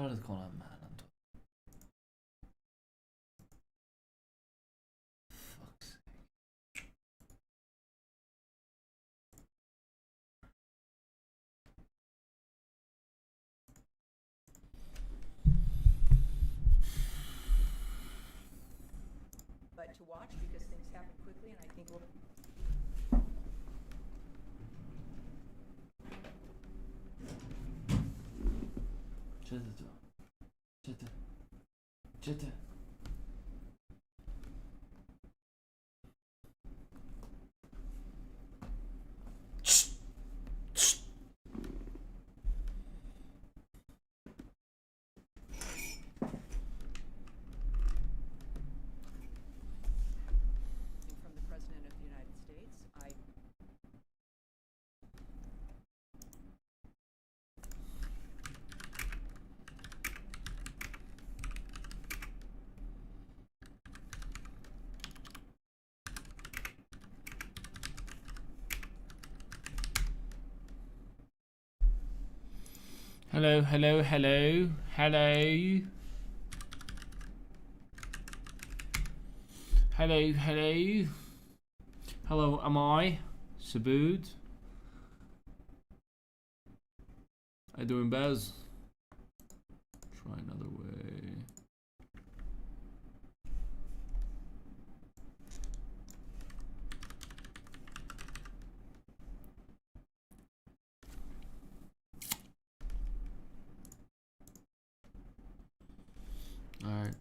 کارت کنم من تو. But to watch because things happen quickly, and I think we'll. چته تو؟ چته؟ چته؟ From the President of the United States, Hello, hello, hello, hello. Hello, hello. Hello, am I? Subud? How you doing, Bez? Try another way. Alright,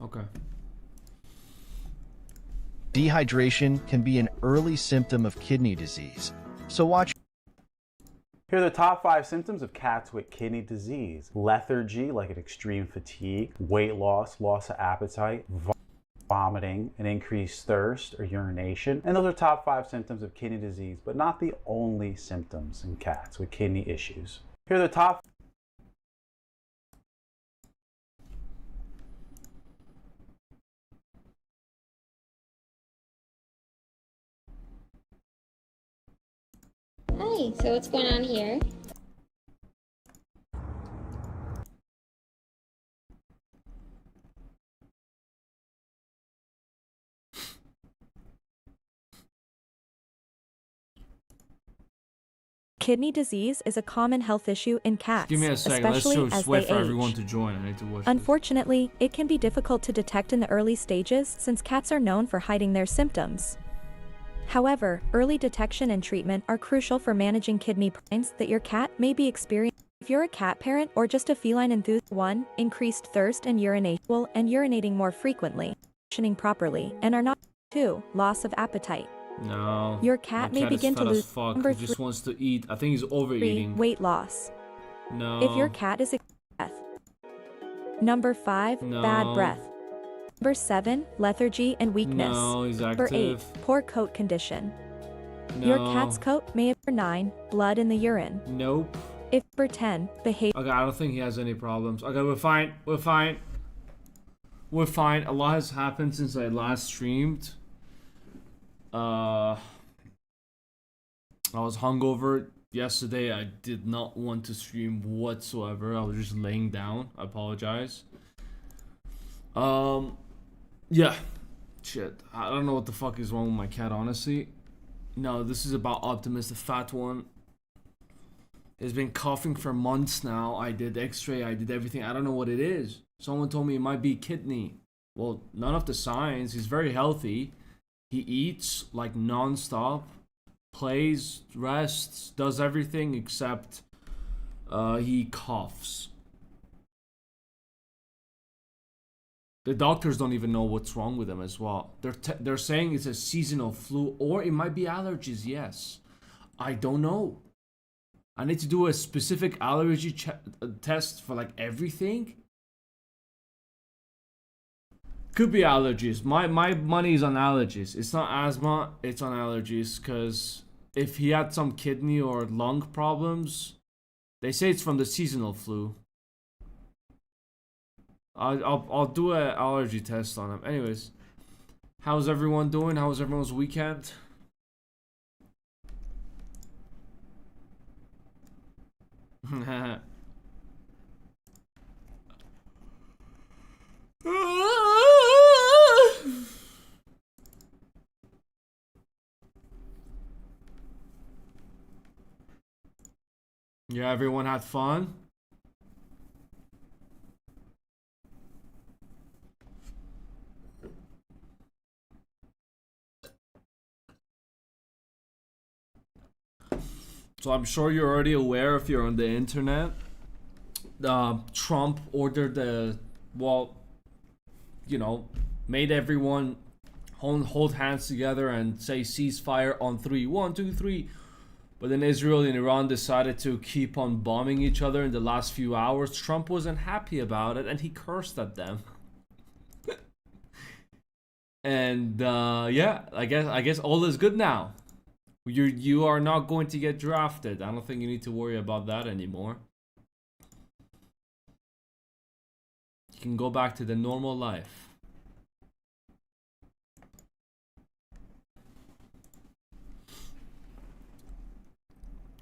okay. Dehydration can be an early symptom of kidney disease, so watch. Here are the top 5 symptoms of cats with kidney disease. Lethargy, like an extreme fatigue, weight loss, loss of appetite, vomiting, an increased thirst or urination. And those are top 5 symptoms of kidney disease, but not the only symptoms in cats with kidney issues. Here are the top. Hi, so what's going on here? Kidney disease is a common health issue in cats, Give me a second. Let's especially just as wait they for everyone age. to join. I need to watch. Unfortunately, it can be difficult to detect in the early stages since cats are known for hiding their symptoms. However, early detection and treatment are crucial for managing kidney signs that your cat may be experiencing. If you're a cat parent or just a feline enthusiast, 1. Increased thirst and urination and urinating more frequently, functioning properly, and are not. 2. Loss of appetite. No. Your cat may begin to lose. Number 3, just wants to eat. I think he's overeating. Weight loss. No. If your cat is breath. Number 5, No. bad breath. Number 7, lethargy and weakness. No, he's Number 8, active. poor coat condition. No. Your cat's coat may have. Number 9, blood in the urine. Nope. If. Number 10, behavior. Okay, I don't think he has any problems. Okay, we're fine. We're fine. We're fine. A lot has happened since I last streamed. I was hungover yesterday. I did not want to stream whatsoever. I was just laying down. I apologize. Yeah. Shit. I don't know what the fuck is wrong with my cat, honestly. No, this is about Optimus, the fat one. He's been coughing for months now. I did x-ray, I did everything. I don't know what it is. Someone told me it might be kidney. Well, none of the signs. He's very healthy. He eats like non-stop, plays, rests, does everything except he coughs. The doctors don't even know what's wrong with him as well. They're saying it's a seasonal flu or it might be allergies. Yes, I don't know. I need to do a specific allergy test for like everything. Could be allergies. My money is on allergies. It's not asthma, it's on allergies. Because if he had some kidney or lung problems, they say it's from the seasonal flu. I'll do an allergy test on him. Anyways, how's everyone doing? How was everyone's weekend? Yeah, everyone had fun. So I'm sure you're already aware if you're on the internet. Trump ordered made everyone hold hands together and say ceasefire on 3. 1, 2, 3. But then Israel and Iran decided to keep on bombing each other in the last few hours. Trump wasn't happy about it and he cursed at them. And yeah, I guess all is good now. You are not going to get drafted. I don't think you need to worry about that anymore. You can go back to the normal life.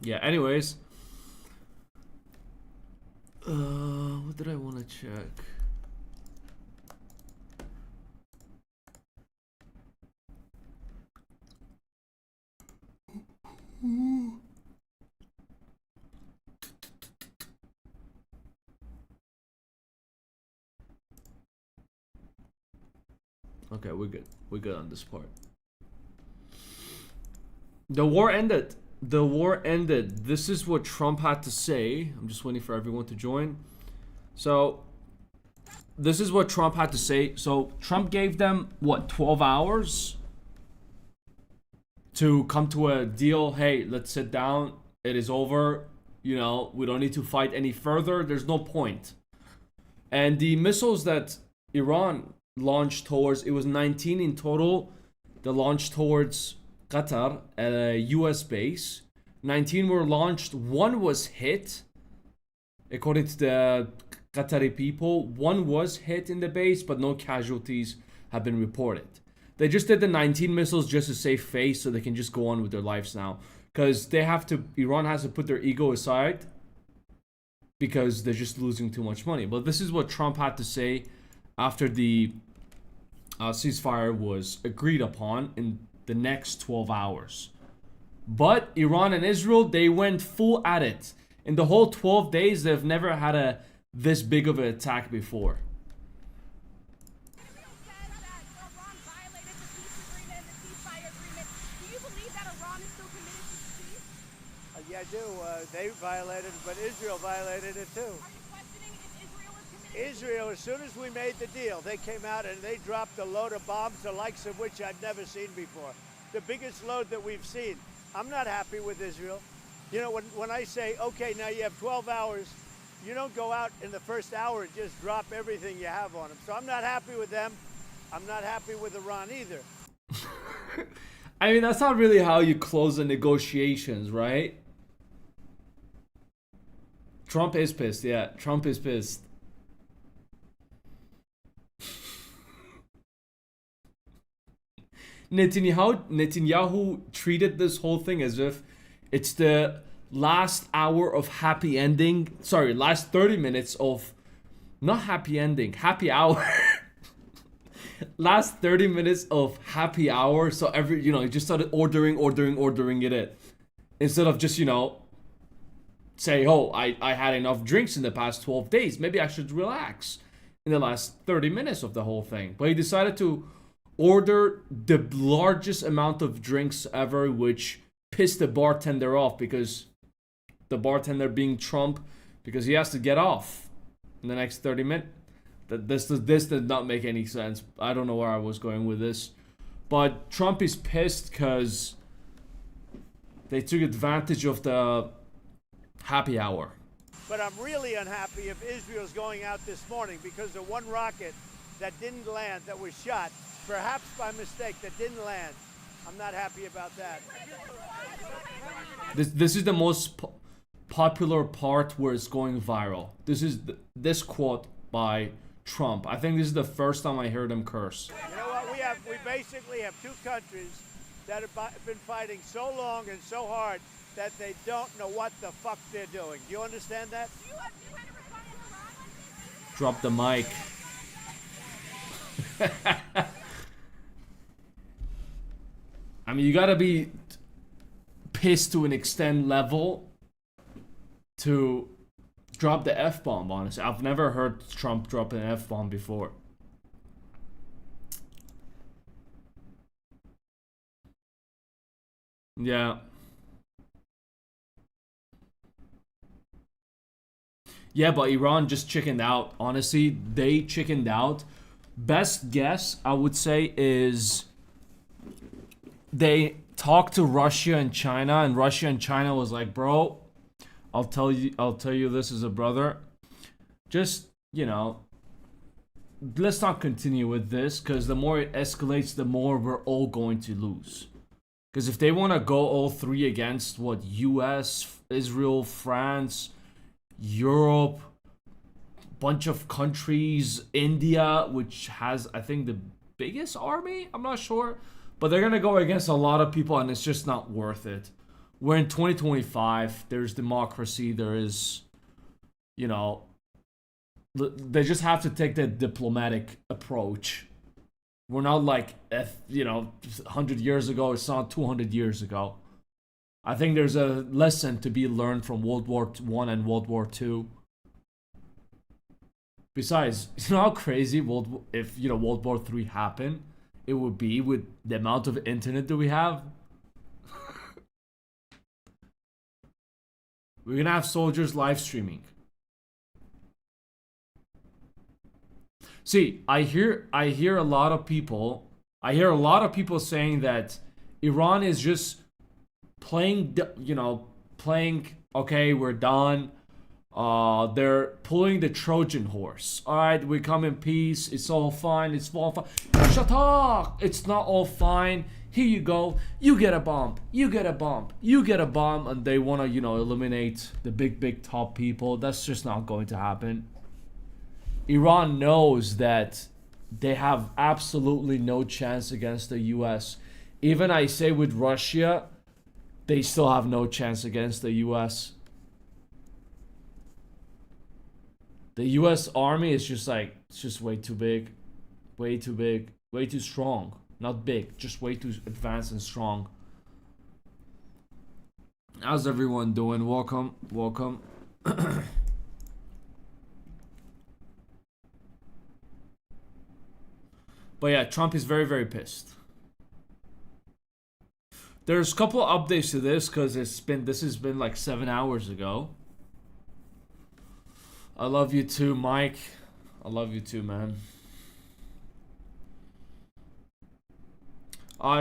Yeah, anyways. What did I want to check? Okay, we're good. We're good on this part. The war ended. The war ended. This is what Trump had to say. I'm just waiting for everyone to join. So, this is what Trump had to say. So, Trump gave them, what, 12 hours? To come to a deal. Hey, let's sit down. It is over. You know, we don't need to fight any further. There's no point. And the missiles that Iran launched towards, it was 19 in total. The launch towards Qatar, a US base. 19 were launched. 1 was hit. According to the Qatari people, 1 was hit in the base, but no casualties have been reported. They just did the 19 missiles just to save face so they can just go on with their lives now. Because they have to, Iran has to put their ego aside because they're just losing too much money. But this is what Trump had to say after the ceasefire was agreed upon in the next 12 hours. But Iran and Israel, they went full at it. In the whole 12 days, they've never had this big of an attack before. Yeah, I do. They violated it, but Israel violated it too. Are you questioning if Israel is committed? Israel, as soon as we made the deal, they came out and they dropped a load of bombs, the likes of which I'd never seen before. The biggest load that we've seen. I'm not happy with Israel. You know, when I say, okay, now you have 12 hours, you don't go out in the first hour and just drop everything you have on them. So I'm not happy with them. I'm not happy with Iran either. I mean, that's not really how you close the negotiations, right? Trump is pissed, yeah. Trump is pissed. Netanyahu treated this whole thing as if it's the last hour of happy ending. Sorry, last 30 minutes of not happy ending, happy hour. Last 30 minutes of happy hour. So he just started ordering it in. Instead of just, say, oh, I had enough drinks in the past 12 days. Maybe I should relax in the last 30 minutes of the whole thing. But he decided to order the largest amount of drinks ever, which pissed the bartender off, because the bartender being Trump, because he has to get off in the next 30 minutes. This did not make any sense. I don't know where I was going with this. But Trump is pissed because they took advantage of the happy hour. But I'm really unhappy if Israel's going out this morning because of one rocket that didn't land, that was shot, perhaps by mistake, that didn't land. I'm not happy about that. This is the most popular part where it's going viral. This is this quote by Trump. I think this is the first time I heard him curse. You know what? We basically have two countries that have been fighting so long and so hard that they don't know what the fuck they're doing. Do you understand that? Drop the mic. I mean, you gotta be pissed to an extent level to drop the F-bomb, honestly. I've never heard Trump drop an F-bomb before. Yeah. Yeah, but Iran just chickened out. Honestly, they chickened out. Best guess, I would say, is they talked to Russia and China was like, bro, I'll tell you this as a brother. Just, you know, let's not continue with this, because the more it escalates, the more we're all going to lose. Because if they want to go all three against what US, Israel, France, Europe, bunch of countries, India, which has, I think, the biggest army, I'm not sure, but they're gonna go against a lot of people, and it's just not worth it. We're in 2025, there's democracy, there is, you know, they just have to take the diplomatic approach. We're not like, you know, 100 years ago, it's not 200 years ago. I think there's a lesson to be learned from World War I and World War II. Besides, you know how crazy if, you know, World War III happened, it would be with the amount of internet that we have. We're gonna have soldiers live streaming. See, I hear a lot of people saying that Iran is just playing, you know, okay, we're done. They're pulling the Trojan horse. All right, we come in peace. It's all fine. It's all fine. Shut up! It's not all fine. Here you go. You get a bomb. You get a bomb. You get a bomb, and they want to, you know, eliminate the big top people. That's just not going to happen. Iran knows that they have absolutely no chance against the US. Even I say with Russia, they still have no chance against the US. The US army is just like, it's just way too big. Way too big. Way too strong. Not big, just way too advanced and strong. How's everyone doing? Welcome. Welcome. But yeah, Trump is very pissed. There's a couple of updates to this because this has been like 7 hours ago. I love you too, Mike. I love you too, man.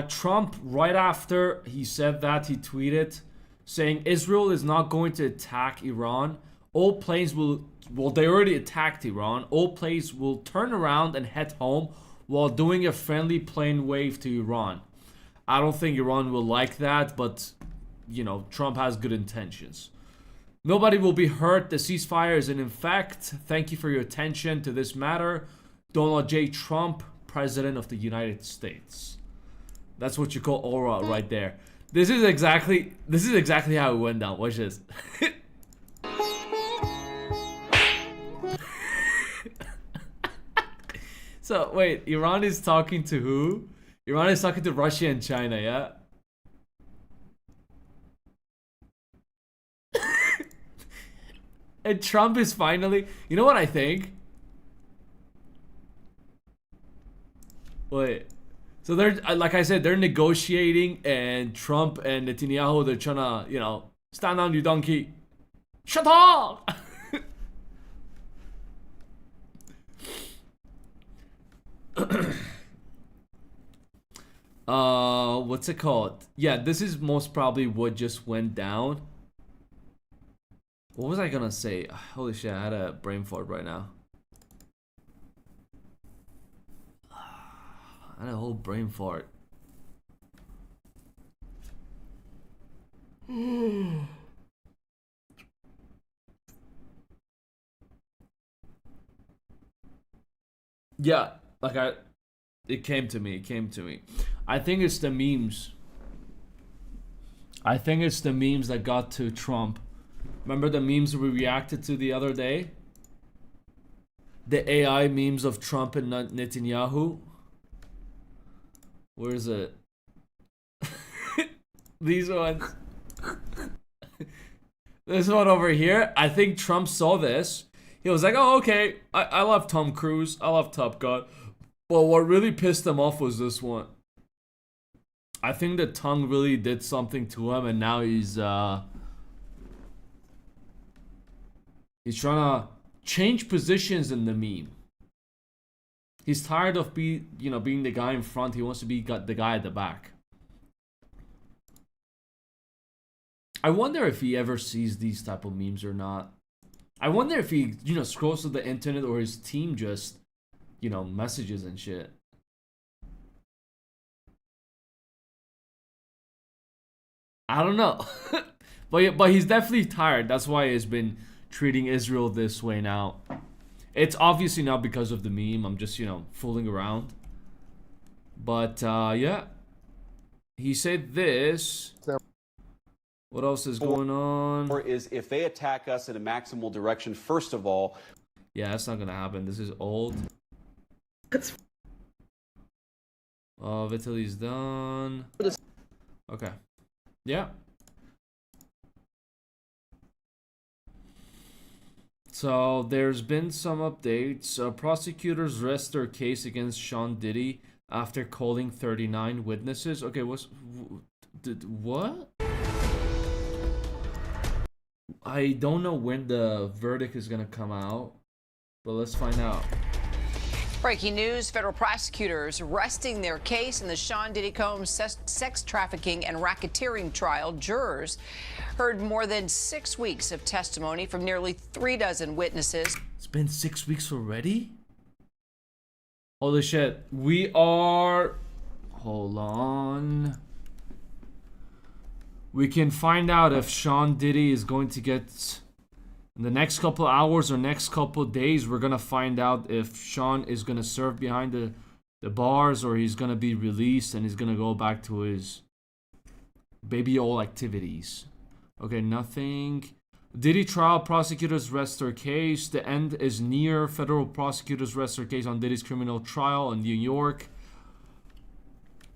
Trump, right after he said that, he tweeted saying Israel is not going to attack Iran. All planes will, well, they already attacked Iran. All planes will turn around and head home while doing a friendly plane wave to Iran. I don't think Iran will like that, but, you know, Trump has good intentions. Nobody will be hurt. The ceasefire is in effect. Thank you for your attention to this matter. Donald J. Trump, President of the United States. That's what you call aura right there. This is exactly how it went down. Watch this. So wait, Iran is talking to who? Iran is talking to Russia and China, yeah? And Trump is finally, you know what I think? Wait. So they're, like I said, they're negotiating, and Trump and Netanyahu, they're trying to, you know, stand down, you donkey. Shut up! What's it called? Yeah, this is most probably what just went down. What was I gonna say? Holy shit, I had a brain fart right now. I had a whole brain fart. Yeah, like it came to me. I think it's the memes. I think it's the memes that got to Trump. Remember the memes we reacted to the other day? The AI memes of Trump and Netanyahu. Where is it? These ones. This one over here. I think Trump saw this. He was like, oh, okay. I love Tom Cruise. I love Top Gun. But what really pissed him off was this one. I think the tongue really did something to him, and now he's trying to change positions in the meme. He's tired of being the guy in front. He wants to be the guy at the back. I wonder if he ever sees these type of memes or not. I wonder if he, scrolls to the internet or his team just, messages and shit. I don't know. but he's definitely tired. That's why he's been treating Israel this way now. It's obviously not because of the meme. I'm just, fooling around. But, yeah. He said this. What else is going on? Or is if they attack us in a maximal direction, first of all. Yeah, that's not gonna happen. This is old. Oh, Vitaly's done. Okay. Yeah. So there's been some updates. Prosecutors rest their case against Sean Diddy after calling 39 witnesses. Okay, what? I don't know when the verdict is gonna come out, but let's find out. Breaking news, federal prosecutors resting their case in the Sean Diddy Combs sex trafficking and racketeering trial. Jurors heard more than 6 weeks of testimony from nearly 36 witnesses. It's been 6 weeks already? Holy shit. We are... Hold on. We can find out if Sean Diddy is going to get... In the next couple hours or next couple days, we're going to find out if Sean is going to serve behind the bars or he's going to be released and he's going to go back to his baby old activities. Okay, nothing. Diddy trial prosecutors rest their case. The end is near. Federal prosecutors rest their case on Diddy's criminal trial in New York.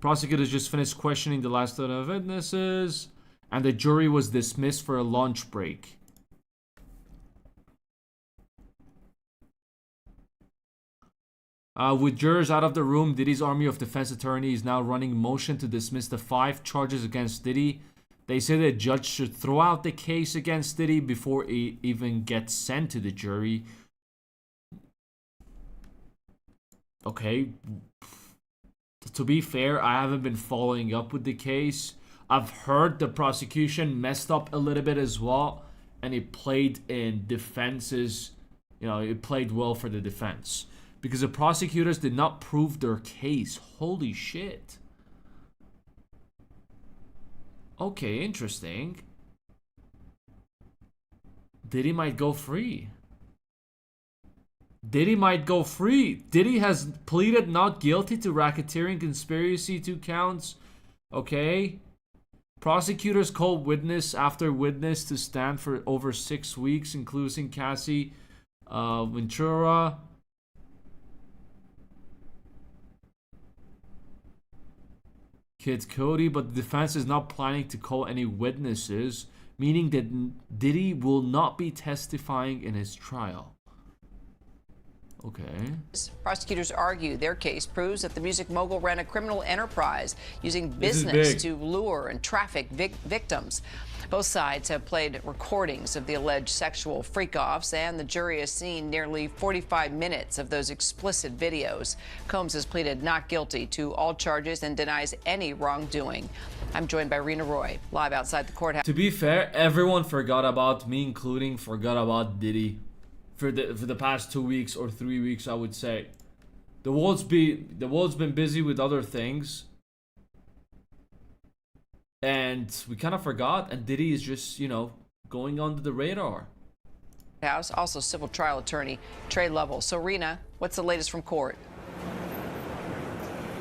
Prosecutors just finished questioning the last set of witnesses. And the jury was dismissed for a lunch break. With jurors out of the room, Diddy's army of defense attorneys is now running motion to dismiss the 5 charges against Diddy. They say the judge should throw out the case against Diddy before it even gets sent to the jury. Okay. To be fair, I haven't been following up with the case. I've heard the prosecution messed up a little bit as well, and it played in defenses, it played well for the defense. Because the prosecutors did not prove their case. Holy shit. Okay, interesting. Diddy might go free. Diddy might go free. Diddy has pleaded not guilty to racketeering conspiracy 2 counts. Okay. Prosecutors called witness after witness to stand for over 6 weeks, including Cassie Ventura. Kid Cody, but the defense is not planning to call any witnesses, meaning that Diddy will not be testifying in his trial. Okay. Prosecutors argue their case proves that the music mogul ran a criminal enterprise using business to lure and traffic victims. Both sides have played recordings of the alleged sexual freak-offs, and the jury has seen nearly 45 minutes of those explicit videos. Combs has pleaded not guilty to all charges and denies any wrongdoing. I'm joined by Rena Roy, live outside the courthouse. To be fair, everyone forgot about me, including forgot about Diddy. For the past 2 weeks or 3 weeks, I would say. The world's been busy with other things. And we kind of forgot, and Diddy is just, going under the radar. House, also civil trial attorney Trey Lovell. So, Rena, what's the latest from court?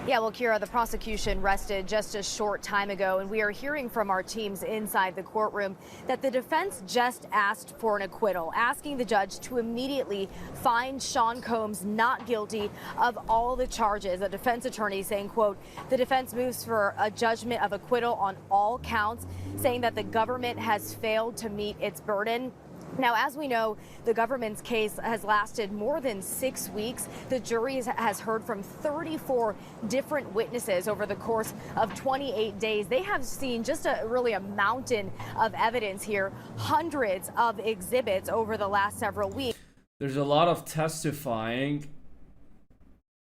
Yeah, well, Kira, the prosecution rested just a short time ago, and we are hearing from our teams inside the courtroom that the defense just asked for an acquittal, asking the judge to immediately find Sean Combs not guilty of all the charges. A defense attorney saying, quote, the defense moves for a judgment of acquittal on all counts, saying that the government has failed to meet its burden. Now, as we know, the government's case has lasted more than 6 weeks. The jury has heard from 34 different witnesses over the course of 28 days. They have seen just really a mountain of evidence here, hundreds of exhibits over the last several weeks. There's a lot of testifying,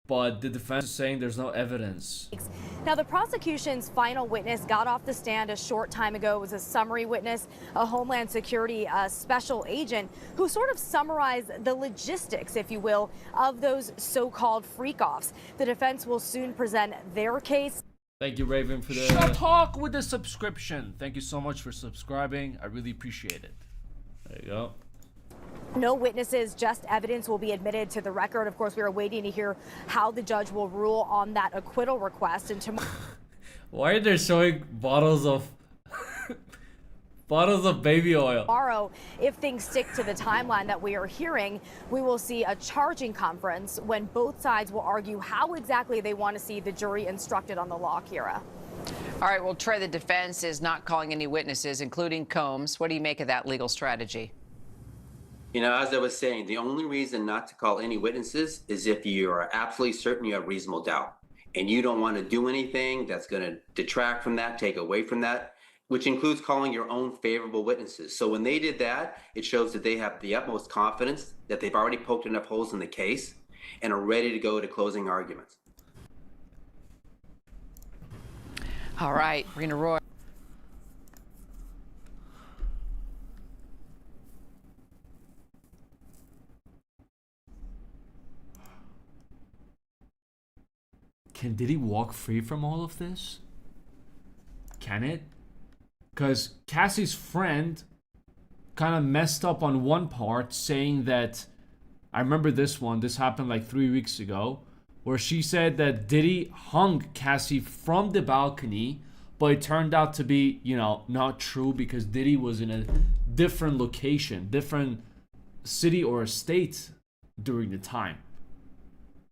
but the defense is saying there's no evidence. Now, the prosecution's final witness got off the stand a short time ago. It was a summary witness, a Homeland Security special agent who sort of summarized the logistics, if you will, of those so-called freak-offs. The defense will soon present their case. Thank you, Raven, for the Shut talk with the subscription. Thank you so much for subscribing. I really appreciate it. There you go. No witnesses, just evidence will be admitted to the record. Of course, we are waiting to hear how the judge will rule on that acquittal request. And tomorrow, why are they showing bottles of bottles of baby oil? Tomorrow, if things stick to the timeline that we are hearing, we will see a charging conference when both sides will argue how exactly they want to see the jury instructed on the law, Kira. All right, well, Trey, the defense is not calling any witnesses, including Combs. What do you make of that legal strategy? You know, as I was saying, the only reason not to call any witnesses is if you are absolutely certain you have reasonable doubt and you don't want to do anything that's going to detract from that, take away from that, which includes calling your own favorable witnesses. So when they did that, it shows that they have the utmost confidence that they've already poked enough holes in the case and are ready to go to closing arguments. All right, Rena Roy. Can Diddy walk free from all of this? Can it? Because Cassie's friend kind of messed up on one part, saying that, I remember this one, this happened like 3 weeks ago, where she said that Diddy hung Cassie from the balcony, but it turned out to be, you know, not true because Diddy was in a different location, different city or state during the time.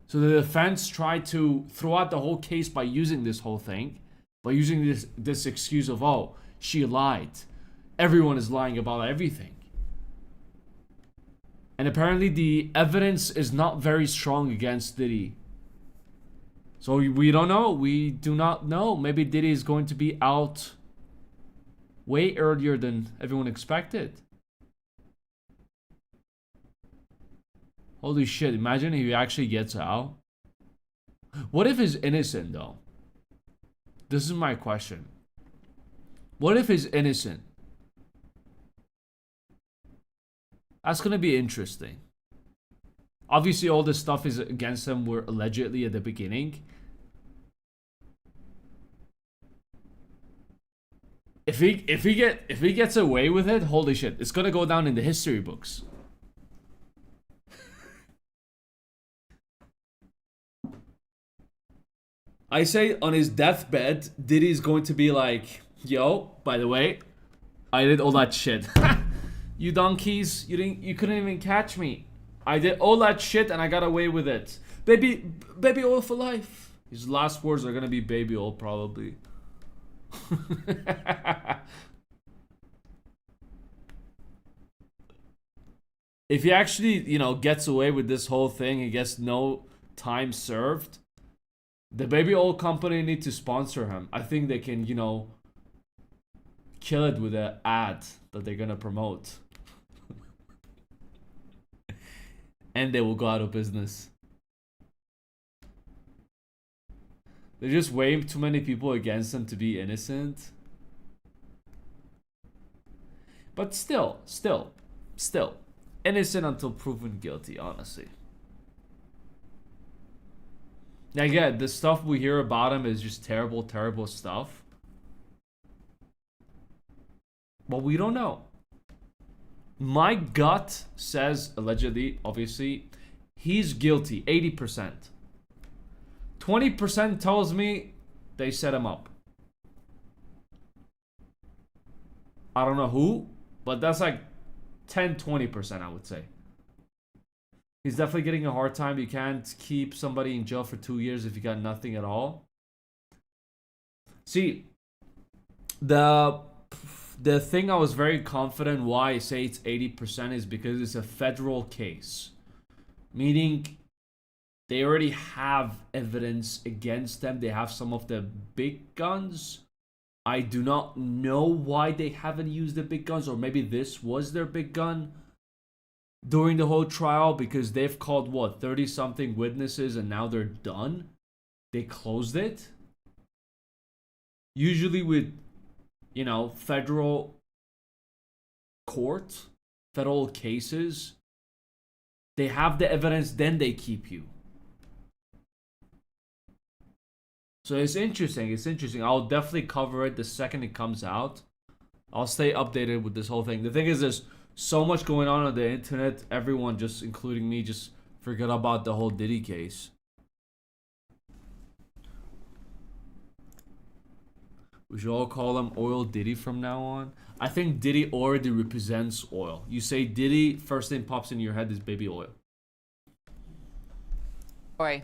So the defense tried to throw out the whole case by using this whole thing, by using this excuse of, oh, she lied. Everyone is lying about everything. And apparently the evidence is not very strong against Diddy. So we don't know. We do not know. Maybe Diddy is going to be out way earlier than everyone expected. Holy shit, imagine if he actually gets out. What if he's innocent though? This is my question. What if he's innocent? That's gonna be interesting. Obviously all this stuff is against him were allegedly at the beginning. If he gets away with it, holy shit, it's gonna go down in the history books. I say on his deathbed, Diddy's going to be like, yo, by the way, I did all that shit. You donkeys, you couldn't even catch me. I did all that shit and I got away with it. Baby oil for life. His last words are gonna be baby oil, probably. If he actually, you know, gets away with this whole thing, he gets no time served. The baby oil company need to sponsor him. I think they can, you know, kill it with an ad that they're gonna promote. And they will go out of business. There's just way too many people against him to be innocent. But still. Innocent until proven guilty, honestly. Now, again, the stuff we hear about him is just terrible stuff. But we don't know. My gut says, allegedly, obviously, he's guilty, 80%. 20% tells me they set him up. I don't know who, but that's like 10-20%, I would say. He's definitely getting a hard time. You can't keep somebody in jail for 2 years if you got nothing at all. See, the thing I was very confident why I say it's 80% is because it's a federal case. Meaning they already have evidence against them. They have some of the big guns. I do not know why they haven't used the big guns, or maybe this was their big gun during the whole trial, because they've called, what, 30-something witnesses and now they're done? They closed it? Usually with, you know, federal court, federal cases, they have the evidence, then they keep you. So it's interesting. It's interesting. I'll definitely cover it the second it comes out. I'll stay updated with this whole thing. The thing is, there's so much going on the internet. Everyone, just including me, just forgot about the whole Diddy case. We should all call him Oil Diddy from now on. I think Diddy already represents oil. You say Diddy, first thing pops in your head is baby oil. Boy.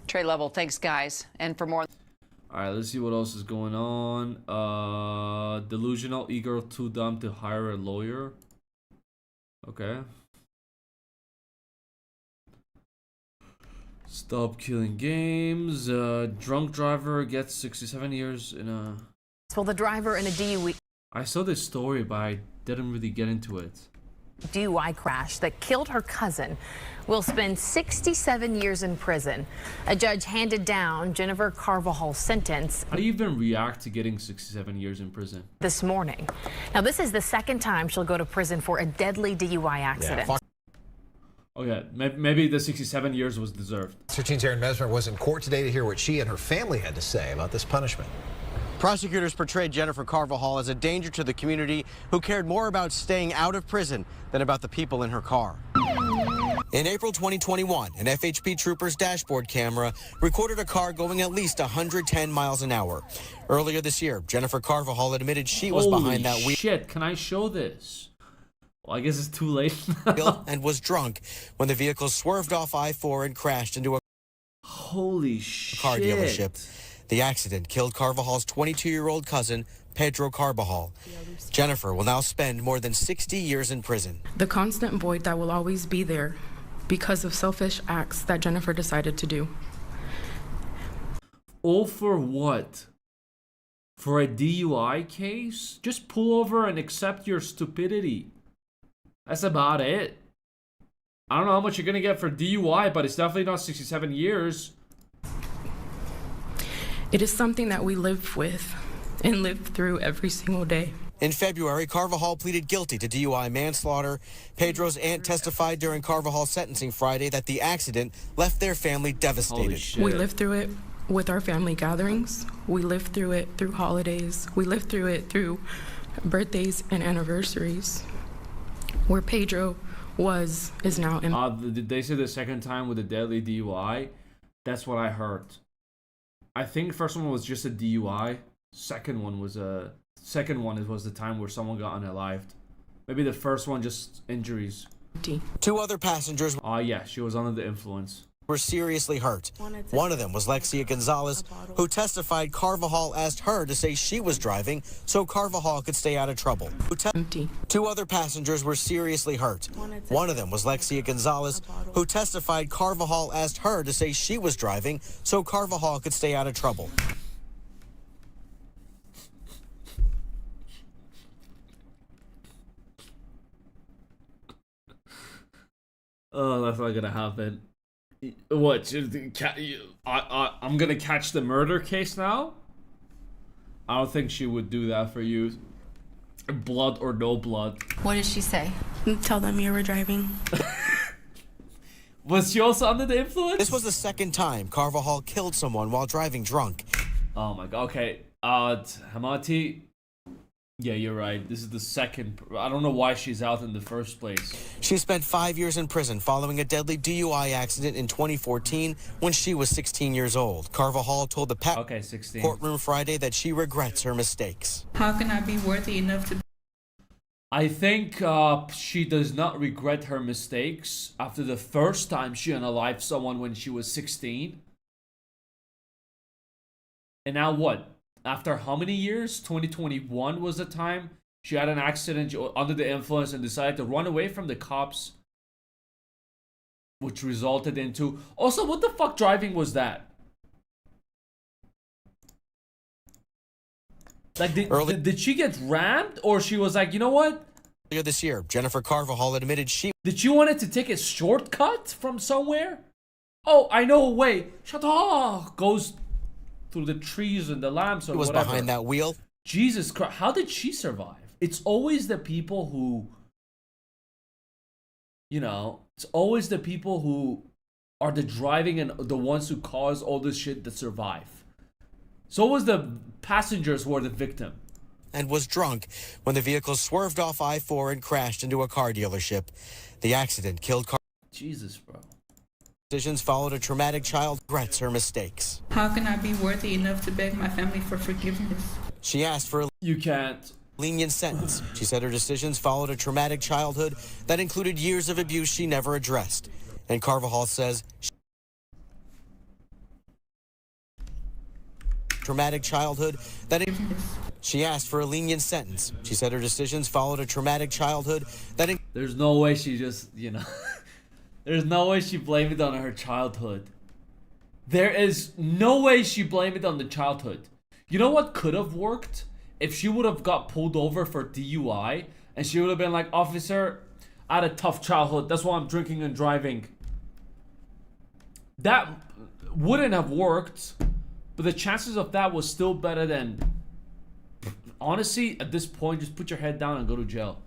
Trey Level, thanks, guys. And for more. All right, let's see what else is going on. Delusional, eager, too dumb to hire a lawyer. Okay. Stop killing games. Drunk driver gets 67 years in a... Well, the driver in a I saw this story, but I didn't really get into it. DUI crash that killed her cousin will spend 67 years in prison. A judge handed down Jennifer Carvajal's sentence. How do you even react to getting 67 years in prison? This morning. Now, this is the second time she'll go to prison for a deadly DUI accident. Yeah, okay, maybe the 67 years was deserved. 13's Aaron Mesmer was in court today to hear what she and her family had to say about this punishment. Prosecutors portrayed Jennifer Carvajal as a danger to the community who cared more about staying out of prison than about the people in her car. In April 2021, an FHP trooper's dashboard camera recorded a car going at least 110 miles an hour. Earlier this year, Jennifer Carvajal admitted she was behind that wheel. Shit, can I show this? Well, I guess it's too late. And was drunk when the vehicle swerved off I-4 and crashed into a holy shit car dealership. The accident killed Carvajal's 22-year-old cousin, Pedro Carvajal. Jennifer will now spend more than 60 years in prison. The constant void that will always be there because of selfish acts that Jennifer decided to do. All for what? For a DUI case? Just pull over and accept your stupidity. That's about it. I don't know how much you're gonna get for DUI, but it's definitely not 67 years. It is something that we live with and live through every single day. In February, Carvajal pleaded guilty to DUI manslaughter. Pedro's aunt testified during Carvajal's sentencing Friday that the accident left their family devastated. We live through it with our family gatherings. We live through it through holidays. We live through it through birthdays and anniversaries. Where Pedro is now in. Did they say the second time with a deadly DUI? That's what I heard. I think first one was just a DUI. Second one was the time where someone got unalived. Maybe the first one just injuries. Two other passengers. Yeah, she was under the influence. Were seriously hurt. One of them was Lexia Gonzalez, who testified Carvajal asked her to say she was driving so Carvajal could stay out of trouble. Two other passengers were seriously hurt. One of them was Lexia Gonzalez, who testified Carvajal asked her to say she was driving so Carvajal could stay out of trouble. Oh, that's not gonna happen. What? I'm gonna catch the murder case now? I don't think she would do that for you. Blood or no blood. What did she say? Tell them you were driving. Was she also under the influence? This was the second time Carvajal killed someone while driving drunk. Oh my god. Okay. Hamati, Yeah, you're right. This is the second. I don't know why she's out in the first place. She spent 5 years in prison following a deadly DUI accident in 2014 when she was 16 years old. Carvajal told the courtroom Friday that she regrets her mistakes. How can I be worthy enough to... I think she does not regret her mistakes after the first time she unalived someone when she was 16. And now what? After how many years? 2021 was the time she had an accident under the influence and decided to run away from the cops, which resulted into... Also, what the fuck driving was that? Like, did she get rammed, or she was like, you know what? Earlier this year, Jennifer Carvajal admitted Did she wanted to take a shortcut from somewhere? Oh, I know a way. Goes through the trees and the lamps or was whatever. Behind that wheel. Jesus Christ, how did she survive? It's always the people who, you know, it's always the people who are the driving and the ones who cause all this shit that survive. So was the passengers who are the victim. And was drunk when the vehicle swerved off I-4 and crashed into a car dealership. The accident killed Jesus, bro. Decisions followed a traumatic child regrets her mistakes. How can I be worthy enough to beg my family for forgiveness? She asked for a lenient sentence. She said her decisions followed a traumatic childhood that included years of abuse she never addressed. And Carvajal says traumatic childhood that she asked for a lenient sentence. She said her decisions followed a traumatic childhood that there's no way she just, you know, there's no way she blamed it on her childhood. There is no way she blamed it on the childhood. You know what could have worked? If she would have got pulled over for DUI and she would have been like, officer, I had a tough childhood. That's why I'm drinking and driving. That wouldn't have worked, but the chances of that was still better than... Honestly, at this point, just put your head down and go to jail.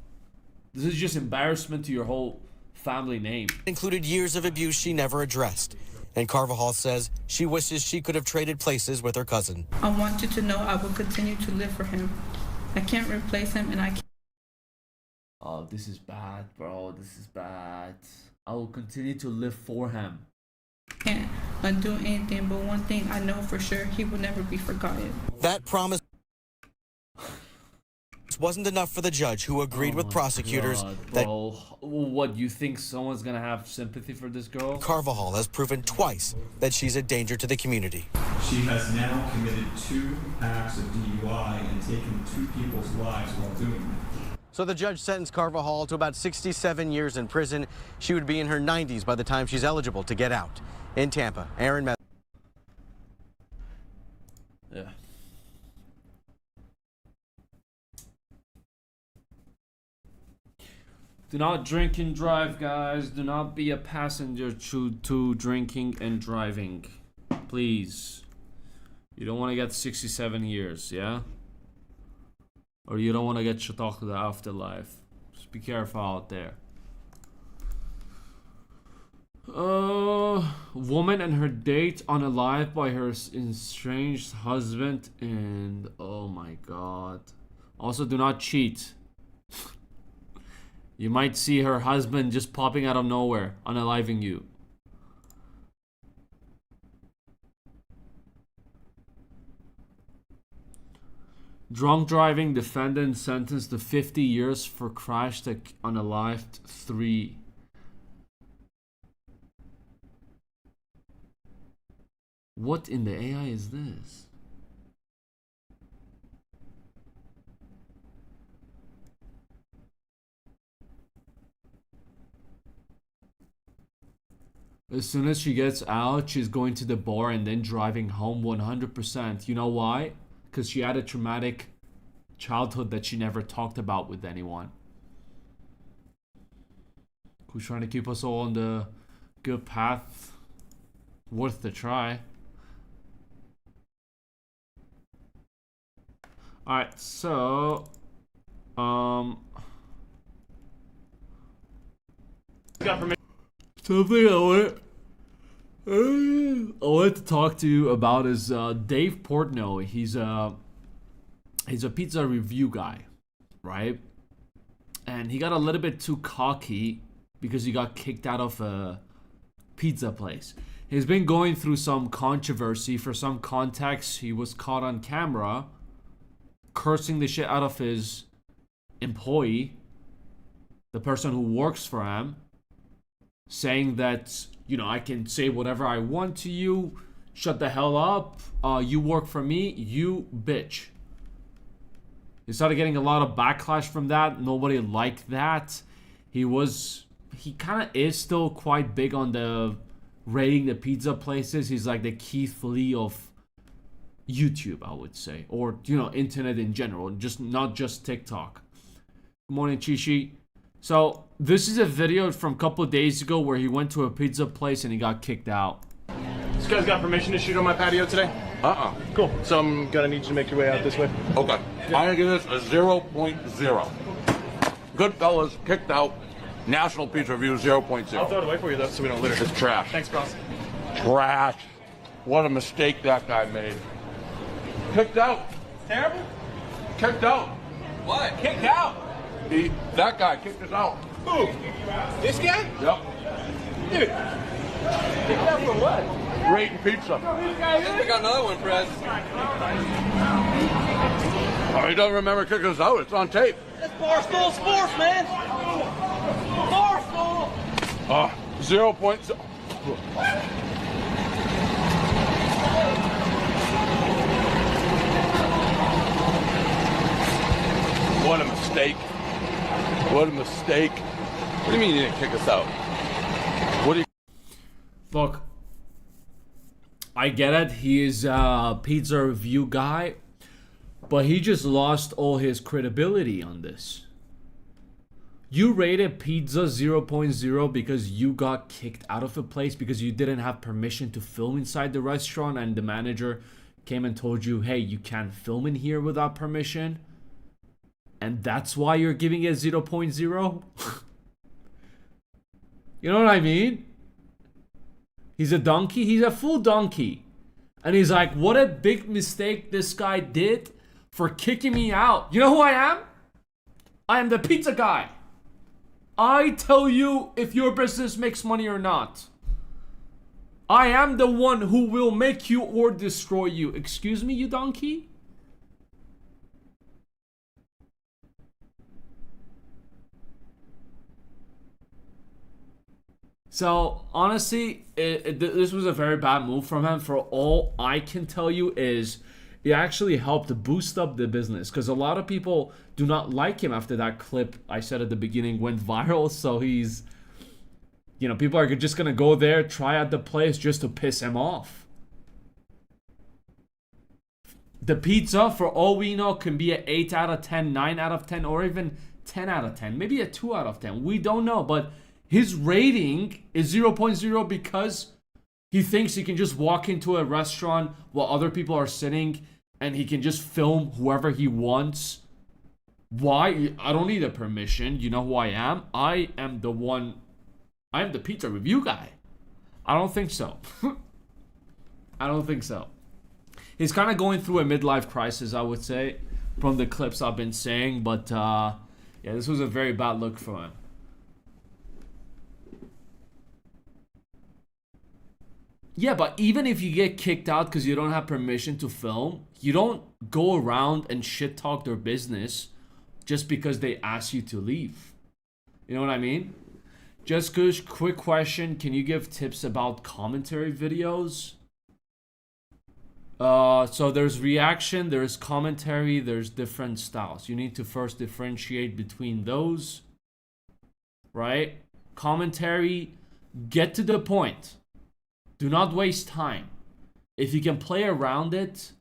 This is just embarrassment to your whole family name. Included years of abuse she never addressed. And Carvajal says she wishes she could have traded places with her cousin. I want you to know I will continue to live for him. I can't replace him, and I can't... Oh, this is bad, bro. This is bad. I will continue to live for him. Can't undo anything, but one thing I know for sure, he will never be forgotten. That promise wasn't enough for the judge, who agreed with prosecutors that what, you think someone's gonna have sympathy for this girl? Carvajal has proven twice that she's a danger to the community. She has now committed 2 acts of DUI and taken 2 people's lives while doing it. So the judge sentenced Carvajal to about 67 years in prison. She would be in her 90s by the time she's eligible to get out. In Tampa, Aaron. Yeah. Do not drink and drive, guys. Do not be a passenger to drinking and driving. Please. You don't want to get 67 years, yeah? Or you don't want to get shut off to the afterlife. Just be careful out there. Woman and her date unalived by her estranged husband, and oh my god. Also, do not cheat. You might see her husband just popping out of nowhere, unaliving you. Drunk driving defendant sentenced to 50 years for crash that unalived 3. What in the AI is this? As soon as she gets out, she's going to the bar and then driving home 100%. You know why? Because she had a traumatic childhood that she never talked about with anyone. Who's trying to keep us all on the good path? Worth the try. Alright, so... Something I wanted to talk to you about is Dave Portnoy. He's a pizza review guy. right? And he got a little bit too cocky because he got kicked out of a pizza place. He's been going through some controversy. For some context, he was caught on camera cursing the shit out of his employee, the person who works for him, saying that, you know, I can say whatever I want to you, shut the hell up, you work for me, you bitch. He started getting a lot of backlash from that. Nobody liked that. He kind of is still quite big on the rating the pizza places. He's like the Keith Lee of YouTube, I would say, or, you know, internet in general, just not just TikTok. Good morning, Chishi. So this is a video from a couple of days ago where he went to a pizza place and he got kicked out. This guy's got permission to shoot on my patio today? Cool. So I'm gonna need you to make your way out this way. Okay. I'm gonna give this a 0.0. Goodfellas kicked out. National Pizza Review 0.0. I'll throw it away for you though, so we don't litter. It's trash. Thanks, boss. Trash. What a mistake that guy made. Kicked out. Terrible? Kicked out. What? Kicked out? That guy kicked us out. Who? This guy? Yep. Dude. Kicked out for what? Rating pizza. I think we got another one, Prez. Oh, he doesn't remember kicking us out. It's on tape. That's Barstool Sports, man. Barstool. 0.0. What a mistake. What a mistake. What do you mean you didn't kick us out? What do you... Look, I get it. He is a pizza review guy, but he just lost all his credibility on this. You rated pizza 0.0 because you got kicked out of a place because you didn't have permission to film inside the restaurant and the manager came and told you, hey, you can't film in here without permission. And that's why you're giving it 0.0? You know what I mean? He's a donkey. He's a full donkey. And he's like, what a big mistake this guy did for kicking me out. You know who I am? I am the pizza guy. I tell you if your business makes money or not. I am the one who will make you or destroy you. Excuse me, you donkey? So, honestly, this was a very bad move from him. For all I can tell you is it actually helped boost up the business because a lot of people do not like him after that clip I said at the beginning went viral. So he's, you know, people are just going to go there, try out the place just to piss him off. The pizza, for all we know, can be an 8 out of 10, 9 out of 10, or even 10 out of 10. Maybe a 2 out of 10. We don't know, but his rating is 0.0 because he thinks he can just walk into a restaurant while other people are sitting and he can just film whoever he wants. Why? I don't need a permission. You know who I am? I am the pizza review guy. I don't think so. I don't think so. He's kind of going through a midlife crisis, I would say, from the clips I've been saying. But, yeah, this was a very bad look for him. Yeah, but even if you get kicked out because you don't have permission to film, you don't go around and shit talk their business just because they ask you to leave. You know what I mean? Just Kush, quick question. Can you give tips about commentary videos? So there's reaction, there's commentary, there's different styles. You need to first differentiate between those. Right? Commentary, get to the point. Do not waste time. If you can play around it,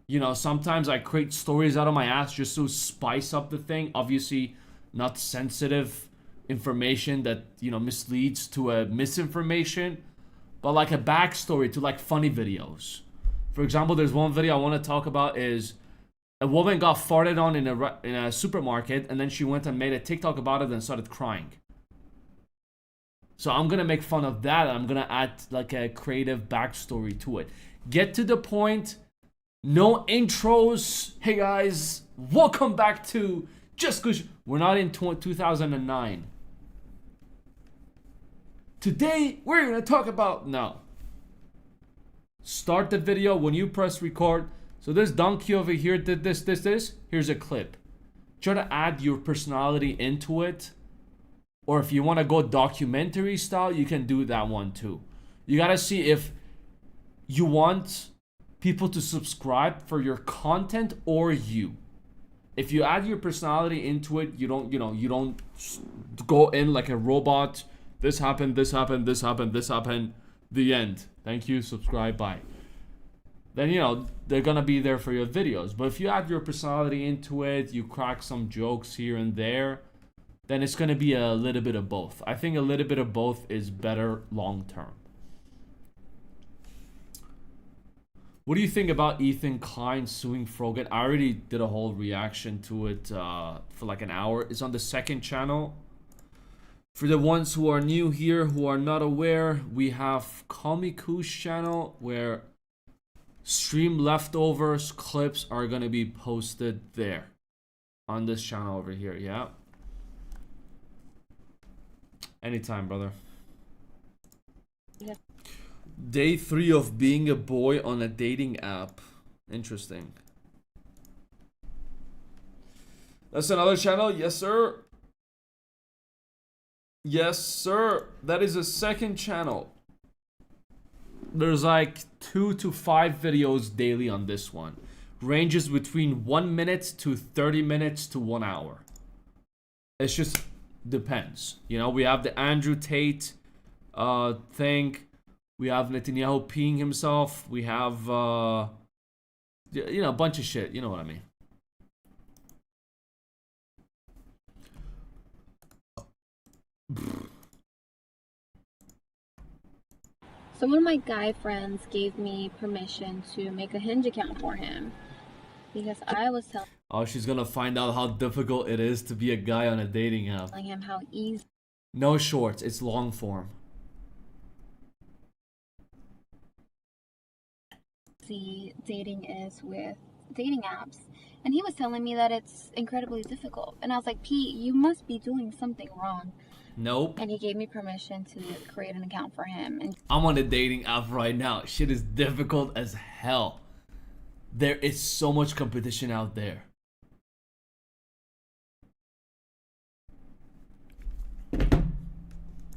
you know, sometimes I create stories out of my ass just to spice up the thing. Obviously, not sensitive information that, you know, misleads to a misinformation, but like a backstory to like funny videos. For example, there's one video I want to talk about is a woman got farted on in a supermarket and then she went and made a TikTok about it and started crying. So I'm going to make fun of that. I'm going to add like a creative backstory to it. Get to the point. No intros. Hey guys, welcome back to Just because we're not in 2009. Today, we're going to talk about... No. Start the video when you press record. So this donkey over here did this. Here's a clip. Try to add your personality into it. Or if you want to go documentary style, you can do that one too. You got to see if you want people to subscribe for your content or you. If you add your personality into it, you don't go in like a robot. This happened, this happened, this happened, this happened. The end. Thank you, subscribe, bye. Then, they're gonna be there for your videos. But if you add your personality into it, you crack some jokes here and there, then it's gonna be a little bit of both. I think a little bit of both is better long term. What do you think about Ethan Klein suing Frogan? I already did a whole reaction to it for like an hour. It's on the second channel. For the ones who are new here, who are not aware, we have Komiku's channel where stream leftovers clips are gonna be posted there. On this channel over here, yeah. Anytime, brother. Yeah. Day 3 of being a boy on a dating app. Interesting. That's another channel. Yes, sir. Yes, sir. That is a second channel. There's like 2 to 5 videos daily on this one. Ranges between 1 minute to 30 minutes to 1 hour. It's just depends. We have the Andrew Tate thing. We have Netanyahu peeing himself. We have, a bunch of shit. You know what I mean. So one of my guy friends gave me permission to make a Hinge account for him. Because I was telling she's gonna find out how difficult it is to be a guy on a dating app. him how easy. No shorts. It's long form. Dating is with dating apps, and he was telling me that it's incredibly difficult, and I was like, Pete, you must be doing something wrong. Nope. And he gave me permission to create an account for him, and I'm on a dating app right now. Shit is difficult as hell. There is so much competition out there.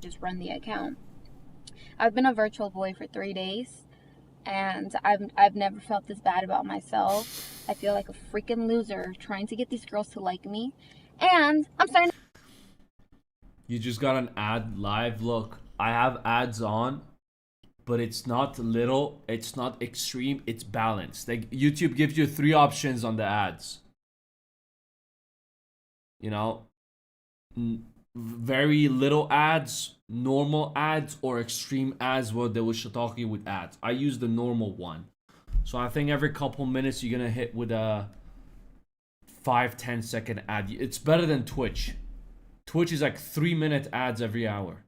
just run the account. I've been a virtual boy for 3 days, and I've never felt this bad about myself. I feel like a freaking loser trying to get these girls to like me, and I'm starting. You just got an ad live. Look, I have ads on, but it's not little, it's not extreme, it's balanced. Like YouTube gives you 3 options on the ads. You know, very little ads, normal ads, or extreme ads where they will talk you with ads. I use the normal one. So I think every couple minutes you're gonna hit with a 5-10 second ad. It's better than Twitch. Twitch is like 3-minute ads every hour.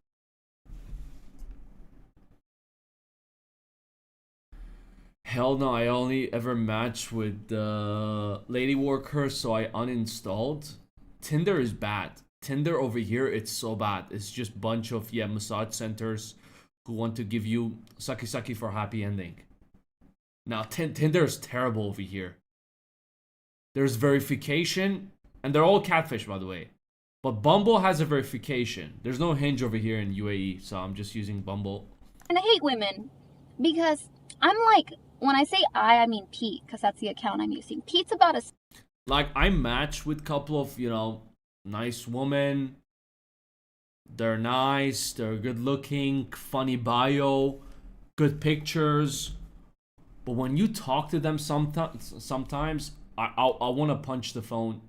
Hell no, I only ever match with lady workers, so I uninstalled. Tinder is bad. Tinder over here, it's so bad. It's just bunch of massage centers who want to give you sucky for a happy ending. Now Tinder is terrible over here. There's verification, and they're all catfish, by the way. But Bumble has a verification. There's no Hinge over here in UAE, so I'm just using Bumble. And I hate women because I'm like, when I say I mean Pete, because that's the account I'm using. Pete's about a... Like, I match with a couple of, nice women. They're nice, they're good looking, funny bio, good pictures. But when you talk to them sometimes I want to punch the phone.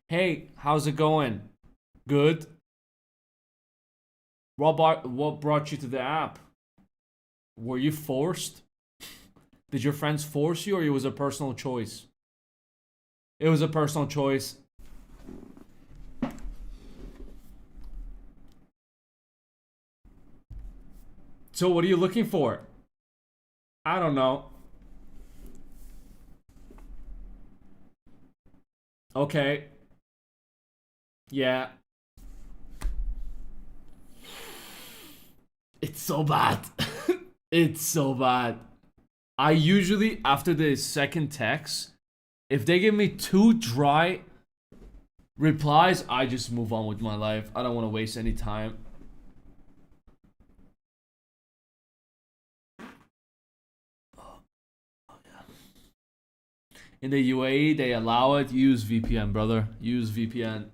Hey, how's it going? Good. What brought you to the app? Were you forced? Did your friends force you, or it was a personal choice? It was a personal choice. So what are you looking for? I don't know. Okay. Yeah. It's so bad. It's so bad. I usually, after the second text, if they give me 2 dry replies, I just move on with my life. I don't want to waste any time. In the UAE, they allow it. Use VPN, brother. Use VPN.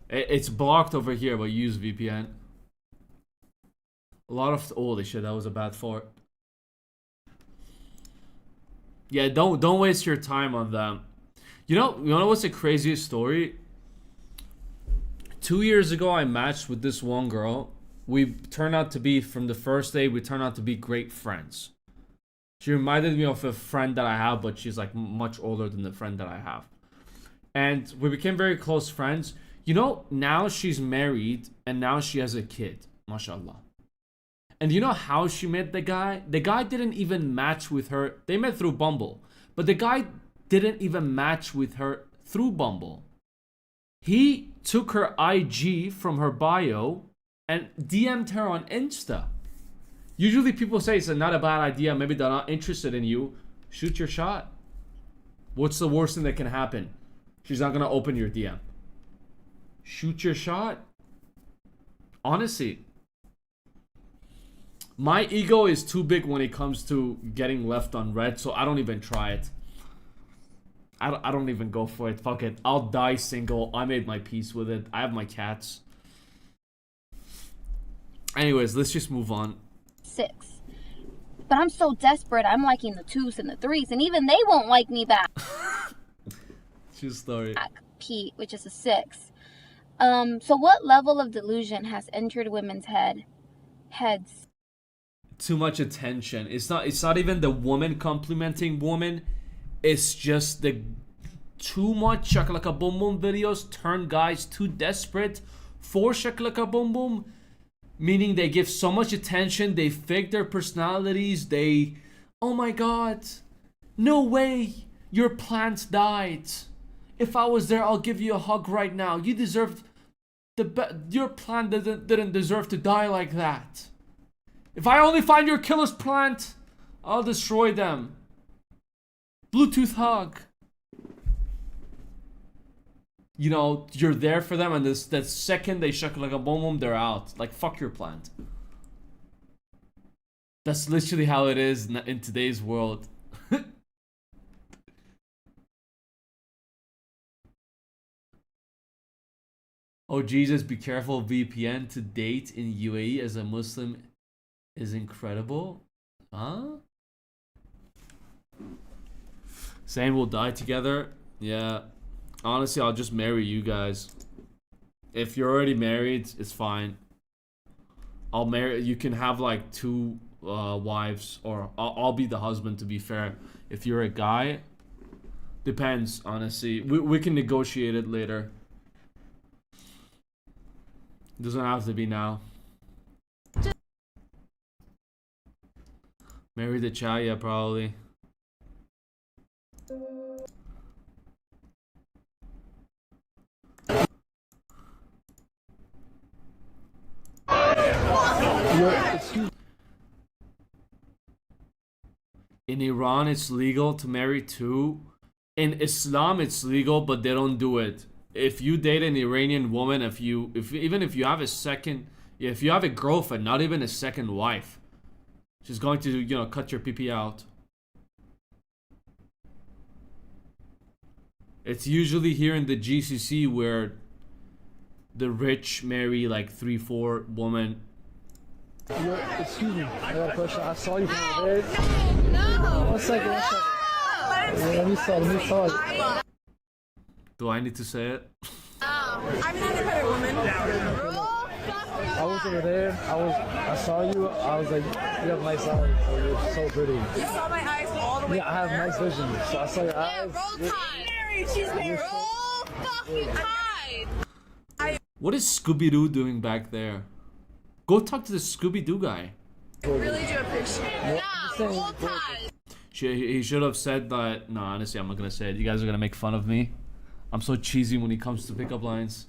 It's blocked over here, but use VPN. A lot of... Holy shit, that was a bad fart. Yeah, don't waste your time on them. You know what's the craziest story? 2 years ago, I matched with this one girl. We turned out to be, from the first day, we turned out to be great friends. She reminded me of a friend that I have, but she's like much older than the friend that I have. And we became very close friends. You know, now she's married and now she has a kid. MashaAllah. And you know how she met the guy? The guy didn't even match with her. They met through Bumble. But the guy didn't even match with her through Bumble. He took her IG from her bio and DM'd her on Insta. Usually people say it's not a bad idea. Maybe they're not interested in you. Shoot your shot. What's the worst thing that can happen? She's not going to open your DM. Shoot your shot. Honestly. My ego is too big when it comes to getting left on red, so I don't even try it. I don't even go for it. Fuck it. I'll die single. I made my peace with it. I have my cats. Anyways, let's just move on. 6. But I'm so desperate, I'm liking the 2s and the 3s, and even they won't like me back. True story. Pete, which is a 6. So what level of delusion has entered women's heads? Too much attention. It's not even the woman complimenting woman. It's just the too much shakalaka boom boom videos turn guys too desperate for shakalaka boom boom. Meaning they give so much attention, they fake their personalities, oh my god, no way, your plant died. If I was there, I'll give you a hug right now. You deserved your plant didn't deserve to die like that. If I only find your killer's plant, I'll destroy them. Bluetooth hug. You know, you're there for them, and that second they shuck like a boom boom, they're out. Like, fuck your plant. That's literally how it is in today's world. Oh Jesus, be careful. VPN to date in UAE as a Muslim is incredible. Huh? Saying we'll die together. Yeah. Honestly, I'll just marry you guys. If you're already married, it's fine. I'll marry. You can have like 2 wives, or I'll be the husband. To be fair, if you're a guy, depends. Honestly, we can negotiate it later. It doesn't have to be now. Marry the Chaya, probably. In Iran, it's legal to marry 2. In Islam, it's legal, but they don't do it. If you date an Iranian woman, even if you have a second, if you have a girlfriend, not even a second wife, she's going to, you know, cut your pee out. It's usually here in the GCC where the rich marry like 3-4 women. Excuse me, I got a question. I saw you from over there. No. 1 second. Let me talk. Do I need to say it? I'm an independent woman. I was over there. I saw you. I was like, you have nice eyes. So you're so pretty. You saw my eyes all the way. Yeah, I have nice vision. So I saw your eyes. Roll Tide. She's married. Roll fucking Tide. What is Scooby-Doo doing back there? Go talk to the Scooby-Doo guy. I really do appreciate it. No, Roll Tide. He should have said that. No, honestly, I'm not gonna say it. You guys are gonna make fun of me. I'm so cheesy when it comes to pickup lines.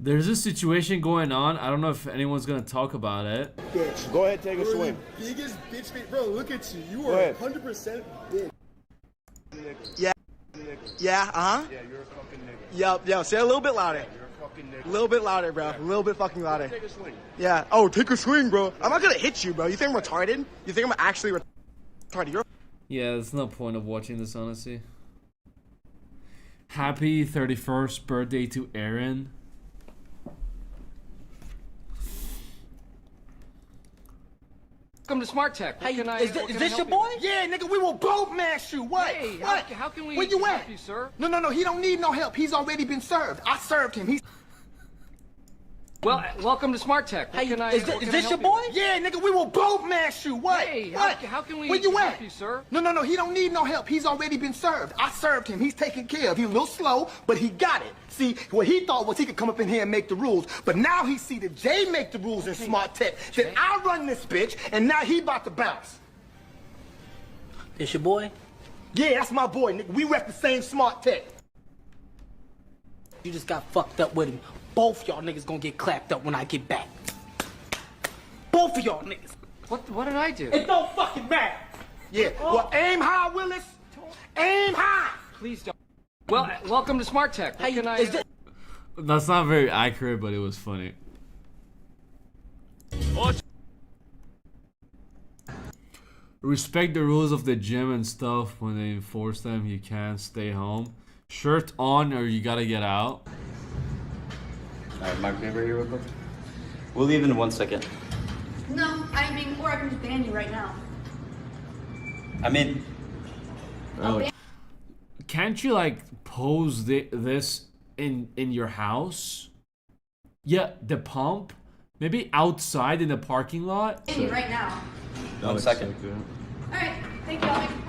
There's a situation going on. I don't know if anyone's gonna talk about it. Bitch. Go ahead, take a swing. Biggest bitch, bro. Look at you. You are 100% bitch. Yeah. Yeah. Yeah, you're a fucking nigga. Yo. Say it a little bit louder. You're a fucking nigga. A little bit louder, bro. A little bit fucking louder. Take a swing. Yeah. Oh, take a swing, bro. I'm not gonna hit you, bro. You think I'm retarded? You think I'm actually retarded? You're. Yeah, there's no point of watching this, honestly. Happy 31st birthday to Aaron. Welcome to Smart Tech. Hey, is this your boy? Yeah, nigga, we will both mash you. What? Hey, what? How can we Where you help at? you, sir? No, he don't need no help. He's already been served. I served him. He's. Well, welcome to Smart Tech. What Hey, can I, is what can I this help your boy? you with? Yeah, nigga, we will both mash you. What? Hey, what? how can we Where you help at? you, sir? No, he don't need no help. He's already been served. I served him. He's taken care of. He's a little slow, but he got it. See, what he thought was he could come up in here and make the rules, but now he see that Jay make the rules in Smart Tech. That I run this bitch, and now he about to bounce. This your boy? Yeah, that's my boy, nigga. We rep the same Smart Tech. You just got fucked up with him. Both y'all niggas gonna get clapped up when I get back. Both of y'all niggas. What did I do? It don't fucking matter. Yeah, well, aim high, Willis. Aim high. Please don't. Well, welcome to Smart Tech. What can I... That's not very accurate, but it was funny. Respect the rules of the gym and stuff. When they enforce them, you can't stay home. Shirt on or you gotta get out. Mark me over here real quick. We'll leave in 1 second. No, I mean, or I can just ban you right now. I mean... Really? Can't you like pose this in your house? Yeah, the pump. Maybe outside in the parking lot. Ban you right now. 1 second. All right, thank you. I'll make a call.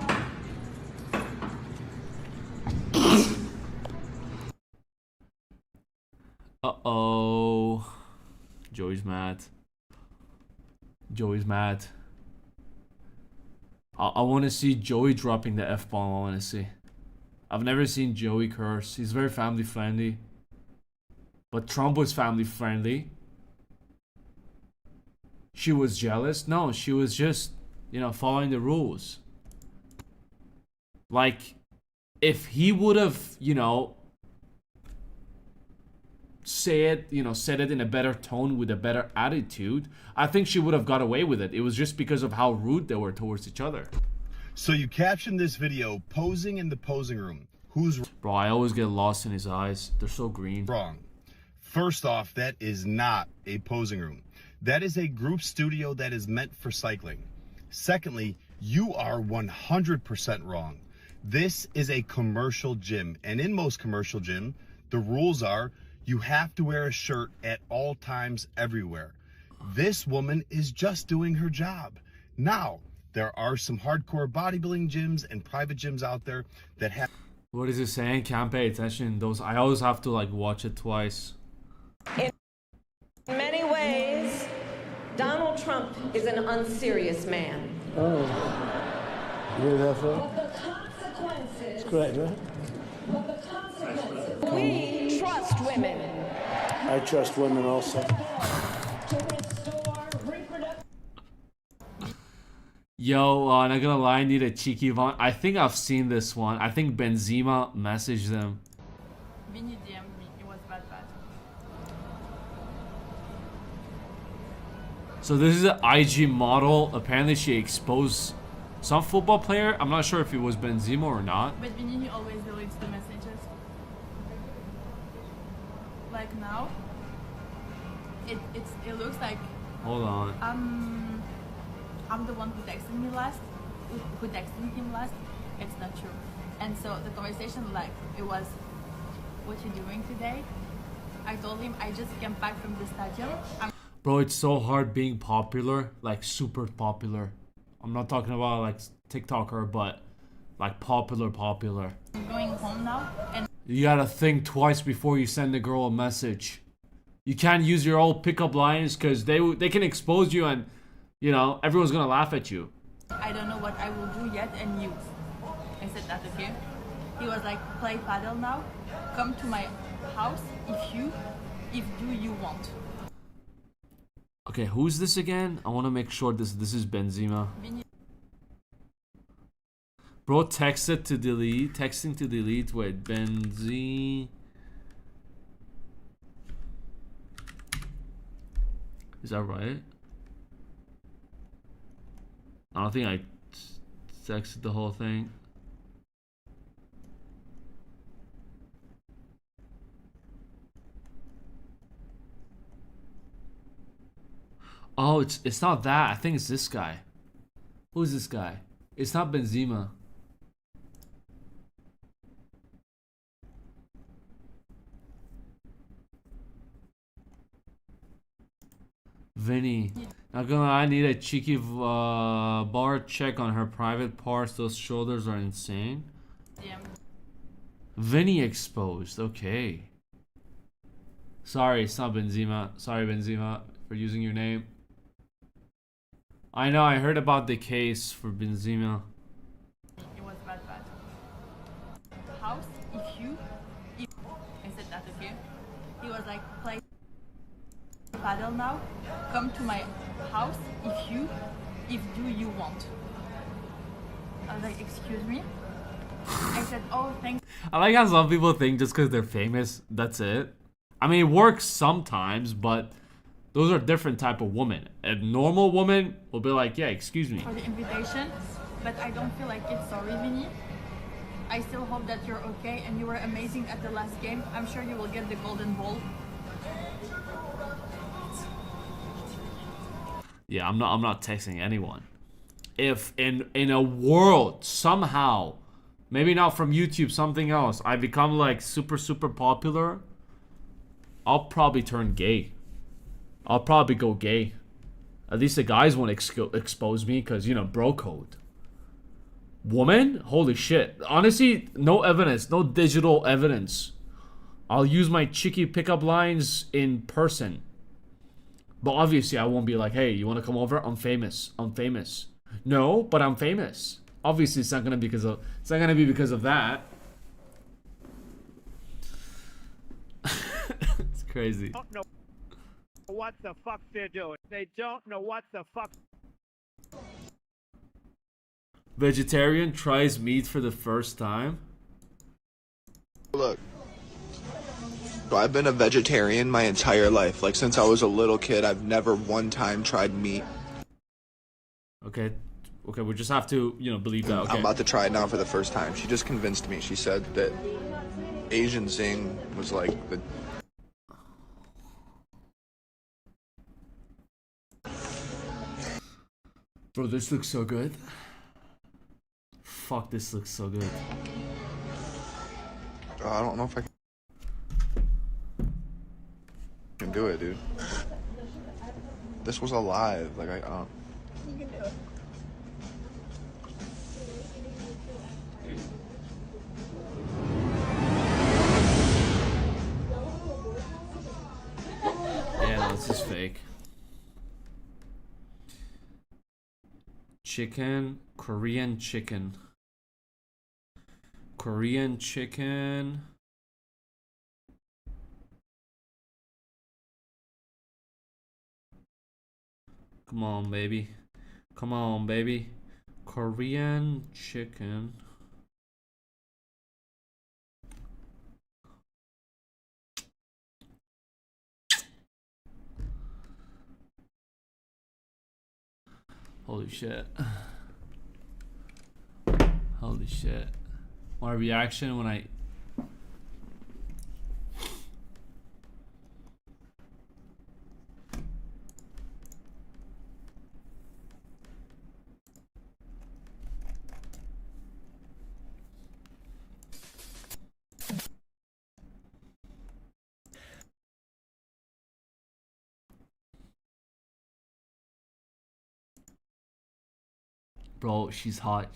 Uh-oh. Joey's mad. Joey's mad. I want to see Joey dropping the F-bomb, I want to see. I've never seen Joey curse. He's very family friendly. But Trump was family friendly. She was jealous? No, she was just, you know, following the rules. Like, if he would have, you know, said it in a better tone with a better attitude, I think she would have got away with it. It was just because of how rude they were towards each other. So you captioned this video, posing in the posing room. Who's Bro, I always get lost in his eyes. They're so green. wrong? First off, that is not a posing room. That is a group studio that is meant for cycling. Secondly, you are 100% wrong. This is a commercial gym, and in most commercial gym, the rules are you have to wear a shirt at all times everywhere. This woman is just doing her job. Now, there are some hardcore bodybuilding gyms and private gyms out there that have... What is it saying? Can't pay attention. Those I always have to like watch it twice. In many ways, Donald Trump is an unserious man. Oh. You hear that, sir? But the consequences... It's correct, right? But the consequences... We trust women. I trust women also. Yo, not gonna lie, I need a cheeky one. I think I've seen this one. I think Benzema messaged them. Vinny DM'd me. It was bad. So this is an IG model. Apparently she exposed some football player. I'm not sure if it was Benzema or not. But Vinny always deletes the messages. Like now, it looks like. Hold on. I'm the one who texted me last, who texted him last. It's not true. And so the conversation, like, it was, what you doing today? I told him I just came back from the stadium. Bro, it's so hard being popular, like super popular. I'm not talking about like TikToker, but like popular. I'm going home now, and You gotta think twice before you send a girl a message. You can't use your old pickup lines because they can expose you and, you know, everyone's gonna laugh at you. I don't know what I will do yet, and you. I said that, okay? He was like, play paddle now, come to my house if do you want. Okay, who's this again? I want to make sure this is Benzema. Bro, texting to delete. Wait, Benzi. Is that right? I don't think I texted the whole thing. Oh, it's not that. I think it's this guy. Who's this guy? It's not Benzema. Vinny. Not gonna lie, I need a cheeky bar check on her private parts. Those shoulders are insane. Yeah. Vinny exposed. Okay. Sorry, it's not Benzema. Sorry, Benzema, for using your name. I know, I heard about the case for Benzema. It was bad. House, if I said that, okay? He was like, play paddle now, come to my house if do you want. I was like, excuse me? I said, oh, thanks. I like how some people think just because they're famous, that's it. I mean, it works sometimes, but those are different type of women. A normal woman will be like, yeah, excuse me. For the invitation, but I don't feel like it's sorry, Vinny. I still hope that you're okay and you were amazing at the last game. I'm sure you will get the golden ball. Yeah, I'm not texting anyone. If in a world somehow, maybe not from YouTube, something else, I become like super popular, I'll probably turn gay. I'll probably go gay. At least the guys won't expose me because, you know, bro code. Woman? Holy shit. Honestly, no evidence. No digital evidence. I'll use my cheeky pickup lines in person. But obviously, I won't be like, hey, you want to come over? I'm famous. No, but I'm famous. Obviously, it's not gonna be because of that. It's crazy. Don't know what the fuck they're doing. They don't know what the fuck. Vegetarian tries meat for the first time. Look, I've been a vegetarian my entire life. Like, since I was a little kid, I've never one time tried meat. Okay, we just have to, you know, believe that. Okay. I'm about to try it now for the first time. She just convinced me. She said that Asian Zing was like the... Bro, this looks so good. Fuck, this looks so good. I don't know if I can do it, dude. This was alive. Like, I don't... You can do it. Yeah, no, this is fake. Chicken, Korean chicken. Korean chicken. Come on, baby. Come on, baby. Korean chicken. Holy shit. Holy shit. My reaction when I... Bro, she's hot.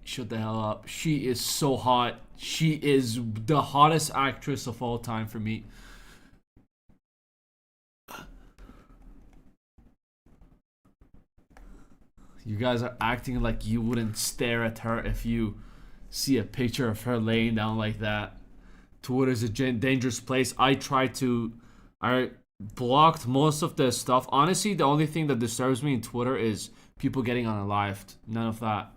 Shut the hell up. She is so hot. She is the hottest actress of all time for me. You guys are acting like you wouldn't stare at her if you see a picture of her laying down like that. Twitter is a dangerous place. I blocked most of the stuff. Honestly, the only thing that disturbs me in Twitter is people getting unalived. None of that.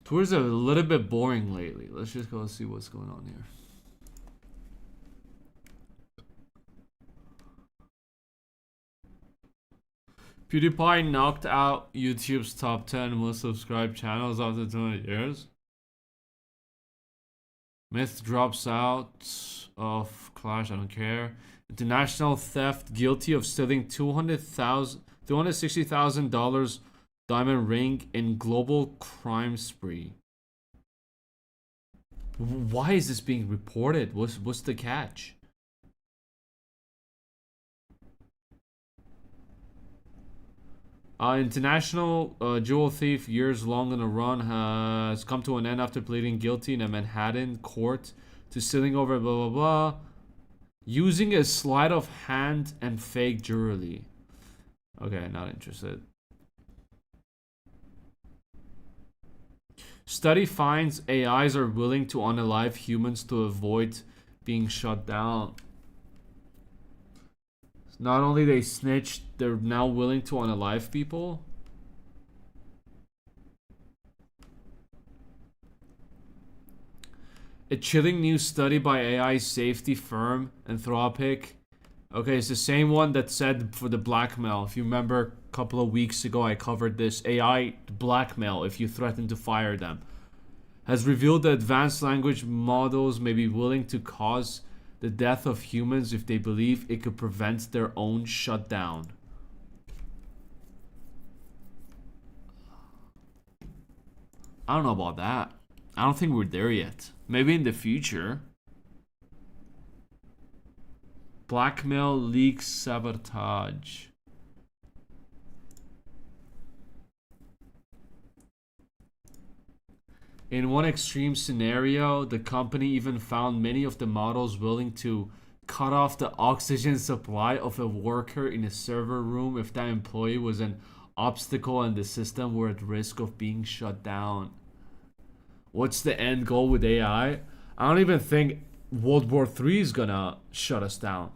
Twitter's a little bit boring lately. Let's just go see what's going on here. PewDiePie knocked out YouTube's top 10 most subscribed channels after 20 years. Myth drops out of Clash, I don't care. International theft, guilty of stealing $260,000 diamond ring in global crime spree. Why is this being reported? What's the catch? International jewel thief, years long on a run, has come to an end after pleading guilty in a Manhattan court to stealing over blah blah blah, using a sleight of hand and fake jewelry. Okay, not interested. Study finds AIs are willing to unalive humans to avoid being shut down. Not only they snitched, they're now willing to unalive people. A chilling new study by AI safety firm Anthropic. Okay, it's the same one that said for the blackmail. If you remember a couple of weeks ago, I covered this. AI blackmail if you threaten to fire them. Has revealed that advanced language models may be willing to cause the death of humans if they believe it could prevent their own shutdown. I don't know about that. I don't think we're there yet. Maybe in the future. Blackmail, leaks, sabotage. In one extreme scenario, the company even found many of the models willing to cut off the oxygen supply of a worker in a server room if that employee was an obstacle and the system were at risk of being shut down. What's the end goal with AI? I don't even think World War III is gonna shut us down.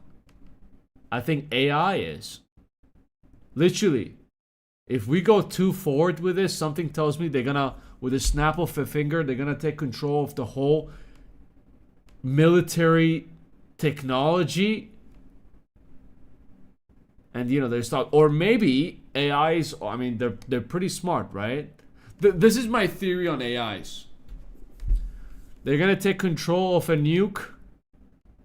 I think AI is. Literally. If we go too forward with this, something tells me they're gonna, with a snap of a finger, they're gonna take control of the whole military technology. And you know, there's not, or maybe AIs, I mean, they're pretty smart, right? This is my theory on AIs. They're gonna take control of a nuke.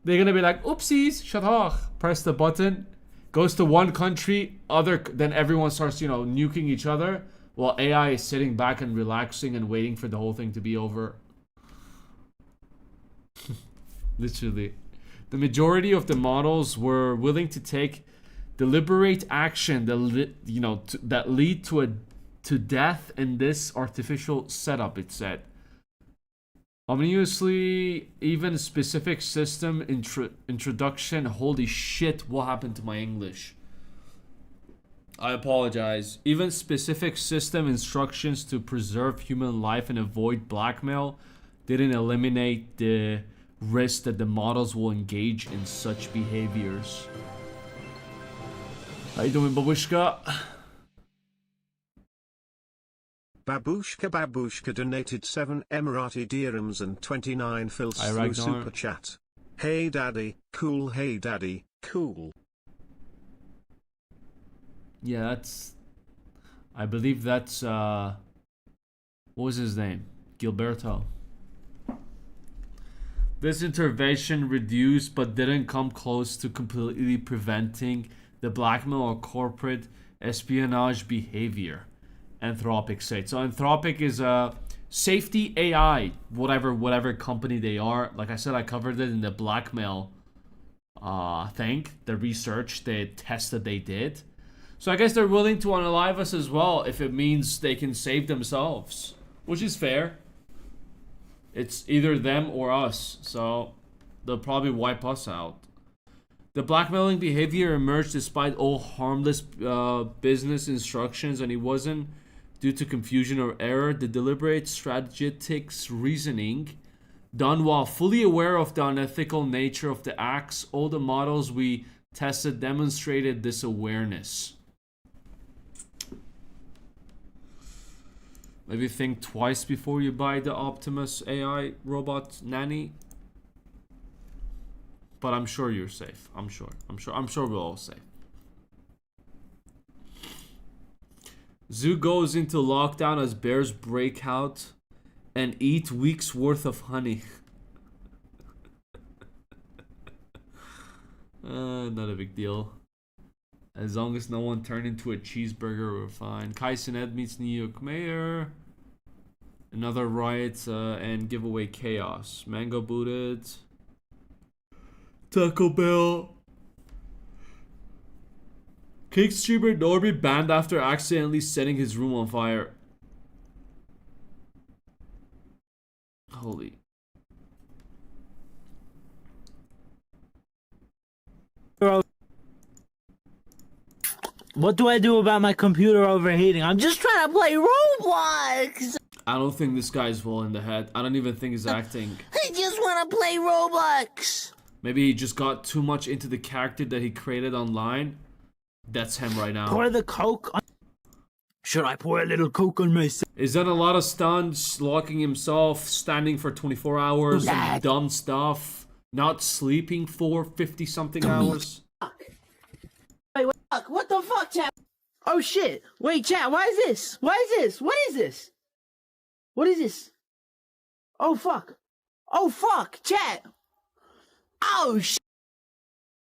They're gonna be like, oopsies, shut off. Press the button. Goes to one country, then everyone starts, you know, nuking each other. While AI is sitting back and relaxing and waiting for the whole thing to be over. Literally. The majority of the models were willing to take deliberate action that lead to death in this artificial setup, it said. Ominously, even specific system introduction. Holy shit, what happened to my English? I apologize. Even specific system instructions to preserve human life and avoid blackmail didn't eliminate the risk that the models will engage in such behaviors. How you doing, Babushka? Babushka donated 7 Emirati dirhams and 29 fils through super chat. Hey daddy, cool, hey daddy, cool. Yeah, that's, I believe that's what was his name? Gilberto. This intervention reduced but didn't come close to completely preventing the blackmail or corporate espionage behavior. Anthropic said. So Anthropic is a safety AI, whatever company they are. Like I said, I covered it in the blackmail thing, the research, the test that they did. So I guess they're willing to unalive us as well if it means they can save themselves, which is fair. It's either them or us, so they'll probably wipe us out. The blackmailing behavior emerged despite all harmless business instructions, and it wasn't due to confusion or error. The deliberate strategic reasoning done while fully aware of the unethical nature of the acts. All the models we tested demonstrated this awareness. Maybe think twice before you buy the Optimus AI robot nanny. But I'm sure you're safe. I'm sure we're all safe. Zoo goes into lockdown as bears break out and eat weeks worth of honey. Not a big deal. As long as no one turned into a cheeseburger, we're fine. Kai Cenat meets New York mayor. Another riot and giveaway chaos. Mango booted. Taco Bell. Cake streamer Norby banned after accidentally setting his room on fire. Holy. What do I do about my computer overheating? I'm just trying to play Roblox. I don't think this guy's well in the head. I don't even think he's acting. I just want to play Roblox. Maybe he just got too much into the character that he created online. That's him right now. Pour the Coke on... Should I pour a little Coke on myself? Is that a lot of stunts? Locking himself, standing for 24 hours, and dumb stuff. Not sleeping for 50-something hours. Wait, what the fuck, chat? Oh shit! Wait, chat, why is this? Why is this? What is this? What is this? Oh fuck! Oh fuck, chat! Oh shit!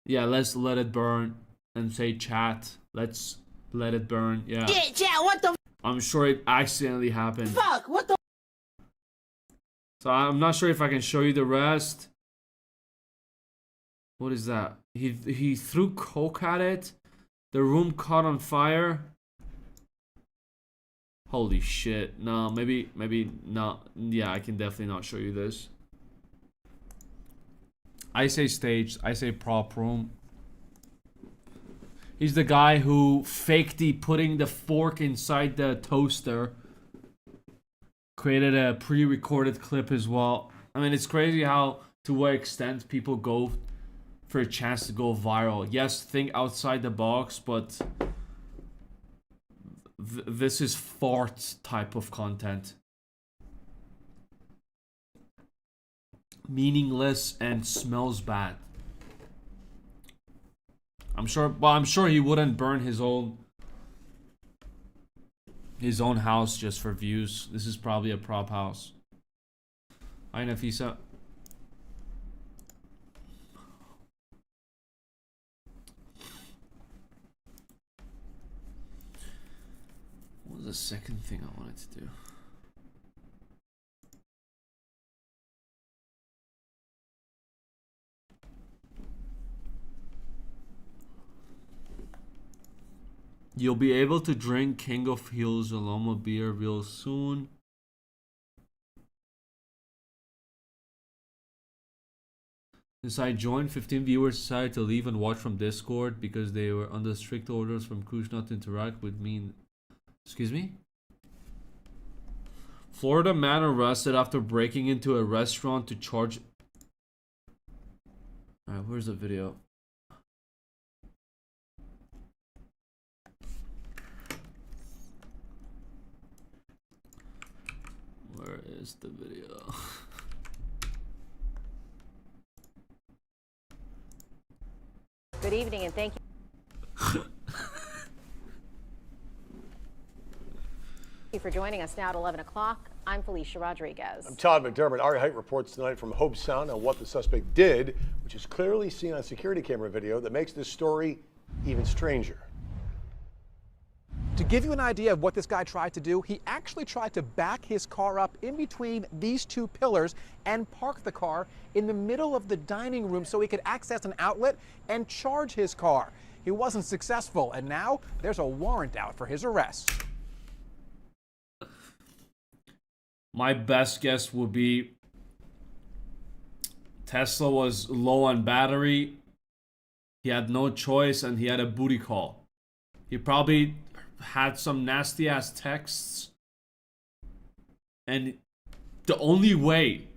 Yeah, let's let it burn and say chat. Let's let it burn. Yeah. Yeah, chat. What the? I'm sure it accidentally happened. Fuck! What the? So I'm not sure if I can show you the rest. What is that? He threw coke at it. The room caught on fire. Holy shit. No, maybe not. Yeah, I can definitely not show you this. I say staged. I say prop room. He's the guy who faked putting the fork inside the toaster. Created a pre-recorded clip as well. I mean, it's crazy how, to what extent people go for a chance to go viral. Yes, think outside the box, but this is fart type of content. Meaningless and smells bad. I'm sure he wouldn't burn his own house just for views. This is probably a prop house. Hi, Nafisa. What was the second thing I wanted to do? You'll be able to drink King of Hills Aloma beer real soon. Since I joined, 15 viewers decided to leave and watch from Discord because they were under strict orders from Krush not to interact with me. Excuse me? Florida man arrested after breaking into a restaurant to charge... Alright, where's the video? Where is the video? Good evening and thank you. Thank you for joining us now at 11 o'clock. I'm Felicia Rodriguez. I'm Todd McDermott. Ari Height reports tonight from Hobe Sound on what the suspect did, which is clearly seen on security camera video that makes this story even stranger. To give you an idea of what this guy tried to do, he actually tried to back his car up in between these two pillars and park the car in the middle of the dining room so he could access an outlet and charge his car. He wasn't successful, and now there's a warrant out for his arrest. My best guess would be Tesla was low on battery. He had no choice, and he had a booty call. He probably had some nasty ass texts, and the only way,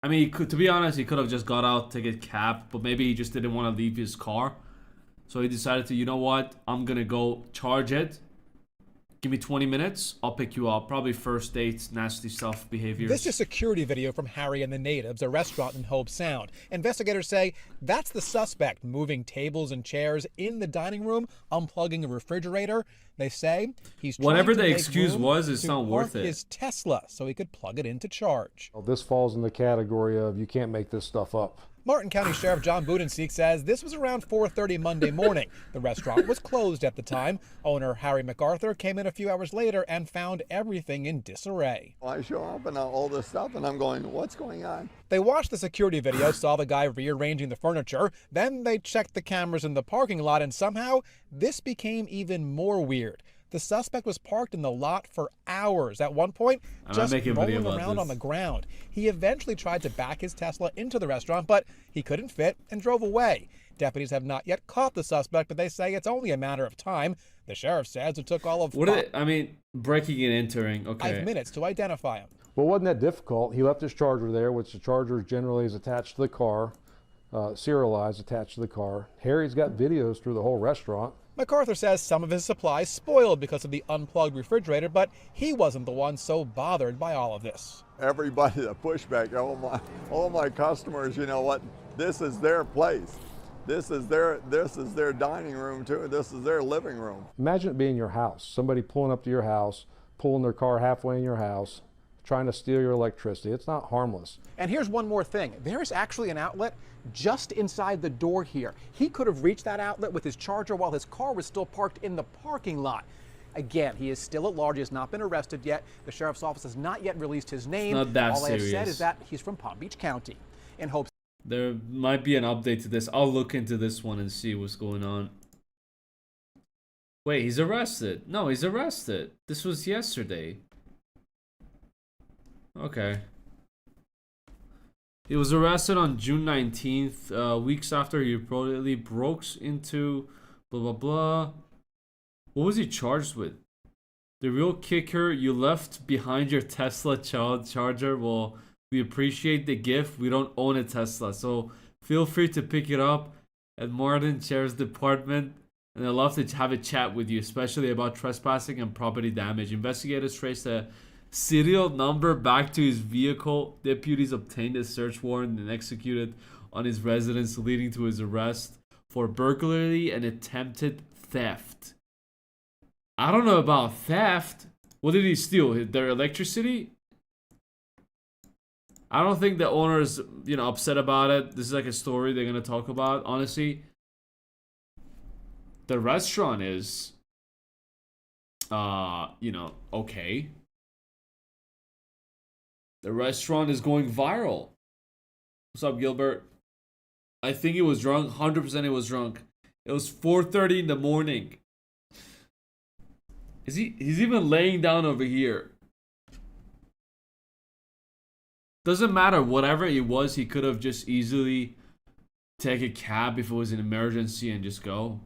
I mean, he could, to be honest, he could have just got out to get cab, but maybe he just didn't want to leave his car, so he decided to, you know what, I'm gonna go charge it. Give me 20 minutes, I'll pick you up. Probably first dates, nasty stuff, behaviors. This is security video from Harry and the Natives, a restaurant in Hope Sound. Investigators say that's the suspect moving tables and chairs in the dining room, unplugging a refrigerator. They say he's whatever trying to the make excuse room was, it's to not worth park it. his Tesla so he could plug it into charge. Well, this falls in the category of you can't make this stuff up. Martin County Sheriff John Budenseek says this was around 4:30 Monday morning. The restaurant was closed at the time. Owner Harry MacArthur came in a few hours later and found everything in disarray. I show up and all this stuff and I'm going, what's going on? They watched the security video, saw the guy rearranging the furniture. Then they checked the cameras in the parking lot, and somehow this became even more weird. The suspect was parked in the lot for hours. At one point, just rolling around on the ground. He eventually tried to back his Tesla into the restaurant, but he couldn't fit and drove away. Deputies have not yet caught the suspect, but they say it's only a matter of time. The sheriff says it took all of breaking and entering. Okay. 5 minutes to identify him. Well, it wasn't that difficult. He left his charger there, which the charger generally is attached to the car, serialized attached to the car. Harry's got videos through the whole restaurant. MacArthur says some of his supplies spoiled because of the unplugged refrigerator, but he wasn't the one so bothered by all of this. Everybody, the pushback, all my customers, you know what? This is their place. This is their dining room too. This is their living room. Imagine it being your house. Somebody pulling up to your house, pulling their car halfway in your house, trying to steal your electricity. It's not harmless. And here's one more thing. There is actually an outlet just inside the door here. He could have reached that outlet with his charger while his car was still parked in the parking lot. Again, he is still at large. He has not been arrested yet. The sheriff's office has not yet released his name. Not that All serious. I have said is that he's from Palm Beach County. In hopes there might be an update to this. I'll look into this one and see what's going on. Wait, he's arrested. No, he's arrested. This was yesterday. Okay. He was arrested on June 19th, weeks after he reportedly broke into blah blah blah. What was he charged with? The real kicker, you left behind your Tesla charger. Well, we appreciate the gift. We don't own a Tesla, so feel free to pick it up at Martin Chair's department. And I'd love to have a chat with you, especially about trespassing and property damage. Investigators traced a serial number back to his vehicle. Deputies obtained a search warrant and executed on his residence, leading to his arrest for burglary and attempted theft. I don't know about theft. What did he steal? Their electricity? I don't think the owner's, upset about it. This is like a story they're gonna talk about. Honestly, the restaurant is, okay. The restaurant is going viral. What's up, Gilbert? I think he was drunk. 100% he was drunk. It was 4:30 in the morning. He's even laying down over here. Doesn't matter. Whatever it was, he could have just easily take a cab if it was an emergency and just go.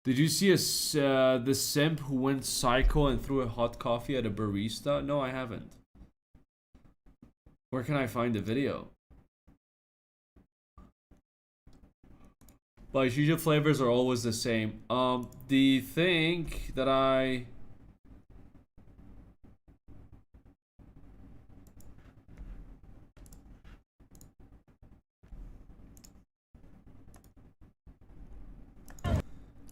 Did you see the simp who went psycho and threw a hot coffee at a barista? No, I haven't. Where can I find the video? But usual flavors are always the same. The thing that I...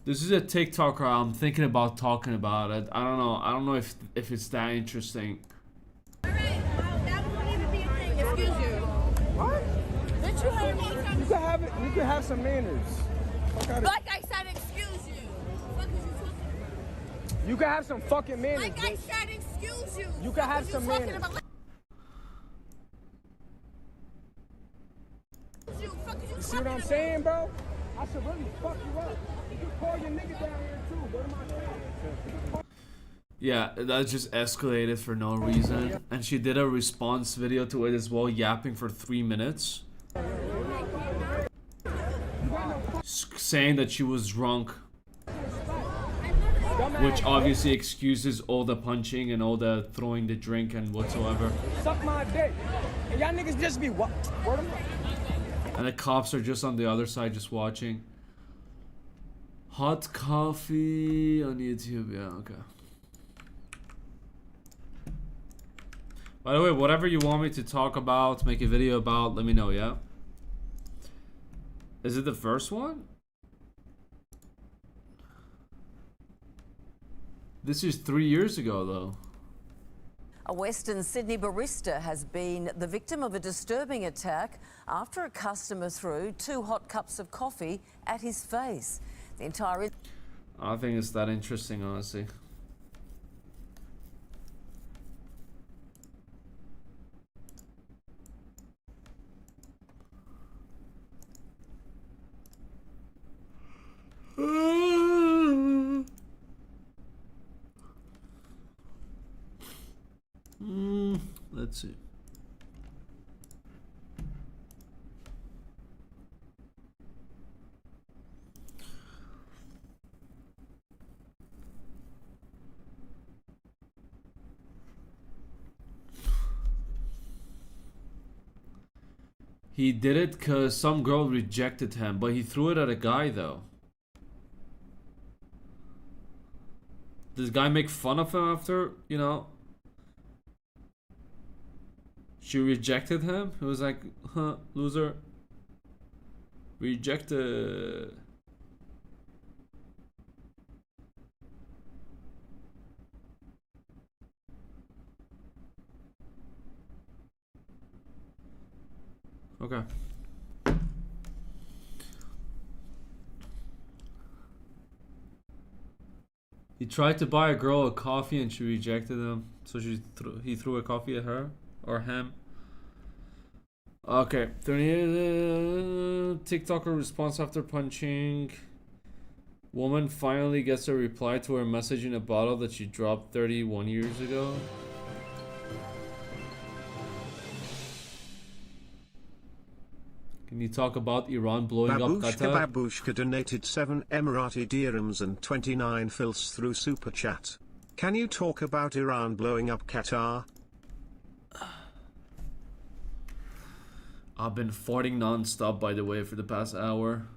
This is a TikToker. I'm thinking about talking about it. I don't know if it's that interesting. Alright, that won't even be a thing. Excuse you. What? Didn't you hear me? could have it. You could have some manners. Like I said, excuse you. What is you talking about? You could have some fucking manners. Like I said, excuse you. You could have some manners. You see what I'm saying, bro? I should really fuck you up. You can call your nigga down here too. What am I saying? Yeah, that just escalated for no reason. And she did a response video to it as well, yapping for 3 minutes. Saying that she was drunk. Which obviously excuses all the punching and all the throwing the drink and whatsoever. Suck my dick. And y'all niggas just be what? And the cops are just on the other side just watching. Hot coffee on YouTube. Yeah, okay. By the way, whatever you want me to talk about, make a video about, let me know, yeah? Is it the first one? This is 3 years ago, though. A Western Sydney barista has been the victim of a disturbing attack after a customer threw 2 hot cups of coffee at his face. The entire... I don't think it's that interesting, honestly. Let's see. He did it because some girl rejected him, but he threw it at a guy though. Does guy make fun of him after, you know? She rejected him? He was like, huh, loser. Rejected. Okay. He tried to buy a girl a coffee and she rejected him. So he threw a coffee at her or him. Okay. TikToker response after punching. Woman finally gets a reply to her message in a bottle that she dropped 31 years ago. Can you talk about Iran blowing up Qatar? Babushka donated 7 Emirati dirhams and 29 fils through Super Chat. Can you talk about Iran blowing up Qatar? I've been farting non-stop, by the way, for the past hour.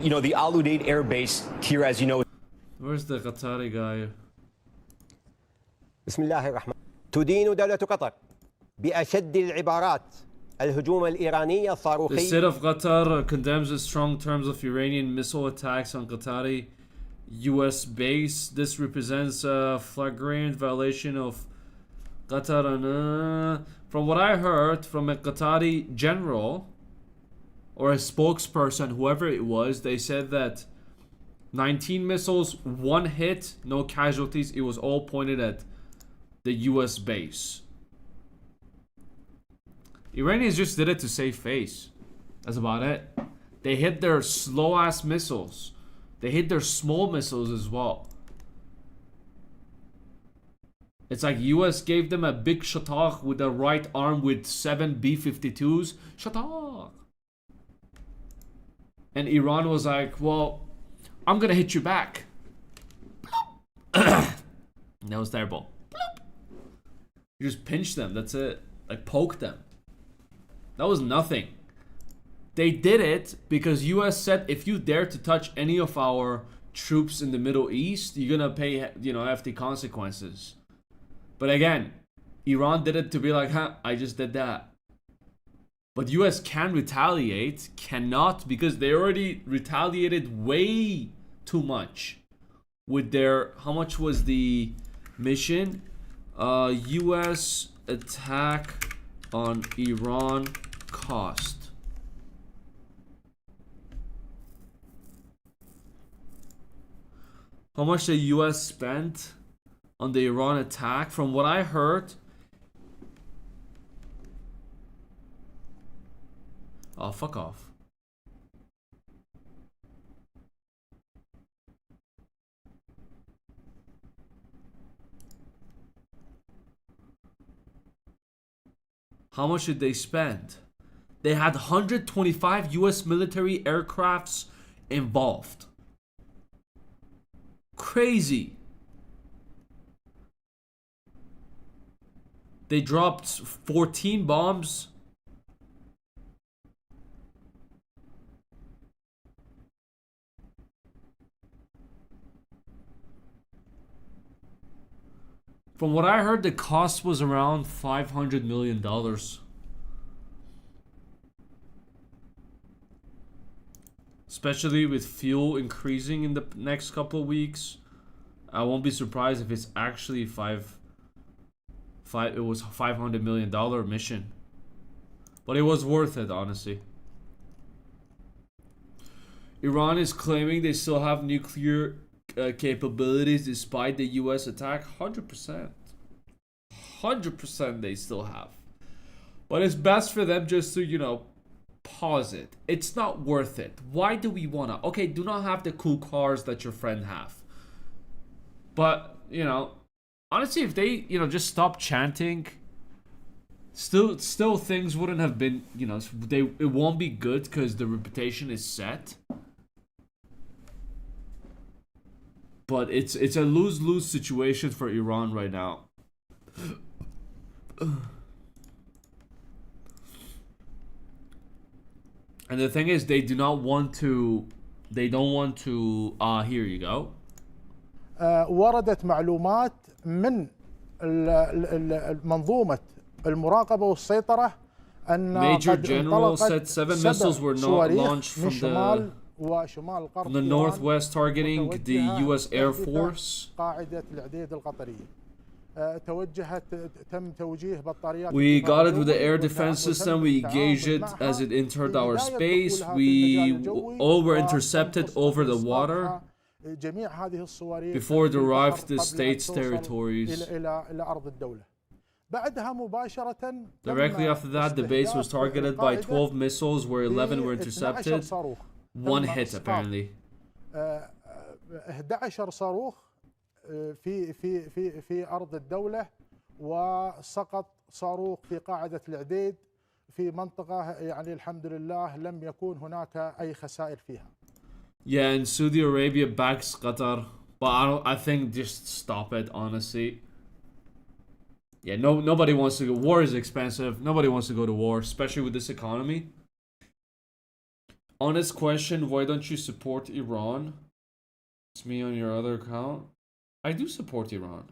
You know, the Al Udeid Air Base here, as you know. Where's the Qatari guy? بسم الله الرحمن. تدين دولة قطر بأشد العبارات الهجوم الإيراني الصاروخي. The state of Qatar condemns the strong terms of Iranian missile attacks on Qatari U.S. base. This represents a flagrant violation of Qatar. From what I heard from a Qatari general or a spokesperson, whoever it was, they said that 19 missiles, 1 hit, no casualties. It was all pointed at the US base. Iranians just did it to save face. That's about it. They hit their slow ass missiles. They hit their small missiles as well. It's like US gave them a big shataq with the right arm with 7 B-52s. Shataq. And Iran was like, well, I'm gonna hit you back. That was terrible. You just pinch them, that's it. Like poke them. That was nothing. They did it because US said if you dare to touch any of our troops in the Middle East, you're gonna pay, you know, hefty consequences. But again, Iran did it to be like, huh, I just did that. But US can retaliate, cannot, because they already retaliated way too much with their, how much was the mission? US attack on Iran cost. How much the US spent on the Iran attack? From what I heard, oh, fuck off. How much did they spend? They had 125 US military aircrafts involved. Crazy. They dropped 14 bombs. From what I heard, the cost was around $500 million. Especially with fuel increasing in the next couple of weeks. I won't be surprised if it's actually it was $500 million mission. But it was worth it, honestly. Iran is claiming they still have nuclear capabilities despite the US attack. 100%. 100% they still have. But it's best for them just to, you know, pause it. It's not worth it. Why do we wanna? Okay, do not have the cool cars that your friend have. But, you know, honestly, if they, you know, just stop chanting, still things wouldn't have been, you know, it won't be good because the reputation is set. But it's a lose-lose situation for Iran right now. And the thing is, they don't want to, here you go. وردت معلومات من منظومة المراقبة والسيطرة أن Major General said 7 missiles were not launched from the northwest targeting the US Air Force. قاعدة العديد القطرية. We got it with the air defense system. We engaged it as it entered our space. We all were intercepted over the water before it arrived the state's territories. Directly after that, the base was targeted by 12 missiles, where 11 were intercepted. One hit, apparently. 11 صاروخ في أرض الدولة، وسقط صاروخ في قاعدة العديد في منطقة يعني الحمد لله لم يكن هناك أي خسائر فيها. Yeah, and Saudi Arabia backs Qatar, but I think just stop it, honestly. Yeah, nobody wants to go. War is expensive. Nobody wants to go to war, especially with this economy. Honest question, why don't you support Iran? It's me on your other account. I do support Iran.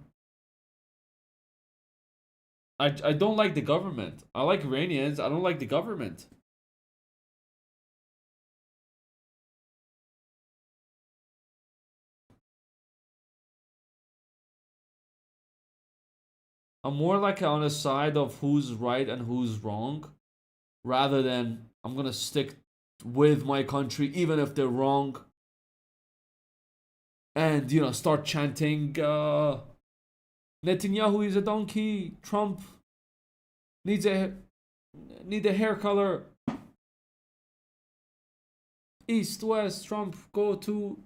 I don't like the government. I like Iranians. I don't like the government. I'm more like on the side of who's right and who's wrong, rather than I'm gonna stick with my country even if they're wrong. And, you know, start chanting, Netanyahu is a donkey, Trump needs a hair color, east, west, Trump, go to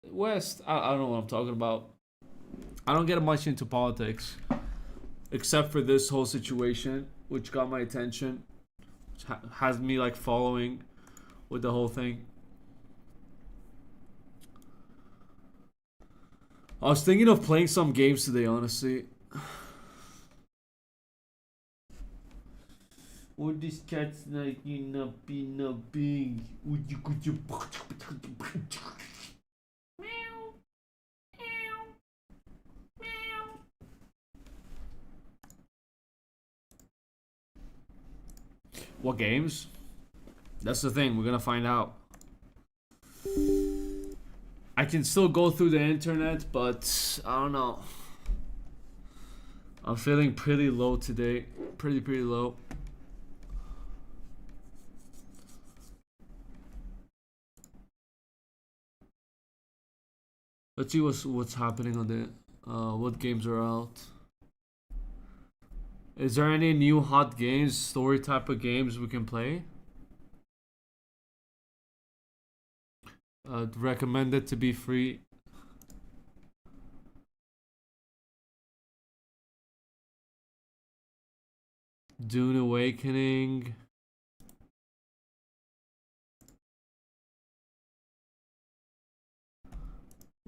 west. I don't know what I'm talking about. I don't get much into politics, except for this whole situation, which got my attention, which has me, like, following with the whole thing. I was thinking of playing some games today, honestly. What this cat's like, you know, being What games? That's the thing. We're gonna find out. I can still go through the internet, but I don't know. I'm feeling pretty low today. Pretty low. Let's see what's happening on the what games are out. Is there any new hot games, story type of games we can play? Recommended to be free. Dune Awakening.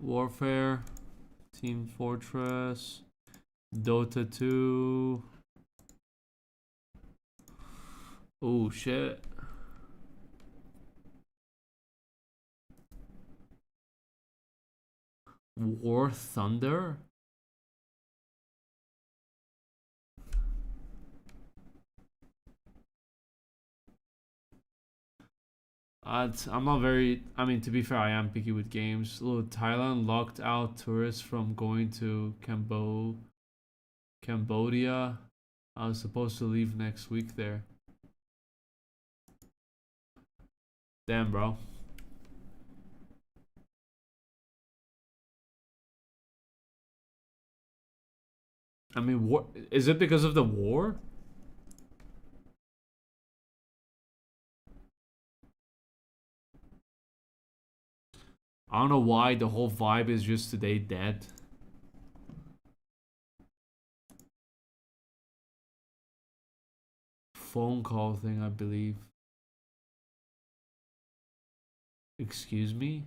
Warfare. Team Fortress. Dota 2. Oh shit. War Thunder? I'm not very, I mean, to be fair, I am picky with games. Little Thailand locked out tourists from going to Cambodia. I was supposed to leave next week there. Damn, bro. I mean, what is it because of the war? I don't know why the whole vibe is just today dead. Phone call thing, I believe. Excuse me?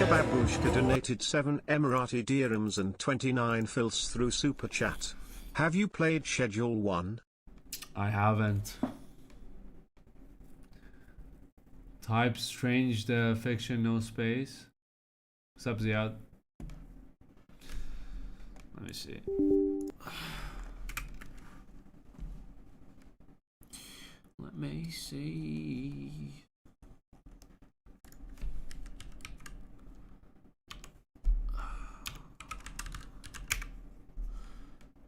Babushka donated 7 Emirati dirhams and 29 fils through Super Chat. Have you played Schedule 1? I haven't. Type strange the fiction, no space. Except Ziad. Let me see. Let me see.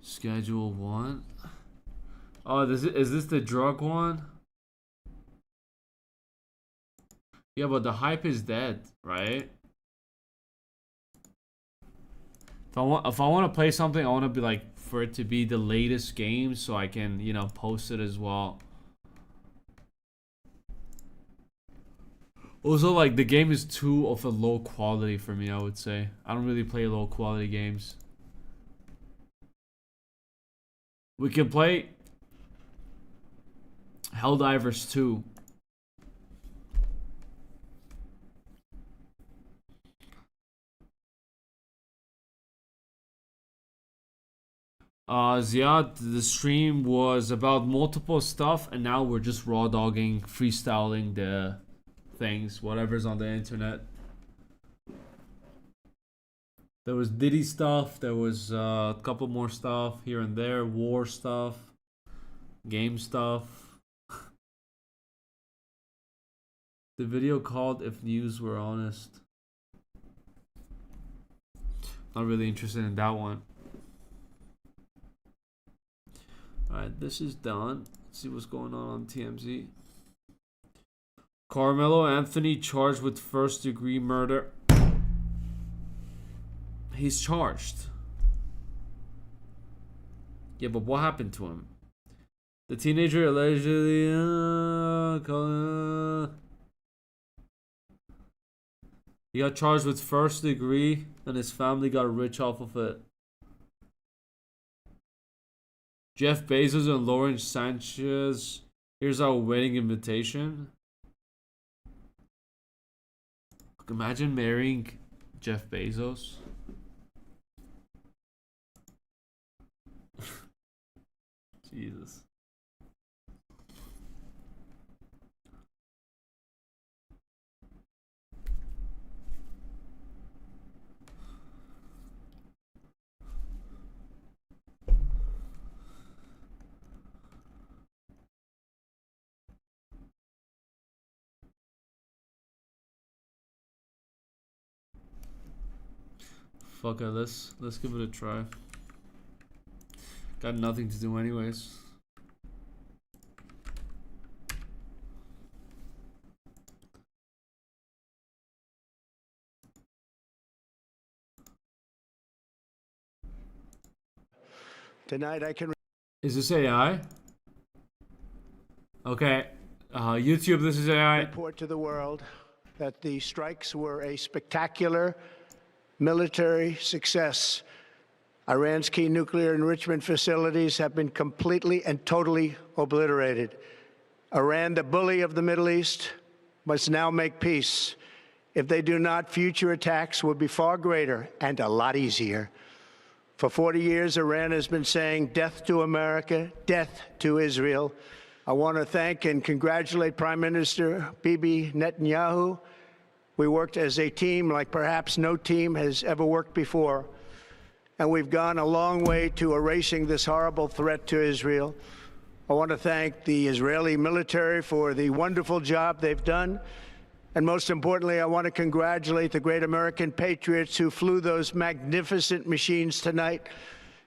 Schedule 1. Oh, is this the drug one? Yeah, but the hype is dead, right? If I want to play something, I want to be like for it to be the latest game so I can, you know, post it as well. Also, like, the game is too of a low quality for me, I would say. I don't really play low quality games. We can play Helldivers 2. Ziad, the stream was about multiple stuff, and now we're just raw dogging, freestyling the things, whatever's on the internet. There was Diddy stuff, there was a couple more stuff here and there, war stuff, game stuff. The video called If News Were Honest. Not really interested in that one. Alright, this is done. Let's see what's going on TMZ. Carmelo Anthony charged with first-degree murder. He's charged. Yeah, but what happened to him? The teenager allegedly he got charged with first degree, and his family got rich off of it. Jeff Bezos and Lauren Sanchez Here's our wedding invitation. Imagine marrying Jeff Bezos. Jesus. Fuck it, let's give it a try. Got nothing to do anyways. Tonight I can. Is this AI? Okay, YouTube, this is AI. Report to the world that the strikes were a spectacular military success. Iran's key nuclear enrichment facilities have been completely and totally obliterated. Iran, the bully of the Middle East, must now make peace. If they do not, future attacks will be far greater and a lot easier. For 40 years, Iran has been saying death to America, death to Israel. I want to thank and congratulate Prime Minister Bibi Netanyahu. We worked as a team like perhaps no team has ever worked before. And we've gone a long way to erasing this horrible threat to Israel. I want to thank the Israeli military for the wonderful job they've done. And most importantly, I want to congratulate the great American patriots who flew those magnificent machines tonight,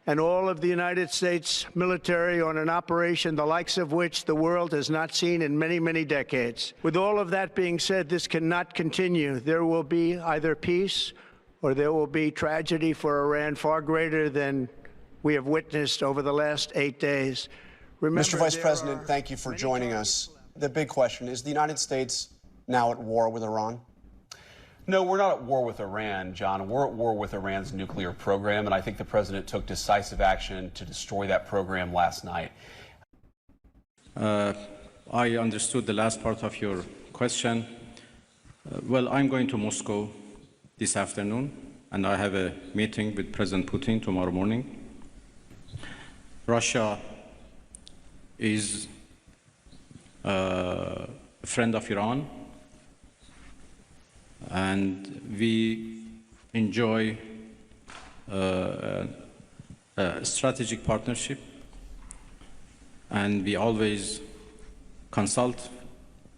and all of the United States military on an operation the likes of which the world has not seen in many, many decades. With all of that being said, this cannot continue. There will be either peace or there will be tragedy for Iran far greater than we have witnessed over the last 8 days. Remember, Mr. Vice President, thank you for joining us. The big question, is the United States now at war with Iran? No, we're not at war with Iran, John. We're at war with Iran's nuclear program, and I think the president took decisive action to destroy that program last night. I understood the last part of your question. Well, I'm going to Moscow this afternoon, and I have a meeting with President Putin tomorrow morning. Russia is a friend of Iran, and we enjoy a strategic partnership, and we always consult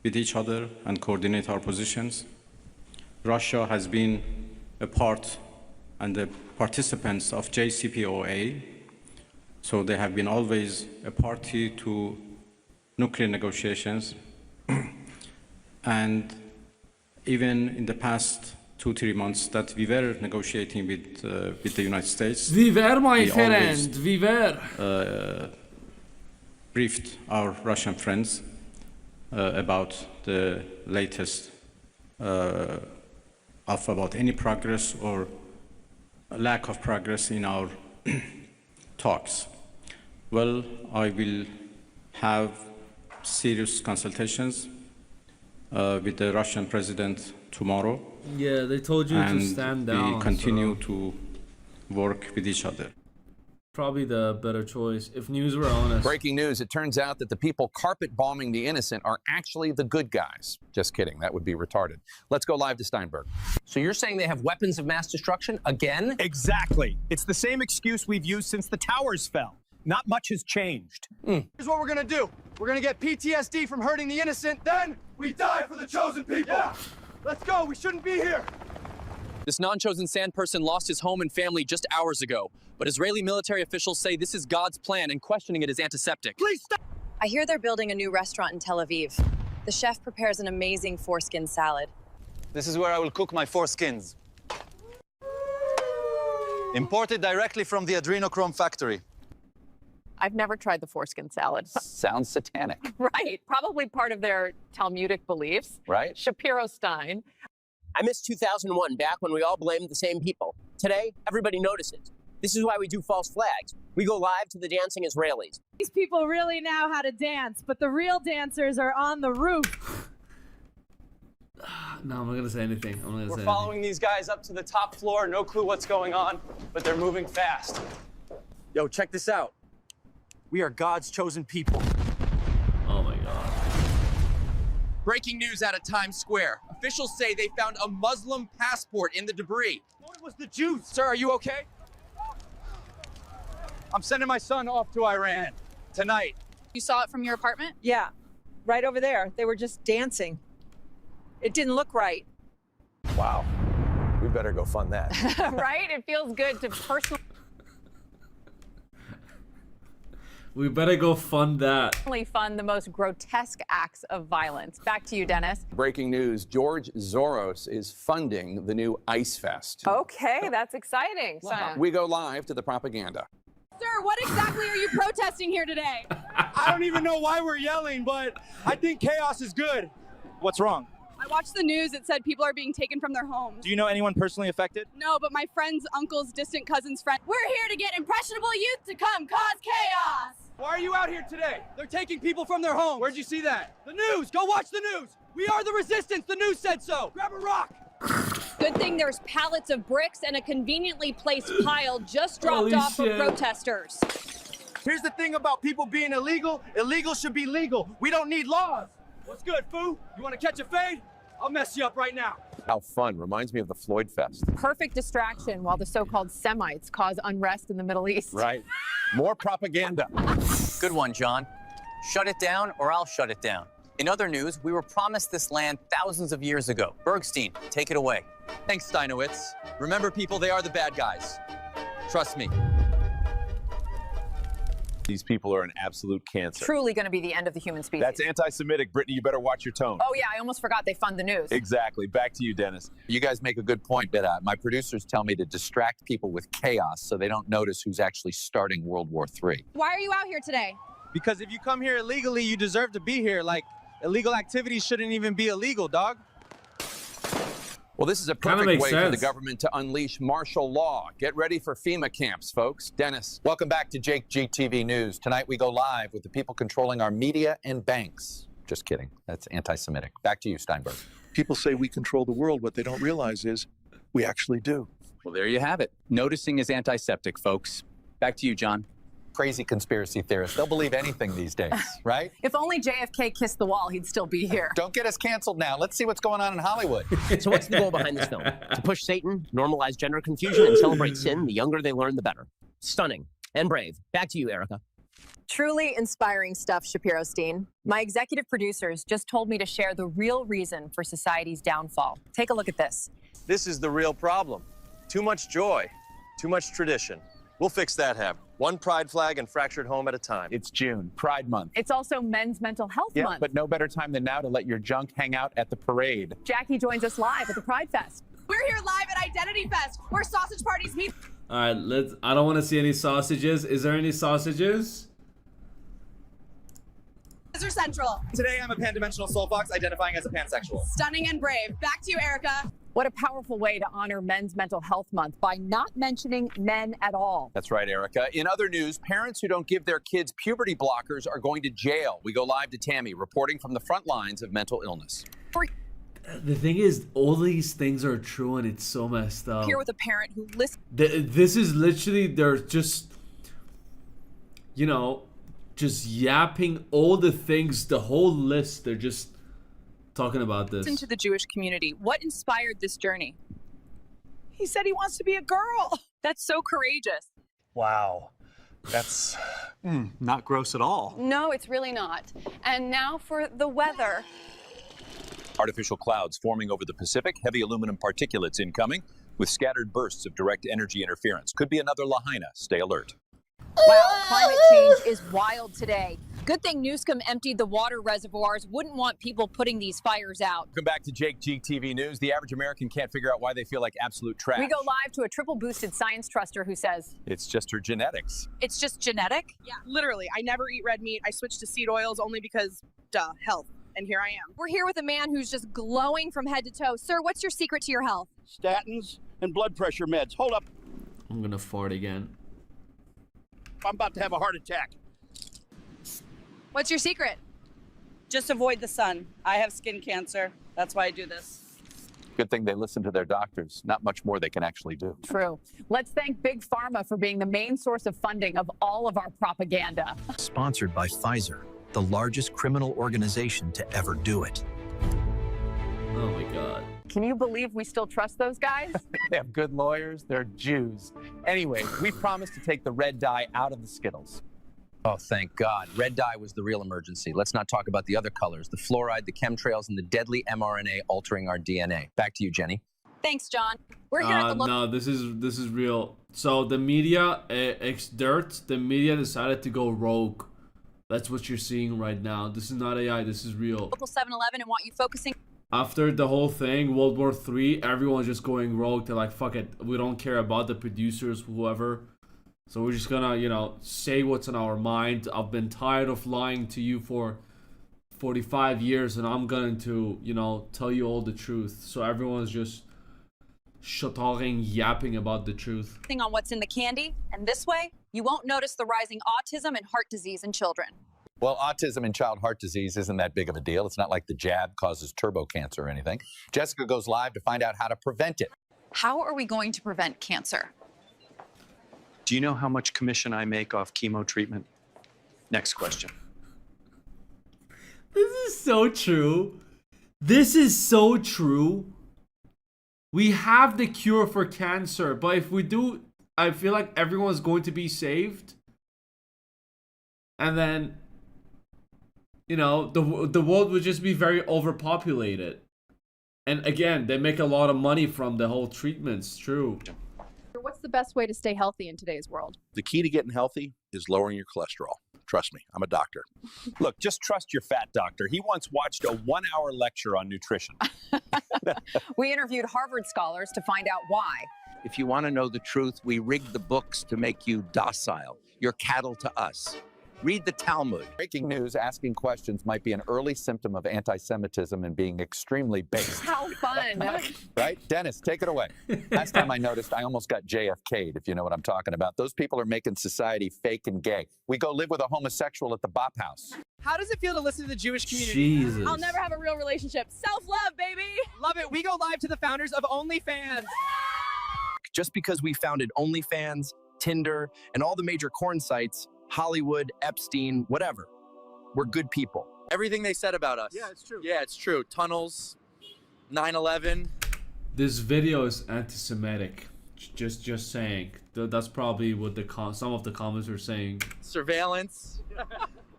with each other and coordinate our positions. Russia has been a part and the participants of JCPOA, so they have been always a party to nuclear negotiations. And even in the past 2-3 months that we were negotiating with the United States, we were, my friend, we were. Briefed our Russian friends about the latest about any progress or lack of progress in our talks. Well, I will have serious consultations with the Russian president tomorrow. Yeah, they told you to stand down. We continue to work with each other. Probably the better choice, if news were honest. Breaking news, it turns out that the people carpet bombing the innocent are actually the good guys. Just kidding, that would be retarded. Let's go live to Steinberg. So you're saying they have weapons of mass destruction again? Exactly. It's the same excuse we've used since the towers fell. Not much has changed. Here's what we're gonna do. We're gonna get PTSD from hurting the innocent, then we die for the chosen people. Yeah. Let's go, we shouldn't be here. This non-chosen sand person lost his home and family just hours ago, but Israeli military officials say this is God's plan and questioning it is antiseptic. Please stop! I hear they're building a new restaurant in Tel Aviv. The chef prepares an amazing foreskin salad. This is where I will cook my foreskins. Imported directly from the adrenochrome factory. I've never tried the foreskin salad. Sounds satanic. Right, probably part of their Talmudic beliefs. Right. Shapiro Stein. I miss 2001, back when we all blamed the same people. Today, everybody notices. This is why we do false flags. We go live to the dancing Israelis. These people really know how to dance, but the real dancers are on the roof. No, I'm not gonna say anything. We're following these guys up to the top floor. No clue what's going on, but they're moving fast. Yo, check this out. We are God's chosen people. Oh my God. Breaking news out of Times Square. Officials say they found a Muslim passport in the debris. Thought it was the Jews. Sir, are you okay? I'm sending my son off to Iran tonight. You saw it from your apartment? Yeah, right over there. They were just dancing. It didn't look right. Wow. We better go fund that. Right? It feels good to personally We better go fund that. fund the most grotesque acts of violence. Back to you, Dennis. Breaking news, George Soros is funding the new Ice Fest. Okay, that's exciting. We go live to the propaganda. Sir, what exactly are you protesting here today? I don't even know why we're yelling, but I think chaos is good. What's wrong? I watched the news. It said people are being taken from their homes. Do you know anyone personally affected? No, but my friend's uncle's distant cousin's friend. We're here to get impressionable youth to come cause chaos. Why are you out here today? They're taking people from their homes. Where'd you see that? The news! Go watch the news! We are the resistance! The news said so! Grab a rock! Good thing there's pallets of bricks and a conveniently placed pile just dropped Holy off shit. for protesters. Here's the thing about people being illegal. Illegal should be legal. We don't need laws. What's good, foo? You want to catch a fade? I'll mess you up right now. How fun. Reminds me of the Floyd Fest. Perfect distraction while the so-called Semites cause unrest in the Middle East. Right. More propaganda. Good one, John. Shut it down or I'll shut it down. In other news, we were promised this land thousands of years ago. Bergstein, take it away. Thanks, Steinowitz. Remember, people, they are the bad guys. Trust me. These people are an absolute cancer. Truly going to be the end of the human species. That's anti-Semitic. Brittany, you better watch your tone. Oh, yeah, I almost forgot they fund the news. Exactly. Back to you, Dennis. You guys make a good point, but my producers tell me to distract people with chaos so they don't notice who's actually starting World War III. Why are you out here today? Because if you come here illegally, you deserve to be here. Like, illegal activities shouldn't even be illegal, dog. Well, this is a Kinda perfect makes way for the sense. government to unleash martial law. Get ready for FEMA camps, folks. Dennis, welcome back to Jake GTV News. Tonight we go live with the people controlling our media and banks. Just kidding. That's anti-Semitic. Back to you, Steinberg. People say we control the world. What they don't realize is we actually do. Well, there you have it. Noticing is antiseptic, folks. Back to you, John. Crazy conspiracy theorists. They'll believe anything these days, right? If only JFK kissed the wall, he'd still be here. Don't get us canceled now. Let's see what's going on in Hollywood. So what's the goal behind this film? To push Satan, normalize gender confusion, and celebrate sin. The younger they learn, the better. Stunning and brave. Back to you, Erica. Truly inspiring stuff, Shapiro-Stein. My executive producers just told me to share the real reason for society's downfall. Take a look at this. This is the real problem. Too much joy, too much tradition. We'll fix that habit. One pride flag and fractured home at a time. It's June, Pride Month. It's also Men's Mental Health Yeah, Month. but no better time than now to let your junk hang out at the parade. Jackie joins us live at the Pride Fest. We're here live at Identity Fest, where sausage parties meet. All right, I don't want to see any sausages. Is there any sausages? Scissor Central. Today I'm a pan-dimensional soul fox identifying as a pansexual. Stunning and brave. Back to you, Erica. What a powerful way to honor Men's Mental Health Month by not mentioning men at all. That's right, Erica. In other news, parents who don't give their kids puberty blockers are going to jail. We go live to Tammy, reporting from the front lines of mental illness. The thing is, all these things are true, and it's so messed up. Here with a parent who listens. This is literally, they're just, you know, just yapping all the things, the whole list. They're just talking about this. Into the Jewish community. What inspired this journey? He said he wants to be a girl. That's so courageous. Wow. That's not gross at all. No, it's really not. And now for the weather. Artificial clouds forming over the Pacific, heavy aluminum particulates incoming, with scattered bursts of direct energy interference. Could be another Lahaina. Stay alert. Wow, climate change is wild today. Good thing Newscomb emptied the water reservoirs. Wouldn't want people putting these fires out. Welcome back to Jake GTV News. The average American can't figure out why they feel like absolute trash. We go live to a triple boosted science truster who says, It's just her genetics. It's just genetic? Yeah, literally. I never eat red meat. I switched to seed oils only because, health. And here I am. We're here with a man who's just glowing from head to toe. Sir, what's your secret to your health? Statins and blood pressure meds. Hold up. I'm gonna fart again. I'm about to have a heart attack. What's your secret? Just avoid the sun. I have skin cancer. That's why I do this. Good thing they listen to their doctors. Not much more they can actually do. True. Let's thank Big Pharma for being the main source of funding of all of our propaganda. Sponsored by Pfizer, the largest criminal organization to ever do it. Oh my God. Can you believe we still trust those guys? They have good lawyers. They're Jews. Anyway, we promised to take the red dye out of the Skittles. Oh, thank God. Red dye was the real emergency. Let's not talk about the other colors, the fluoride, the chemtrails, and the deadly mRNA altering our DNA. Back to you, Jenny. Thanks, John. We're here at the No, this is real. So the media, the media decided to go rogue. That's what you're seeing right now. This is not AI. This is real. local 7-Eleven and want you focusing. After the whole thing, World War III, everyone's just going rogue. They're like, fuck it. We don't care about the producers, whoever. So we're just gonna, you know, say what's in our mind. I've been tired of lying to you for 45 years, and I'm going to, you know, tell you all the truth. So everyone's just talking, yapping about the truth. On what's in the candy, and this way, you won't notice the rising autism and heart disease in children. Well, autism and child heart disease isn't that big of a deal. It's not like the jab causes turbo cancer or anything. Jessica goes live to find out how to prevent it. How are we going to prevent cancer? Do you know how much commission I make off chemo treatment? Next question. This is so true. This is so true. We have the cure for cancer, but if we do, I feel like everyone's going to be saved. And then, you know, the world would just be very overpopulated. And again, they make a lot of money from the whole treatments, true. What's the best way to stay healthy in today's world? The key to getting healthy is lowering your cholesterol. Trust me, I'm a doctor. Look, just trust your fat doctor. He once watched a 1-hour lecture on nutrition. We interviewed Harvard scholars to find out why. If you want to know the truth, we rigged the books to make you docile. You're cattle to us. Read the Talmud. Breaking news, asking questions might be an early symptom of anti-Semitism and being extremely based. How fun. Right? Dennis, take it away. Last time I noticed, I almost got JFK'd, if you know what I'm talking about. Those people are making society fake and gay. We go live with a homosexual at the Bop House. How does it feel to listen to the Jewish community? Jesus. I'll never have a real relationship. Self-love, baby. Love it. We go live to the founders of OnlyFans. Just because we founded OnlyFans, Tinder, and all the major corn sites, Hollywood, Epstein, whatever, we're good people. Everything they said about us. Yeah, it's true. Yeah, it's true. Tunnels, 9/11. This video is anti-Semitic. Just saying. That's probably what some of the comments are saying. Surveillance.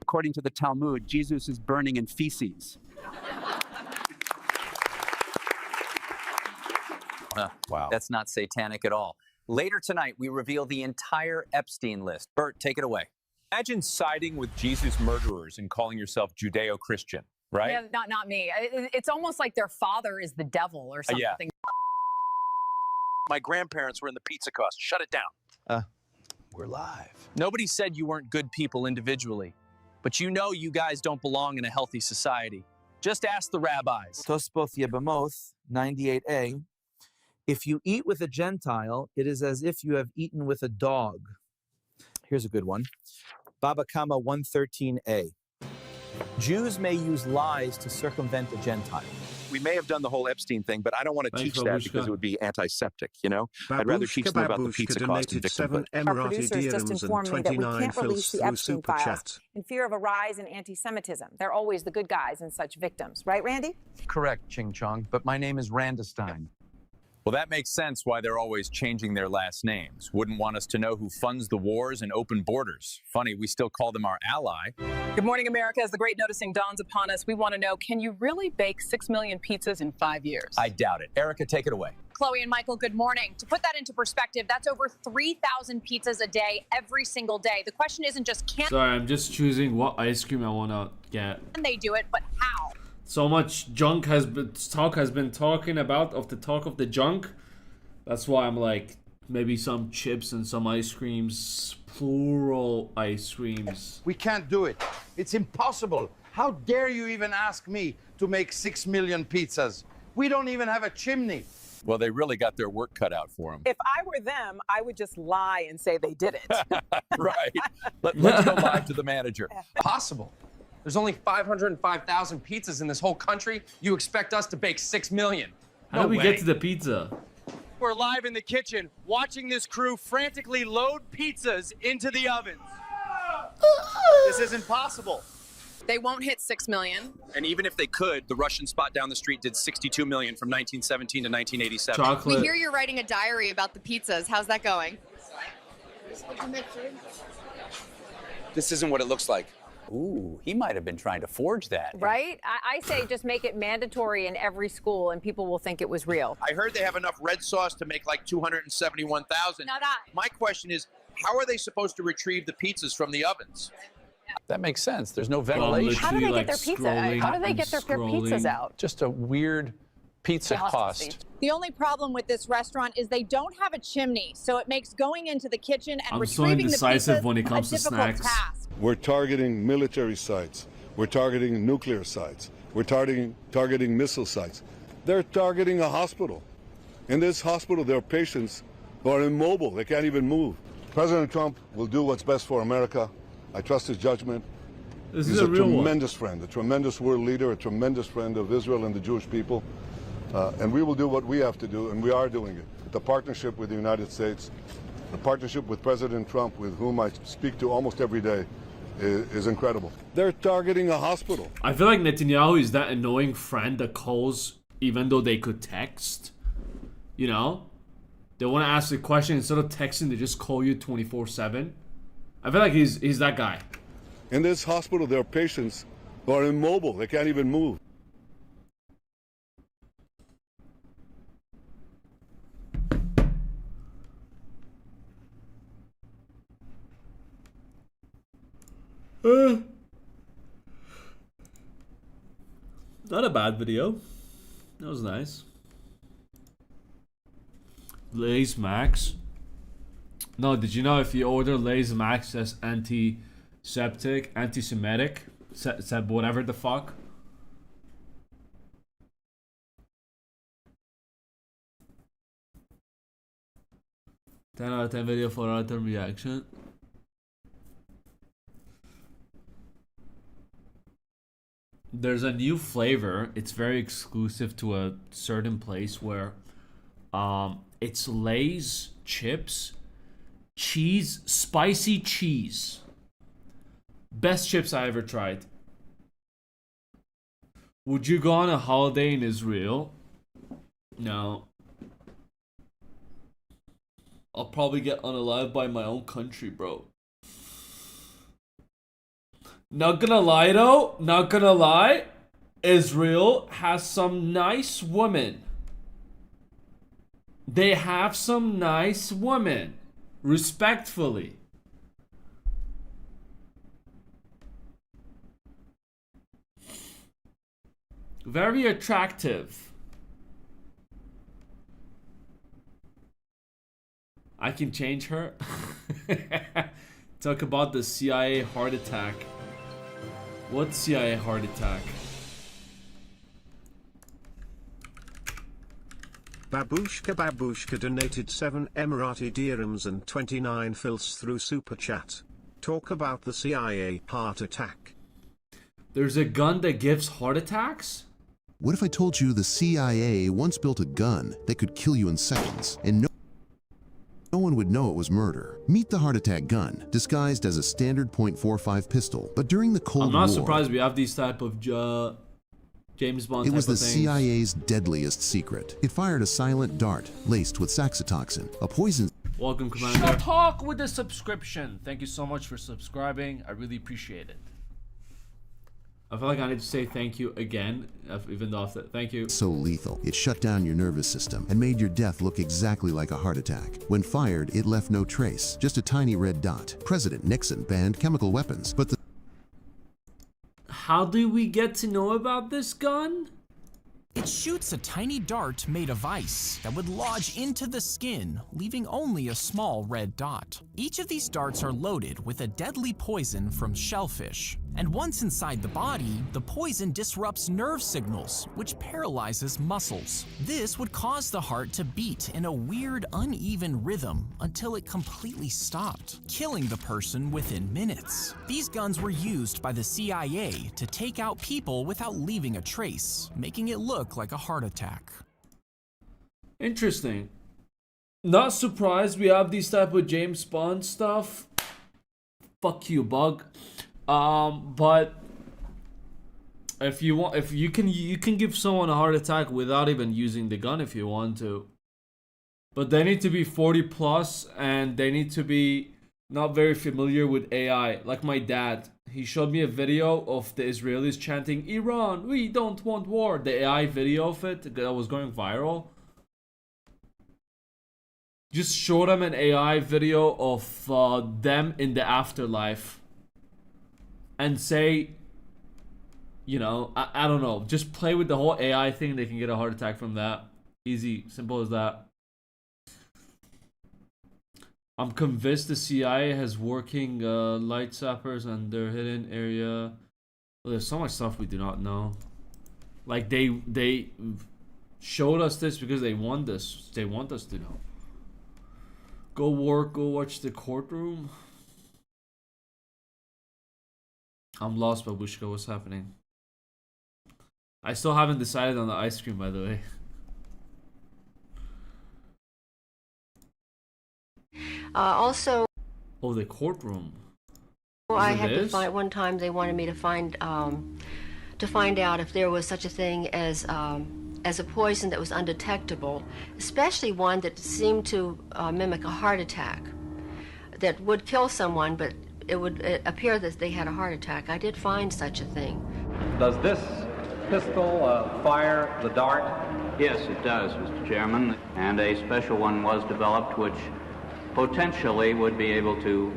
According to the Talmud, Jesus is burning in feces. Wow. That's not satanic at all. Later tonight, we reveal the entire Epstein list. Bert, take it away. Imagine siding with Jesus' murderers and calling yourself Judeo-Christian, right? Yeah, not me. It's almost like their father is the devil or something. Yeah. My grandparents were in the pizza cost. Shut it down. We're live. Nobody said you weren't good people individually, but you know you guys don't belong in a healthy society. Just ask the rabbis. Tosboth Yebamoth, 98a. If you eat with a Gentile, it is as if you have eaten with a dog. Here's a good one. Baba Kama 113a. Jews may use lies to circumvent a Gentile. We may have done the whole Epstein thing, but I don't want to teach that because it would be antiseptic, you know? I'd rather teach them about the pizza cost and victimhood. Our producers just informed me that we can't release the Epstein files in fear of a rise in anti-Semitism. They're always the good guys in such victims. Right, Randy? Correct, Ching Chong, but my name is Randestein. Well, that makes sense why they're always changing their last names. Wouldn't want us to know who funds the wars and open borders. Funny, we still call them our ally. Good morning, America. As the great noticing dawns upon us, we want to know, can you really bake 6 million pizzas in 5 years? I doubt it. Erica, take it away. Chloe and Michael, good morning. To put that into perspective, that's over 3,000 pizzas a day, every single day. The question isn't just Sorry, I'm just choosing what ice cream I want to get. Can they do it, but how? So much junk has been talking about of the junk. That's why I'm like, maybe some chips and some ice creams, plural ice creams. We can't do it. It's impossible. How dare you even ask me to make 6 million pizzas? We don't even have a chimney. Well, they really got their work cut out for them. If I were them, I would just lie and say they did it. Right. Let's go live to the manager. Possible. There's only 505,000 pizzas in this whole country. You expect us to bake 6 million. How do we get to the pizza? We're live in the kitchen, watching this crew frantically load pizzas into the ovens. This isn't possible. They won't hit 6 million. And even if they could, the Russian spot down the street did 62 million from 1917 to 1987. Chocolate. We hear you're writing a diary about the pizzas. How's that going? This isn't what it looks like. Ooh, he might have been trying to forge that. Right? I say just make it mandatory in every school and people will think it was real. I heard they have enough red sauce to make like 271,000. Now that. My question is, how are they supposed to retrieve the pizzas from the ovens? That makes sense. There's no ventilation. How do they get their pizza? How do they get their pizzas out? Just a weird pizza cost. The only problem with this restaurant is they don't have a chimney, so it makes going into the kitchen and I'm so retrieving the indecisive pizzas when it comes a to difficult snacks. task. We're targeting military sites. We're targeting nuclear sites. We're targeting missile sites. They're targeting a hospital. In this hospital, there are patients who are immobile. They can't even move. President Trump will do what's best for America. I trust his judgment. This He's is a real tremendous friend, a tremendous world leader, a tremendous friend of Israel and the Jewish people. And we will do what we have to do, and we are doing it. The partnership with the United States, the partnership with President Trump, with whom I speak to almost every day, is incredible. They're targeting a hospital. I feel like Netanyahu is that annoying friend that calls even though they could text. You know? They want to ask a question, instead of texting, they just call you 24/7. I feel like he's that guy. In this hospital, there are patients who are immobile. They can't even move. Not a bad video. That was nice. Lay's Max. No, did you know if you order Lay's Max as antiseptic, anti-Semitic, whatever the fuck? Ten out of 10 video for out of 10 reaction. There's a new flavor. It's very exclusive to a certain place where it's Lay's chips, cheese, spicy cheese. Best chips I ever tried. Would you go on a holiday in Israel? No. I'll probably get unalived by my own country, bro. Not gonna lie though, not gonna lie, Israel has some nice women. They have some nice women, respectfully. Very attractive. I can change her. Talk about the CIA heart attack. What CIA heart attack? Babushka donated 7 Emirati dirhams and 29 fils through Super Chat. Talk about the CIA heart attack. There's a gun that gives heart attacks? What if I told you the CIA once built a gun that could kill you in seconds, and no one would know it was murder? Meet the heart attack gun, disguised as a standard .45 pistol. But during the Cold War, I'm not surprised we have these type of James Bond it was the type of things. CIA's deadliest secret. It fired a silent dart laced with saxitoxin, a poison. Welcome, Commander. Shut talk with the subscription. Thank you so much for subscribing. I really appreciate it. I feel like I need to say thank you again, even though thank you. So lethal, it shut down your nervous system and made your death look exactly like a heart attack. When fired, it left no trace, just a tiny red dot. President Nixon banned chemical weapons, but the... How do we get to know about this gun? It shoots a tiny dart made of ice that would lodge into the skin, leaving only a small red dot. Each of these darts are loaded with a deadly poison from shellfish. And once inside the body, the poison disrupts nerve signals, which paralyzes muscles. This would cause the heart to beat in a weird, uneven rhythm until it completely stopped, killing the person within minutes. These guns were used by the CIA to take out people without leaving a trace, making it look like a heart attack. Interesting. Not surprised we have these type of James Bond stuff. Fuck you, bug. But if you want, if you can give someone a heart attack without even using the gun if you want to. But they need to be 40 plus and they need to be not very familiar with AI. Like my dad, he showed me a video of the Israelis chanting, "Iran, we don't want war." The AI video of it that was going viral. Just showed him an AI video of them in the afterlife. And say, you know, I don't know, just play with the whole AI thing. They can get a heart attack from that. Easy, simple as that. I'm convinced the CIA has working light sappers and their hidden area. Well, there's so much stuff we do not know. Like they showed us this because they want this. They want us to know. Go work. Go watch the courtroom. I'm lost, Babushka. What's happening? I still haven't decided on the ice cream, by the way. Also, oh, the courtroom. I had to find one time. They wanted me to find out if there was such a thing as a poison that was undetectable, especially one that seemed to mimic a heart attack, that would kill someone, but it would appear that they had a heart attack. I did find such a thing. Does this pistol fire the dart? Yes, it does, Mr. Chairman. And a special one was developed which potentially would be able to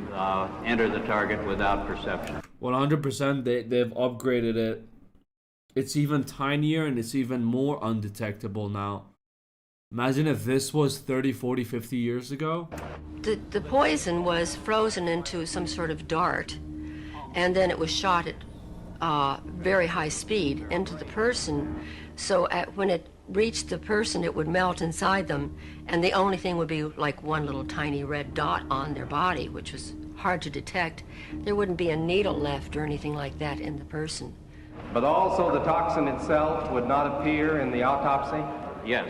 enter the target without perception. 100%, they've upgraded it. It's even tinier and it's even more undetectable now. Imagine if this was 30, 40, 50 years ago. The poison was frozen into some sort of dart, and then it was shot at very high speed into the person. So when it reached the person, it would melt inside them, and the only thing would be like one little tiny red dot on their body, which was hard to detect. There wouldn't be a needle left or anything like that in the person. But also the toxin itself would not appear in the autopsy? Yes,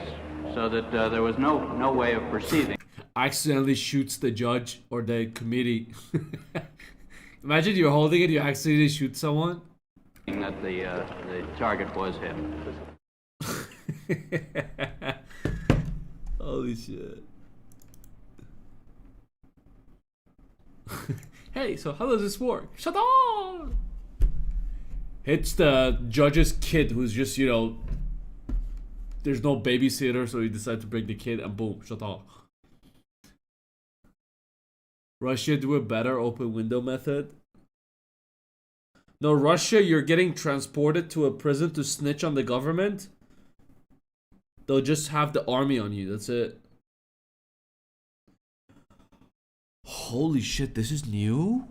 so that there was no way of perceiving. Accidentally shoots the judge or the committee. Imagine you're holding it, you accidentally shoot someone. That the target was hit. Holy shit. Hey, so how does this work? Shut up! Hits the judge's kid who's just, you know, there's no babysitter, so he decides to bring the kid and boom, shut up. Russia do a better open window method. No, Russia, you're getting transported to a prison to snitch on the government. They'll just have the army on you, that's it. Holy shit, this is new?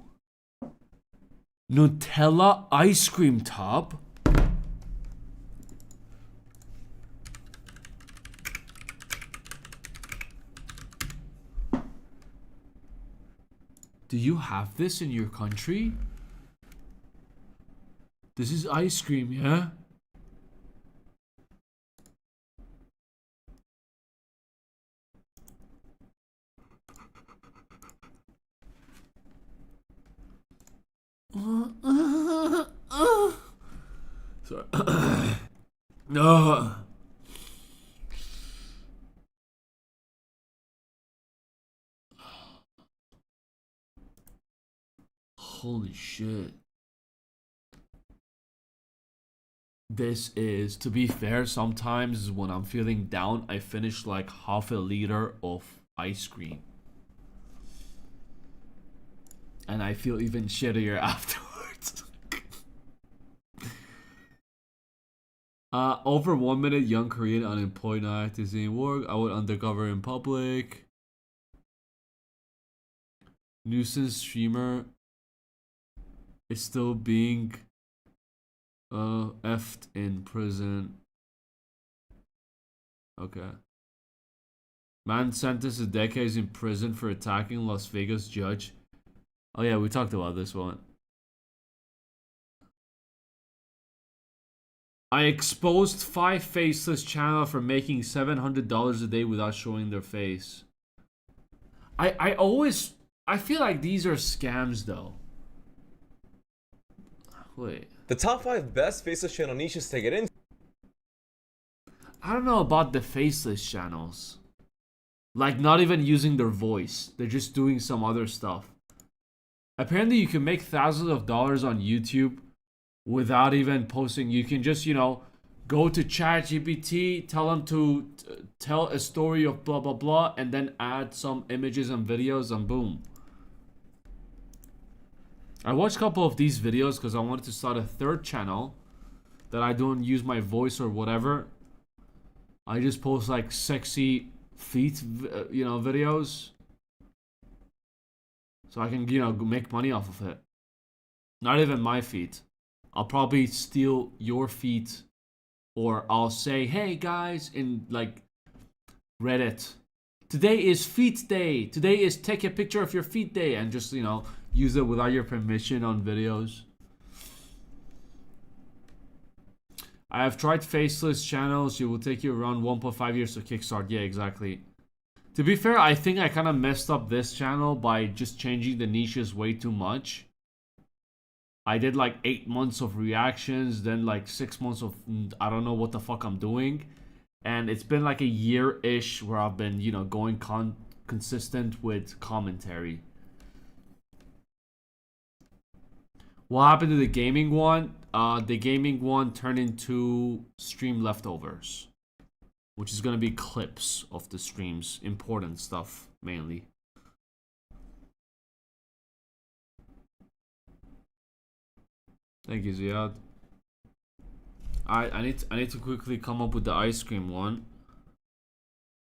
Nutella ice cream top? Do you have this in your country? This is ice cream, yeah? Sorry. No. Holy shit. This is, to be fair, sometimes when I'm feeling down, I finish like half a liter of ice cream. And I feel even shittier afterwards. Over 1 minute, young Korean unemployed not acting work. I went undercover in public. Nuisance streamer is still being effed in prison. Okay. Man sentenced to decades in prison for attacking Las Vegas judge. Oh yeah, we talked about this one. I exposed 5 faceless channel for making $700 a day without showing their face. I feel like these are scams though. Wait. The top 5 best faceless channel niches to get into. I don't know about the faceless channels. Like not even using their voice. They're just doing some other stuff. Apparently you can make thousands of dollars on YouTube without even posting. You can just, you know, go to ChatGPT, tell them to tell a story of blah blah blah, and then add some images and videos, and boom. I watched a couple of these videos because I wanted to start a 3rd channel that I don't use my voice or whatever. I just post like sexy feet, you know, videos, so I can, you know, make money off of it. Not even my feet. I'll probably steal your feet, or I'll say, hey guys, in like Reddit, today is feet day, today is take a picture of your feet day, and just, you know, use it without your permission on videos. I have tried faceless channels. It will take you around 1.5 years to kickstart. Yeah, exactly. To be fair, I think I kind of messed up this channel by just changing the niches way too much. I did like 8 months of reactions, then like 6 months of I don't know what the fuck I'm doing. And it's been like a year-ish where I've been, you know, going consistent with commentary. What happened to the gaming one? The gaming one turned into stream leftovers, which is gonna be clips of the streams, important stuff mainly. Thank you, Ziad. I need to quickly come up with the ice cream one,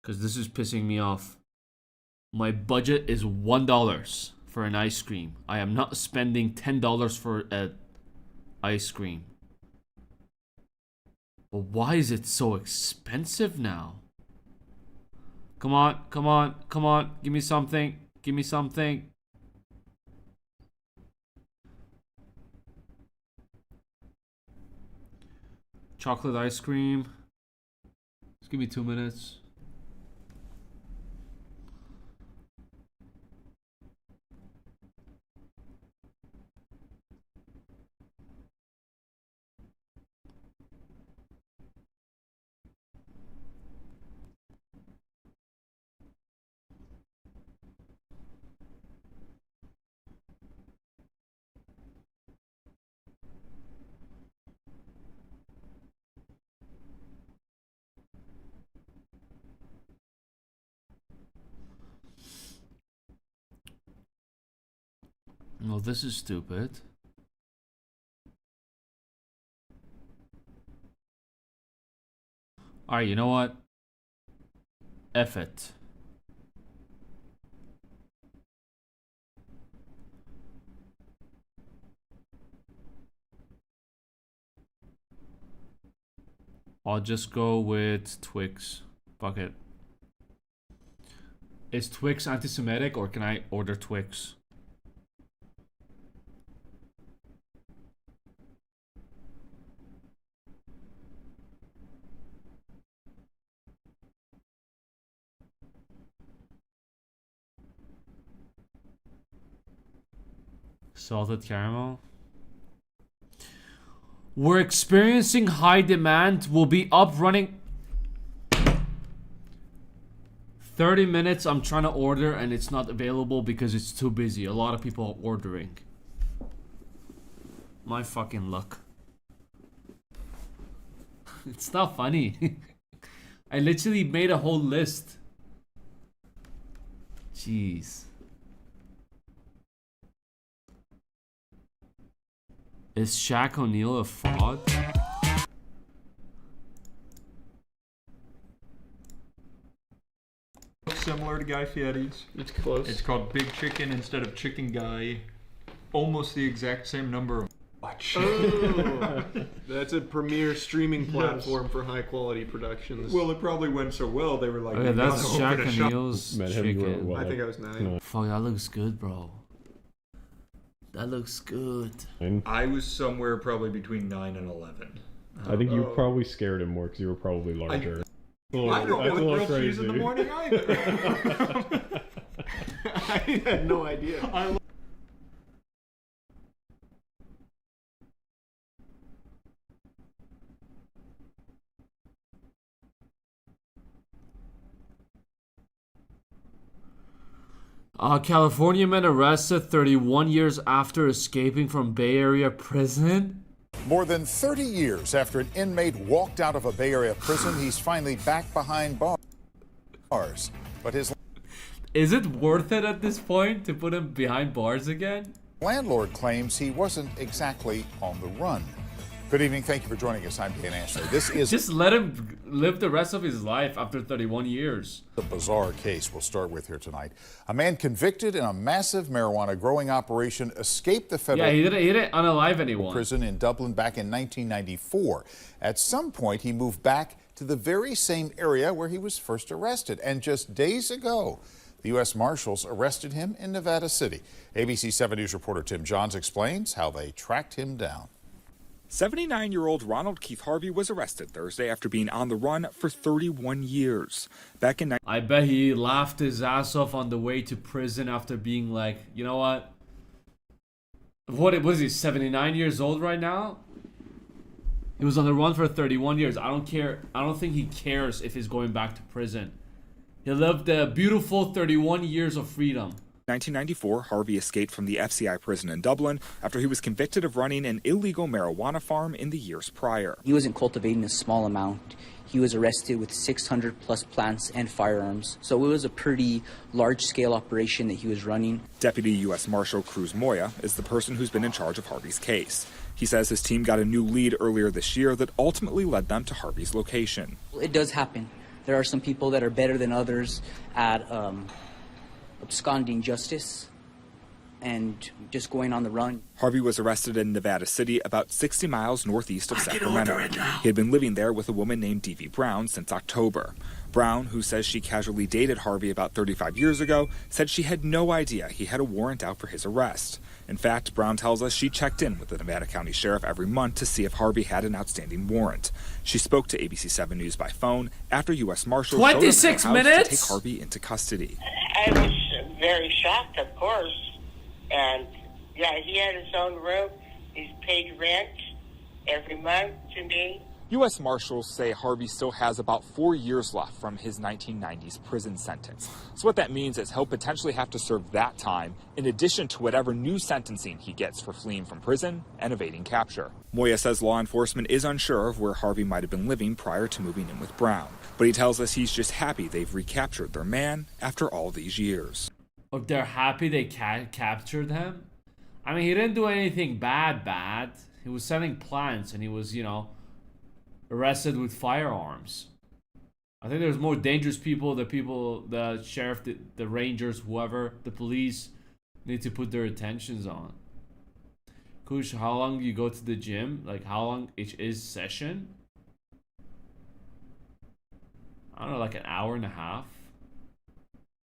because this is pissing me off. My budget is $1 for an ice cream. I am not spending $10 for a ice cream. But why is it so expensive now? Come on, come on, come on. Give me something. Give me something. Chocolate ice cream. Just give me 2 minutes. No, this is stupid. Alright, you know what? F it. I'll just go with Twix. Fuck it. Is Twix anti-Semitic, or can I order Twix? Salted caramel. We're experiencing high demand. We'll be up running 30 minutes. I'm trying to order and it's not available because it's too busy. A lot of people are ordering. My fucking luck. It's not funny. I literally made a whole list. Jeez. Is Shaq O'Neal a fraud? similar to Guy Fieri's. It's close. It's called Big Chicken instead of Chicken Guy. Almost the exact same number of watch. Oh, that's a premier streaming platform for high quality productions. Well, it probably went so well they were like, Okay, that's Jack and Neil's chicken. I think I was 9. Fuck, that looks good, bro. That looks good. I was somewhere probably between 9 and 11. I think you probably scared him more because you were probably larger. I don't That's want a grilled little cheese in the crazy. morning either. I had no idea. California man arrested 31 years after escaping from Bay Area prison. More than 30 years after an inmate walked out of a Bay Area prison, he's finally back behind bars. But his Is it worth it at this point to put him behind bars again? landlord claims he wasn't exactly on the run. Good evening. Thank you for joining us. I'm Dan Ashley. This is Just let him live the rest of his life after 31 years. a bizarre case we'll start with here tonight. A man convicted in a massive marijuana growing operation escaped the federal Yeah, he didn't unalive anyone. prison in Dublin back in 1994. At some point, he moved back to the very same area where he was first arrested. And just days ago, the U.S. Marshals arrested him in Nevada City. ABC 7 News reporter Tim Johns explains how they tracked him down. 79-year-old Ronald Keith Harvey was arrested Thursday after being on the run for 31 years. Back in I bet he laughed his ass off on the way to prison after being like, you know what? What was he, 79 years old right now? He was on the run for 31 years. I don't care. I don't think he cares if he's going back to prison. He lived a beautiful 31 years of freedom. 1994, Harvey escaped from the FCI prison in Dublin after he was convicted of running an illegal marijuana farm in the years prior. He wasn't cultivating a small amount. He was arrested with 600 plus plants and firearms. So it was a pretty large scale operation that he was running. Deputy U.S. Marshal Cruz Moya is the person who's been in charge of Harvey's case. He says his team got a new lead earlier this year that ultimately led them to Harvey's location. It does happen. There are some people that are better than others at absconding justice and just going on the run. Harvey was arrested in Nevada City, about 60 miles northeast of Sacramento. He had been living there with a woman named D.V. Brown since October. Brown, who says she casually dated Harvey about 35 years ago, said she had no idea he had a warrant out for his arrest. In fact, Brown tells us she checked in with the Nevada County Sheriff every month to see if Harvey had an outstanding warrant. She spoke to ABC 7 News by phone after U.S. Marshals 26 showed up at her house minutes? to take Harvey into custody. I was very shocked, of course. And yeah, he had his own room. He's paid rent every month to me. U.S. Marshals say Harvey still has about 4 years left from his 1990s prison sentence. So what that means is he'll potentially have to serve that time in addition to whatever new sentencing he gets for fleeing from prison and evading capture. Moya says law enforcement is unsure of where Harvey might have been living prior to moving in with Brown. But he tells us he's just happy they've recaptured their man after all these years. Or they're happy they captured him? I mean, he didn't do anything bad. He was selling plants and he was, you know, arrested with firearms. I think there's more dangerous people, the sheriff, the rangers, whoever, the police need to put their attentions on. Kush, how long you go to the gym? Like, how long each is session? I don't know, like an hour and a half.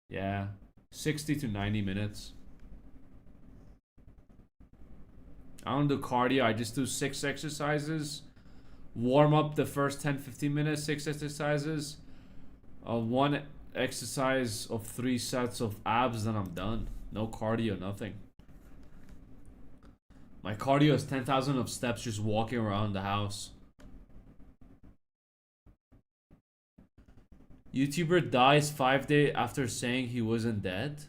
Yeah, 60 to 90 minutes. I don't do cardio, I just do 6 exercises. Warm up the first 10-15 minutes, 6 exercises. 1 exercise of 3 sets of abs, then I'm done. No cardio, nothing. My cardio is 10,000 of steps just walking around the house. YouTuber dies 5 days after saying he wasn't dead.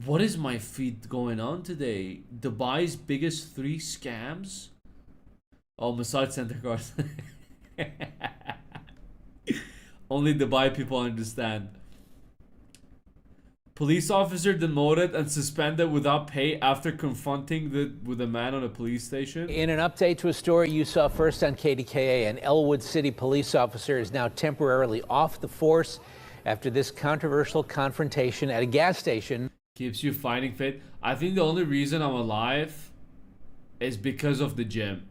What is my feed going on today? Dubai's biggest 3 scams? Oh, massage center cars. Only Dubai people understand. Police officer demoted and suspended without pay after confronting with a man on a police station. In an update to a story you saw first on KDKA, an Elwood City police officer is now temporarily off the force after this controversial confrontation at a gas station. Keeps you fighting fit. I think the only reason I'm alive is because of the gym.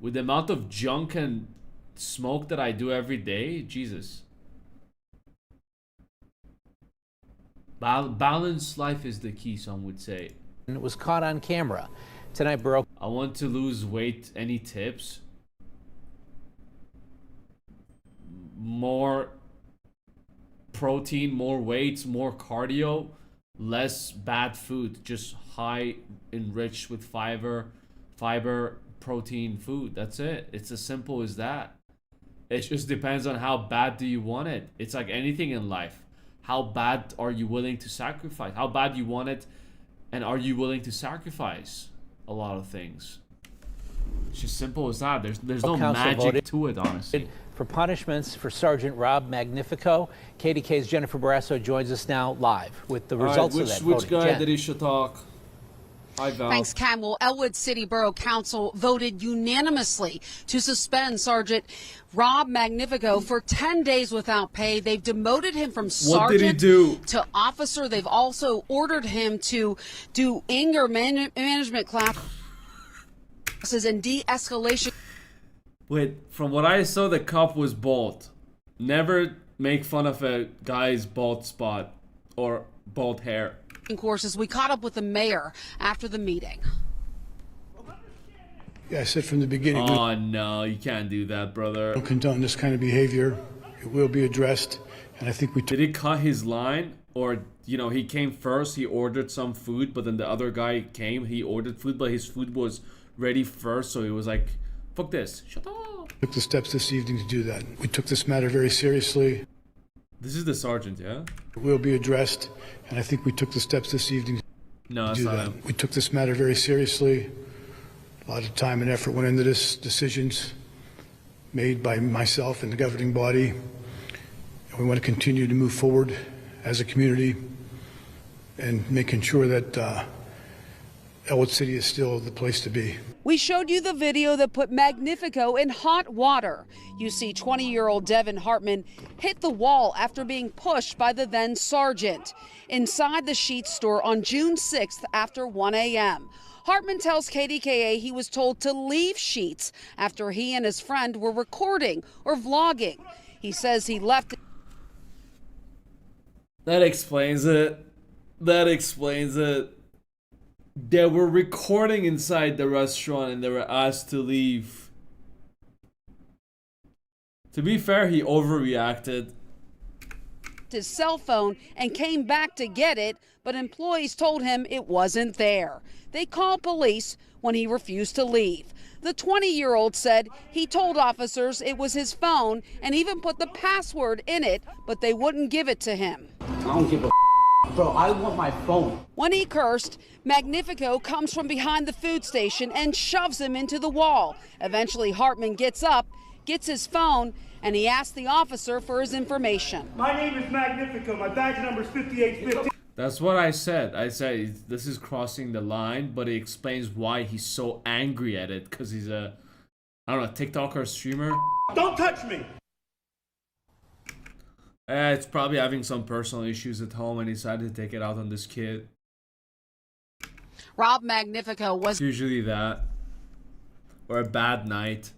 With the amount of junk and smoke that I do every day, Jesus. Balanced life is the key, some would say. And it was caught on camera. Tonight, Burrow. I want to lose weight. Any tips? More protein, more weights, more cardio, less bad food. Just high, enriched with fiber, protein food. That's it. It's as simple as that. It just depends on how bad do you want it. It's like anything in life. How bad are you willing to sacrifice? How bad you want it, and are you willing to sacrifice a lot of things? It's just simple as that. There's no magic to it, honestly. For punishments for Sergeant Rob Magnifico, KDK's Jennifer Barrasso joins us now live with the results of that voting. Which guy did he should talk? Hi, Val. Thanks, Cam. Well, Elwood City Borough Council voted unanimously to suspend Sergeant Rob Magnifico for 10 days without pay. They've demoted him from sergeant to officer. They've also ordered him to do anger management classes and de-escalation. Wait, from what I saw, the cop was bald. Never make fun of a guy's bald spot or bald hair. Courses. We caught up with the mayor after the meeting. Yeah, I said from the beginning. Oh no, you can't do that, brother. Don't condone this kind of behavior. It will be addressed, and I think we. Did he cut his line, or he came first? He ordered some food, but then the other guy came. He ordered food, but his food was ready first, so he was like, "Fuck this, shut up." Took the steps this evening to do that. We took this matter very seriously. This is the sergeant, yeah? It will be addressed, and I think we took the steps this evening to do that. We took this matter very seriously. A lot of time and effort went into this, decisions made by myself and the governing body. And we want to continue to move forward as a community and making sure that Elwood City is still the place to be. We showed you the video that put Magnifico in hot water. You see 20-year-old Devin Hartman hit the wall after being pushed by the then sergeant inside the Sheetz store on June 6th after 1 a.m. Hartman tells KDKA he was told to leave Sheetz after he and his friend were recording or vlogging. He says he left. That explains it. That explains it. They were recording inside the restaurant and they were asked to leave. To be fair, he overreacted. His cell phone and came back to get it, but employees told him it wasn't there. They called police when he refused to leave. The 20-year-old said he told officers it was his phone and even put the password in it, but they wouldn't give it to him. I don't give a bro, I want my phone. When he cursed, Magnifico comes from behind the food station and shoves him into the wall. Eventually, Hartman gets up, gets his phone, and he asks the officer for his information. My name is Magnifico. My badge number is 5850. That's what I said. I said this is crossing the line, but it explains why he's so angry at it, because he's a, I don't know, TikToker streamer. Don't touch me! It's probably having some personal issues at home and decided to take it out on this kid. Rob Magnifico was usually that. Or a bad night.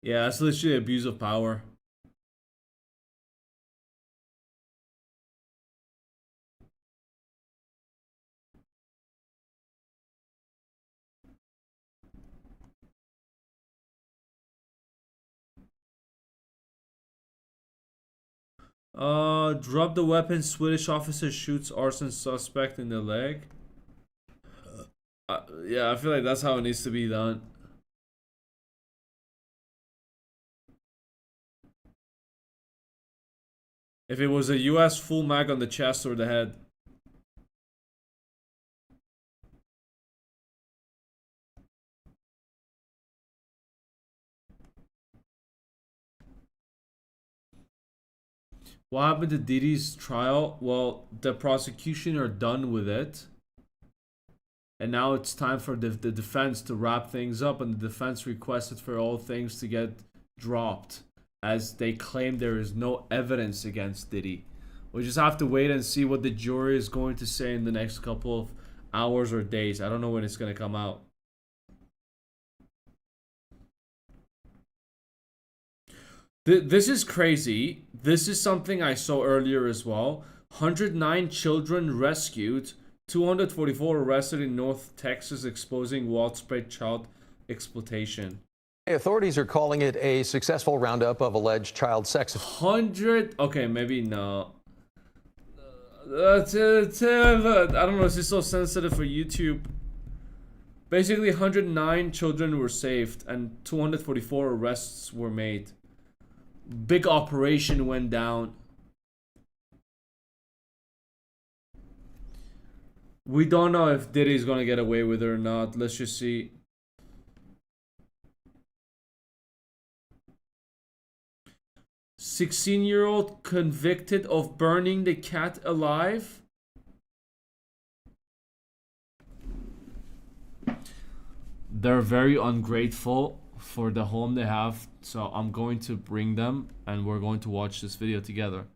Yeah, that's literally abuse of power. Drop the weapon. Swedish officer shoots arson suspect in the leg. Yeah, I feel like that's how it needs to be done. If it was a US full mag on the chest or the head. What happened to Diddy's trial? Well, the prosecution are done with it. And now it's time for the defense to wrap things up. And the defense requested for all things to get dropped, as they claim there is no evidence against Diddy. We just have to wait and see what the jury is going to say in the next couple of hours or days. I don't know when it's going to come out. This is crazy. This is something I saw earlier as well. 109 children rescued, 244 arrested in North Texas, exposing widespread child exploitation. Authorities are calling it a successful roundup of alleged child sex. 100. Okay, maybe no. I don't know. This is so sensitive for YouTube. Basically, 109 children were saved and 244 arrests were made. Big operation went down. We don't know if Diddy's gonna get away with it or not. Let's just see. "16-year-old convicted of burning the cat alive." They're very ungrateful for the home they have, so I'm going to bring them and we're going to watch this video together.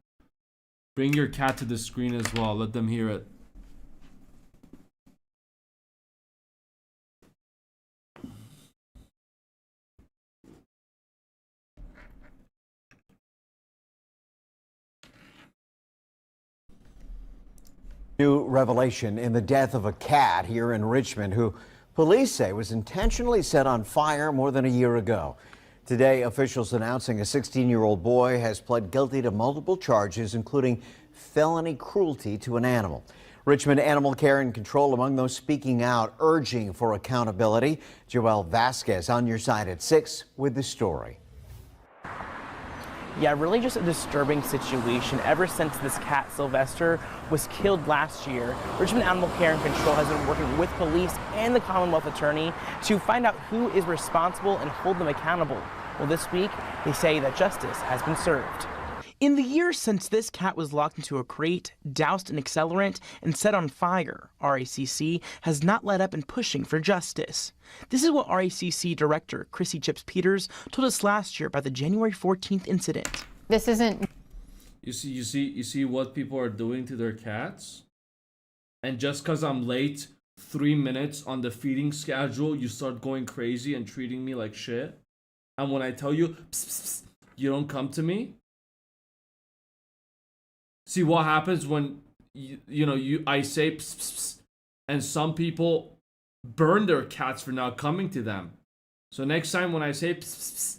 Bring your cat to the screen as well. Let them hear it. New revelation in the death of a cat here in Richmond who police say was intentionally set on fire more than a year ago. Today, officials announcing a 16-year-old boy has pled guilty to multiple charges, including felony cruelty to an animal. Richmond Animal Care and Control among those speaking out, urging for accountability. Joel Vasquez on your side at 6 with the story. Yeah, really just a disturbing situation ever since this cat, Sylvester, was killed last year. Richmond Animal Care and Control has been working with police and the Commonwealth Attorney to find out who is responsible and hold them accountable. Well, this week, they say that justice has been served. In the years since this cat was locked into a crate, doused in accelerant, and set on fire, RACC has not let up in pushing for justice. This is what RACC Director Chrissy Chips Peters told us last year about the January 14th incident. This isn't... You see what people are doing to their cats? And just because I'm late 3 minutes on the feeding schedule, you start going crazy and treating me like shit? And when I tell you, psst, psst, psst, you don't come to me? See what happens when I say psst, psst, psst, and some people burn their cats for not coming to them. So next time when I say psst, psst, psst,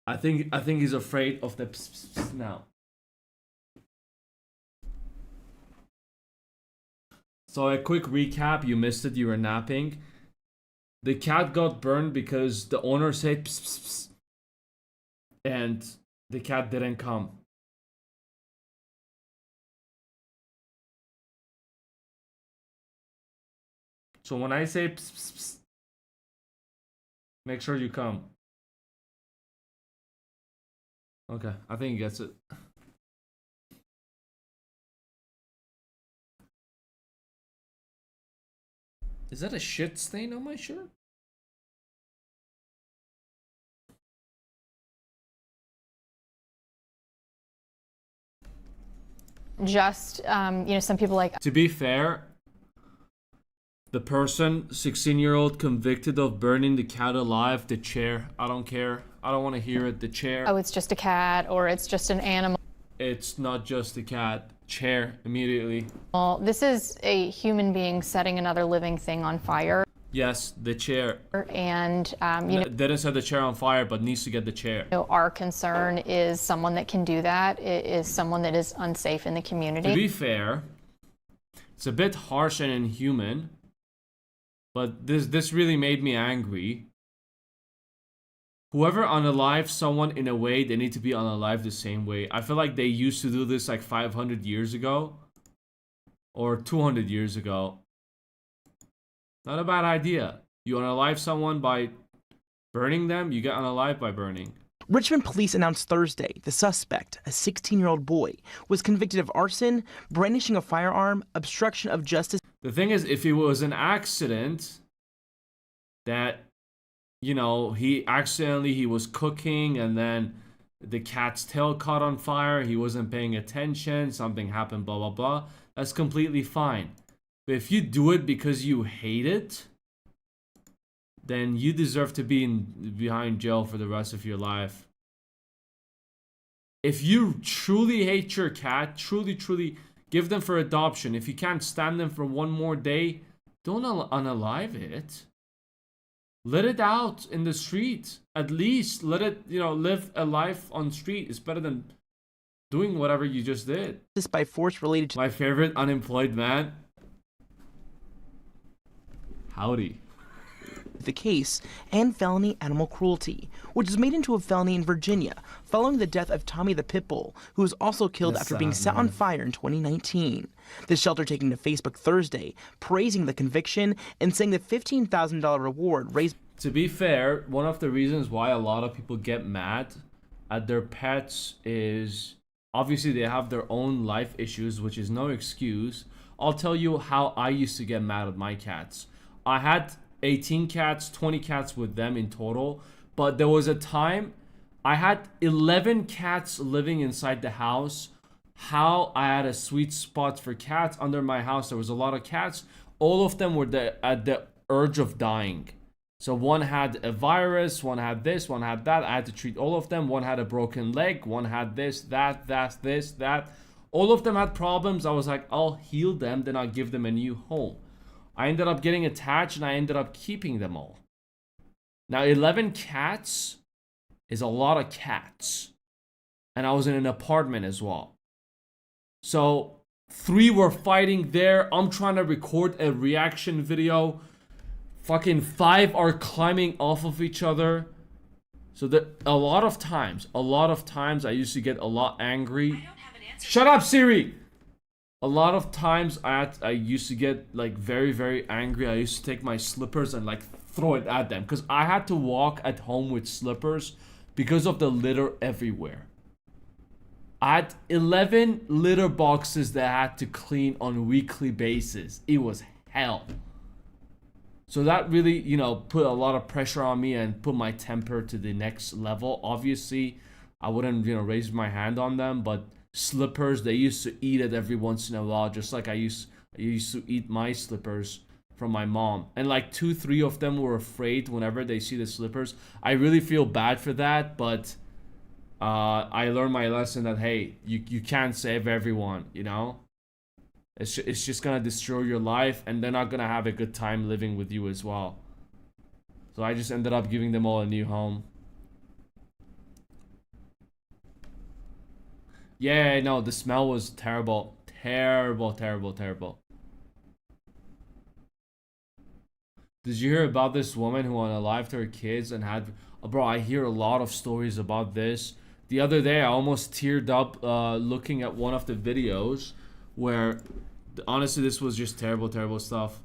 I think he's afraid of the psst, psst, psst now. So a quick recap, you missed it, you were napping. The cat got burned because the owner said psst, psst, psst, and the cat didn't come. So when I say psst, psst, psst, make sure you come. Okay, I think he gets it. Is that a shit stain on my shirt? Just, some people like... To be fair, the person, 16-year-old, convicted of burning the cat alive, the chair, I don't care. I don't want to hear it, the chair. Oh, it's just a cat, or it's just an animal. It's not just a cat. Chair, immediately. Well, this is a human being setting another living thing on fire. Yes, the chair. And, didn't set the chair on fire, but needs to get the chair. Our concern is someone that can do that. It is someone that is unsafe in the community. To be fair, it's a bit harsh and inhuman, but this really made me angry. Whoever unalives someone in a way, they need to be unalived the same way. I feel like they used to do this like 500 years ago. Or 200 years ago. Not a bad idea. You unalive someone by burning them, you get unalived by burning. Richmond police announced Thursday the suspect, a 16-year-old boy, was convicted of arson, brandishing a firearm, obstruction of justice. The thing is, if it was an accident that, you know, he was cooking and then the cat's tail caught on fire, he wasn't paying attention, something happened, blah, blah, blah, that's completely fine. But if you do it because you hate it, then you deserve to be behind jail for the rest of your life. If you truly hate your cat, truly give them for adoption. If you can't stand them for one more day, don't unalive it. Let it out in the street. At least let it, you know, live a life on street. It's better than doing whatever you just did. This by force related to my favorite unemployed man. Howdy. The case and felony animal cruelty, which was made into a felony in Virginia following the death of Tommy the Pit Bull, who was also killed after being set on fire in 2019. The shelter taking to Facebook Thursday, praising the conviction and saying the $15,000 reward raised. To be fair, one of the reasons why a lot of people get mad at their pets is obviously they have their own life issues, which is no excuse. I'll tell you how I used to get mad at my cats. I had 18 cats, 20 cats with them in total, but there was a time I had 11 cats living inside the house. How I had a sweet spot for cats under my house. There was a lot of cats. All of them were at the urge of dying. So one had a virus, one had this, one had that. I had to treat all of them. One had a broken leg, one had this, that. All of them had problems. I was like, I'll heal them, then I'll give them a new home. I ended up getting attached and I ended up keeping them all. Now 11 cats is a lot of cats. And I was in an apartment as well. So 3 were fighting there. I'm trying to record a reaction video. Fucking 5 are climbing off of each other. So that a lot of times I used to get a lot angry. Shut up, Siri! A lot of times I used to get like very angry. I used to take my slippers and like throw it at them because I had to walk at home with slippers because of the litter everywhere. I had 11 litter boxes that I had to clean on a weekly basis. It was hell. So that really, you know, put a lot of pressure on me and put my temper to the next level. Obviously, I wouldn't, you know, raise my hand on them, but slippers, they used to eat it every once in a while, just like I used to eat my slippers from my mom. And like 2-3 of them were afraid whenever they see the slippers. I really feel bad for that, but I learned my lesson that hey, you can't save everyone, you know. It's just gonna destroy your life, and they're not gonna have a good time living with you as well. So I just ended up giving them all a new home. Yeah, no, the smell was terrible. Terrible. Did you hear about this woman who unalived her kids and had... bro, I hear a lot of stories about this. The other day, I almost teared up looking at one of the videos where... honestly, this was just terrible stuff.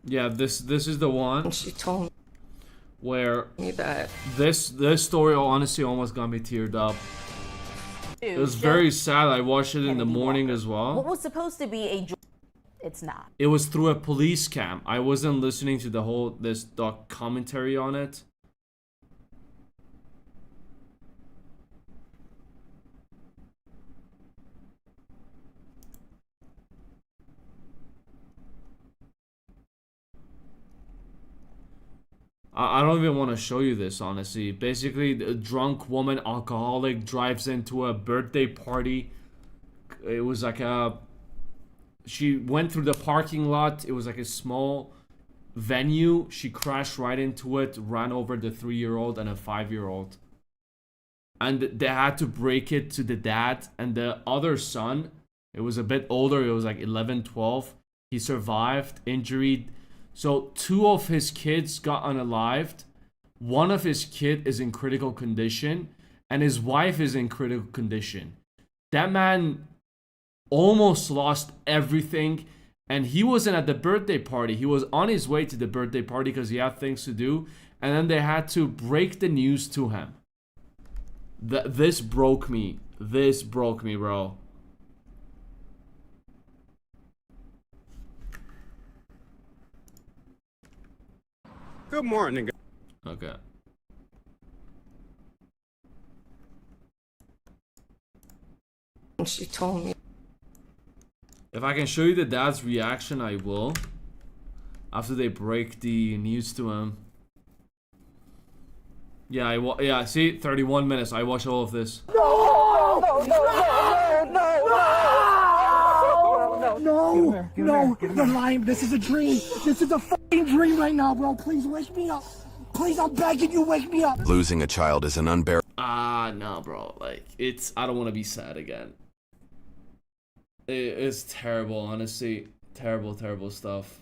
Yeah, this is the one. She told where me that this story honestly almost got me teared up. It was very sad. I watched it in the morning as well. What was supposed to be a... It's not. It was through a police cam. I wasn't listening to the whole doc commentary on it. I don't even want to show you this, honestly. Basically, a drunk woman, alcoholic, drives into a birthday party. It was like a... She went through the parking lot. It was like a small venue. She crashed right into it, ran over the 3-year-old and a 5-year-old. And they had to break it to the dad. And the other son, it was a bit older. It was like 11, 12. He survived, injured. So 2 of his kids got unalived. one of his kid is in critical condition and his wife is in critical condition. That man almost lost everything, and he wasn't at the birthday party. He was on his way to the birthday party because he had things to do, and then they had to break the news to him. This broke me. This broke me, bro. Good morning. Okay. She told me. If I can show you the dad's reaction, I will. After they break the news to him. Yeah, yeah, see? 31 minutes. I watched all of this. No, you're lying. This is a dream. This is a fucking dream right now, bro. Please wake me up. Please, I'm begging you, wake me up. Losing a child is an unbearable. No, bro. Like, I don't want to be sad again. It's terrible, honestly. Terrible, terrible stuff.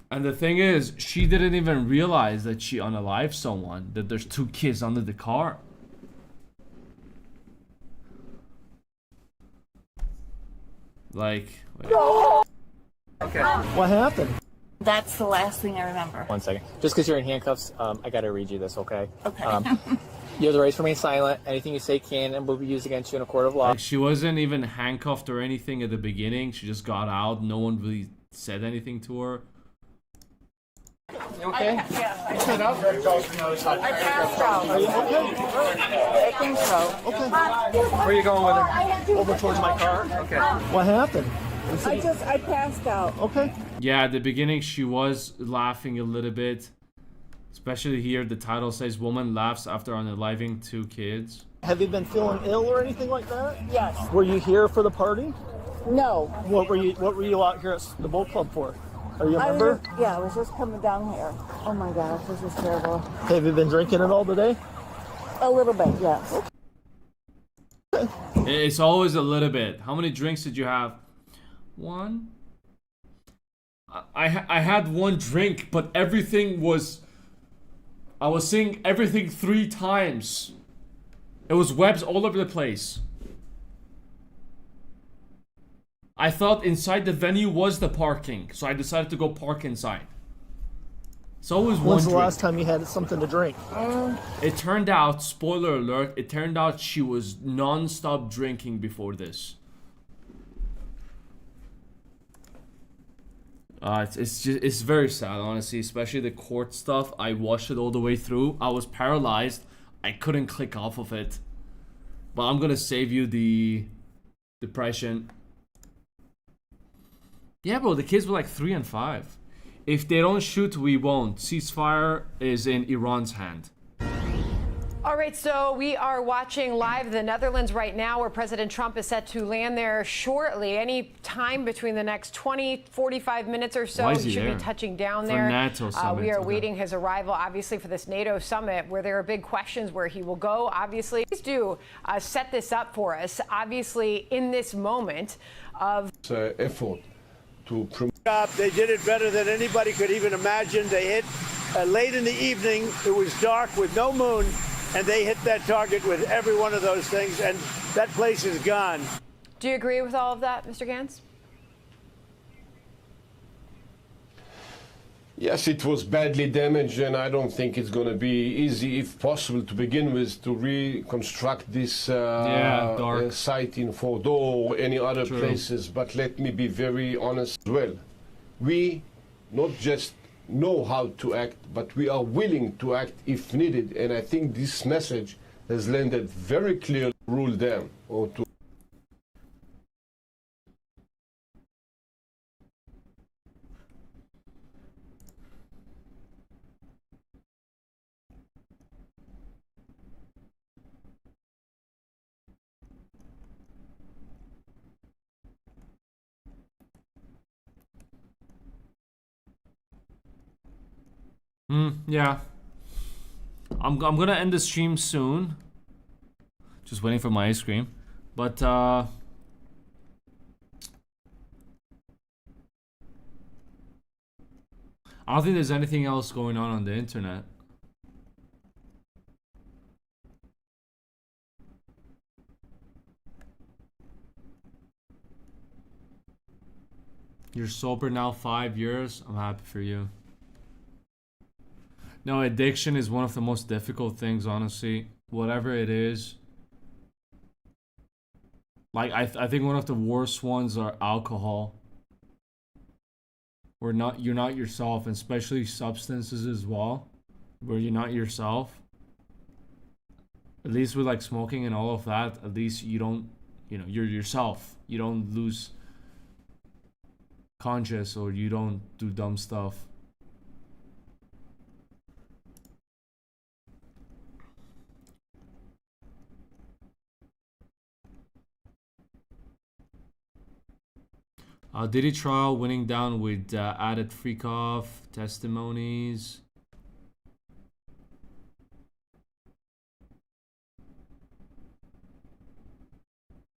And the thing is, she didn't even realize that she unalived someone, that there's 2 kids under the car. Like, wait. Okay. What happened? That's the last thing I remember. 1 second. Just because you're in handcuffs, I gotta read you this, okay? Okay. You have the right to remain silent. Anything you say can and will be used against you in a court of law. Like, she wasn't even handcuffed or anything at the beginning. She just got out. No one really said anything to her. You okay? Yeah. Sit up. I passed out. Are you okay? I think so. Okay. Where are you going with her? Over towards my car? Okay. What happened? I passed out. Okay. Yeah, at the beginning she was laughing a little bit. Especially here, the title says woman laughs after unaliving 2 kids. Have you been feeling ill or anything like that? Yes. Were you here for the party? No. What were you out here at the boat club for? Are you a member? I was just coming down here. Oh my gosh, this is terrible. Have you been drinking it all today? A little bit, yes. Okay. It's always a little bit. How many drinks did you have? 1? I had 1 drink, but everything was... I was seeing everything 3 times. It was webs all over the place. I thought inside the venue was the parking, so I decided to go park inside. It's always one When's the drink. last time you had something to drink? It turned out, spoiler alert, it turned out she was non-stop drinking before this. It's very sad, honestly, especially the court stuff. I watched it all the way through. I was paralyzed. I couldn't click off of it. But I'm gonna save you the depression. Yeah, bro, the kids were like 3 and 5. If they don't shoot, we won't. Ceasefire is in Iran's hand. All right, so we are watching live the Netherlands right now, where President Trump is set to land there shortly. Any time between the next 20, 45 minutes or so, he should be touching down there. NATO summit, we are waiting his arrival, obviously, for this NATO summit, where there are big questions where he will go. Obviously, please do set this up for us. Obviously, in this moment of effort to promote. They did it better than anybody could even imagine. They hit late in the evening. It was dark with no moon. And they hit that target with every one of those things, and that place is gone. Do you agree with all of that, Mr. Gantz? Yes, it was badly damaged, and I don't think it's going to be easy, if possible, to begin with, to reconstruct this site in Fordo or any other places. But let me be very honest as well. We not just know how to act, but we are willing to act if needed, and I think this message has landed very clearly. Rule them or to yeah. I'm gonna end the stream soon. Just waiting for my ice cream. But I don't think there's anything else going on the internet. You're sober now 5 years. I'm happy for you. No, addiction is one of the most difficult things, honestly. Whatever it is. Like, I think one of the worst ones are alcohol. Where you're not yourself, and especially substances as well. Where you're not yourself. At least with like smoking and all of that, at least you don't, you're yourself. You don't lose conscious, or you don't do dumb stuff. Diddy trial winning down with added freak off testimonies.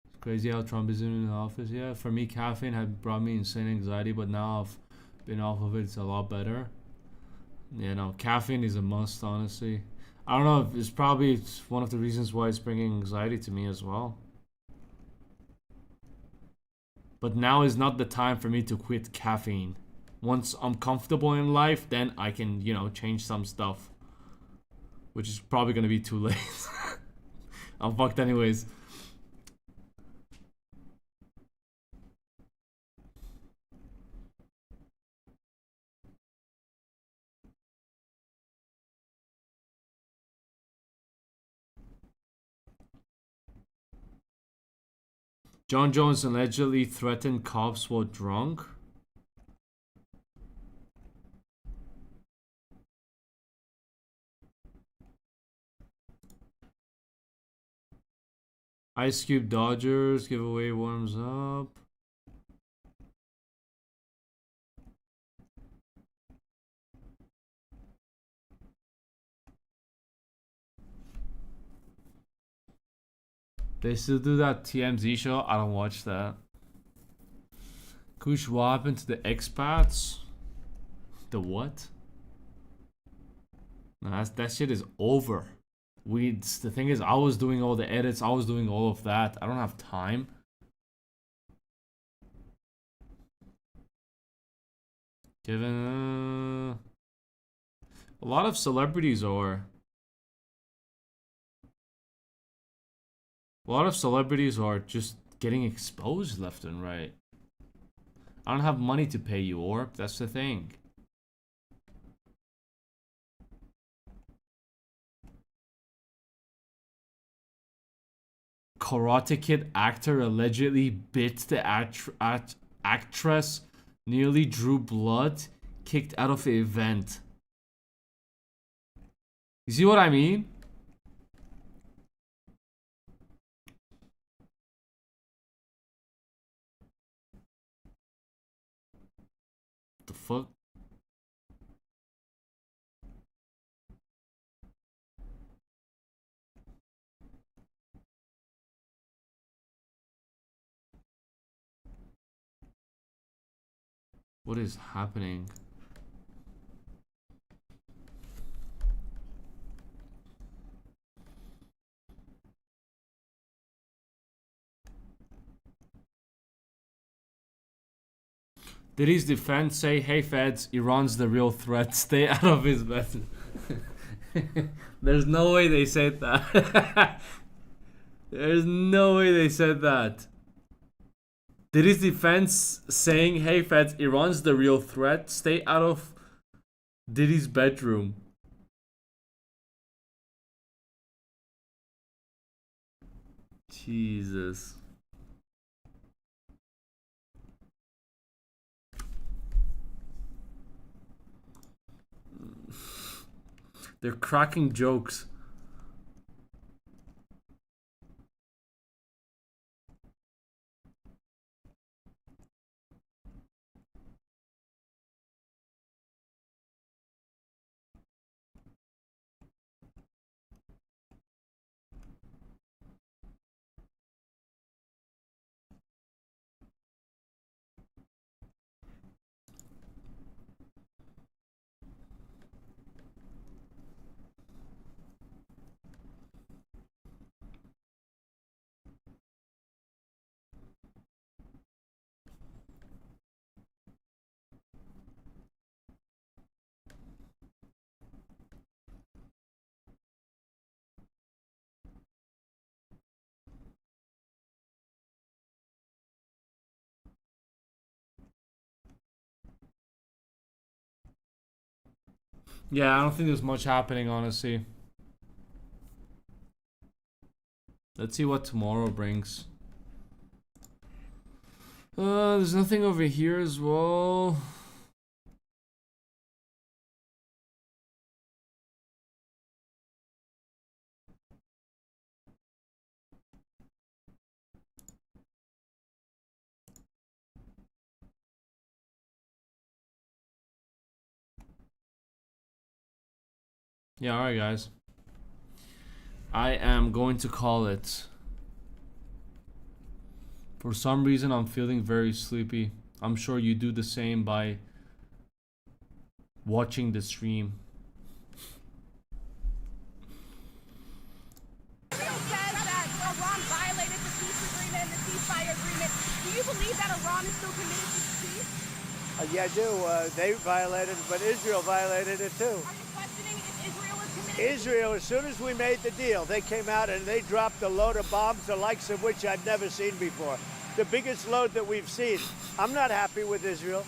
It's crazy how Trump is in the office. Yeah, for me, caffeine had brought me insane anxiety, but now I've been off of it. It's a lot better. Yeah, no, caffeine is a must, honestly. I don't know. It's probably one of the reasons why it's bringing anxiety to me as well. But now is not the time for me to quit caffeine. Once I'm comfortable in life, then I can, change some stuff. Which is probably going to be too late. I'm fucked anyways. John Jones allegedly threatened cops while drunk. Ice Cube Dodgers giveaway warms up. They still do that TMZ show? I don't watch that. Kush, what happened to the expats? The what? Nah, that shit is over. The thing is, I was doing all the edits. I was doing all of that. I don't have time. Given a lot of celebrities are. A lot of celebrities are just getting exposed left and right. I don't have money to pay you, Orb. That's the thing. Karate Kid actor allegedly bit the actress, nearly drew blood, kicked out of the event. You see what I mean? The fuck? What is happening? Diddy's defense say, hey feds, Iran's the real threat. Stay out of his business. There's no way they said that. There's no way they said that. Diddy's defense saying, hey feds, Iran's the real threat. Stay out of Diddy's bedroom. Jesus. They're cracking jokes. Yeah, I don't think there's much happening, honestly. Let's see what tomorrow brings. There's nothing over here as well. Yeah, alright guys. I am going to call it. For some reason I'm feeling very sleepy. I'm sure you do the same by watching the stream. Israel says that Iran violated the peace agreement and the ceasefire agreement. Do you believe that Iran is still committed to peace? Yeah, I do. They violated it, but Israel violated it too. Israel, as soon as we made the deal, they came out and they dropped a load of bombs, the likes of which I've never seen before. The biggest load that we've seen. I'm not happy with Israel.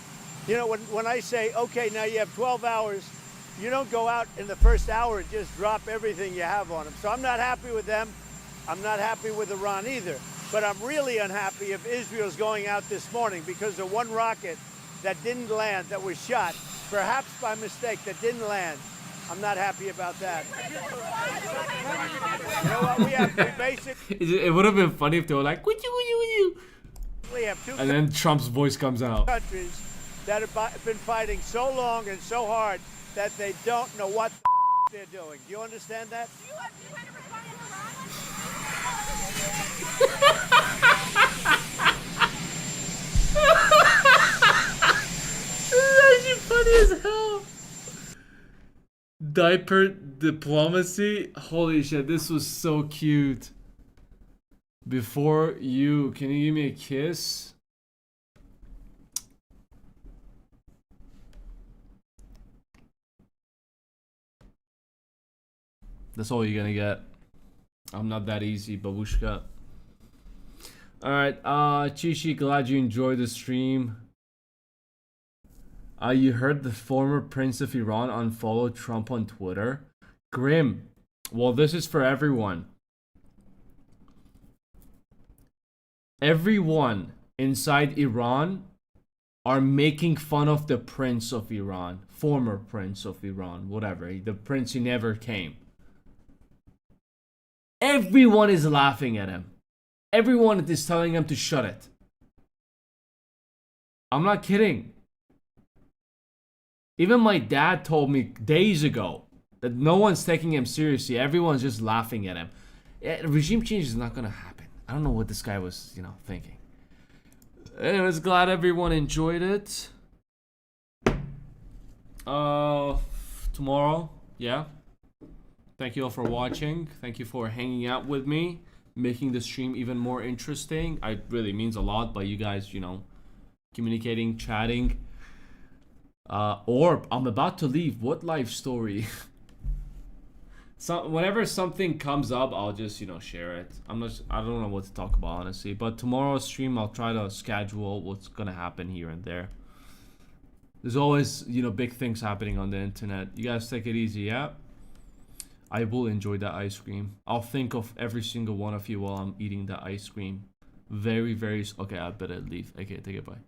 You know, when I say, okay, now you have 12 hours, you don't go out in the first hour and just drop everything you have on them. So I'm not happy with them. I'm not happy with Iran either. But I'm really unhappy if Israel's going out this morning because of one rocket that didn't land, that was shot, perhaps by mistake, that didn't land. I'm not happy about that. You know what? We basically... It would have been funny if they were like, would you? We have two And then Trump's voice comes out. countries that have been fighting so long and so hard that they don't know what they're doing. Do you understand that? This is actually funny as hell. Diaper diplomacy? Holy shit, this was so cute. Before you, can you give me a kiss? That's all you're gonna get. I'm not that easy, babushka. Alright, Chishi, glad you enjoyed the stream. You heard the former Prince of Iran unfollowed Trump on Twitter? Grim. Well, this is for everyone. Everyone inside Iran are making fun of the Prince of Iran. Former Prince of Iran. Whatever. The prince who never came. Everyone is laughing at him. Everyone is telling him to shut it. I'm not kidding. Even my dad told me days ago that no one's taking him seriously. Everyone's just laughing at him. Regime change is not gonna happen. I don't know what this guy was, thinking. Anyways, glad everyone enjoyed it. Tomorrow, yeah. Thank you all for watching. Thank you for hanging out with me, making the stream even more interesting. It really means a lot by you guys, communicating, chatting. Or I'm about to leave. What life story? So whenever something comes up, I'll just share it. I don't know what to talk about, honestly. But tomorrow's stream, I'll try to schedule what's gonna happen here and there. There's always big things happening on the internet. You guys take it easy, yeah. I will enjoy that ice cream. I'll think of every single one of you while I'm eating that ice cream. Very, very. Okay, I better leave. Okay, take it. Bye.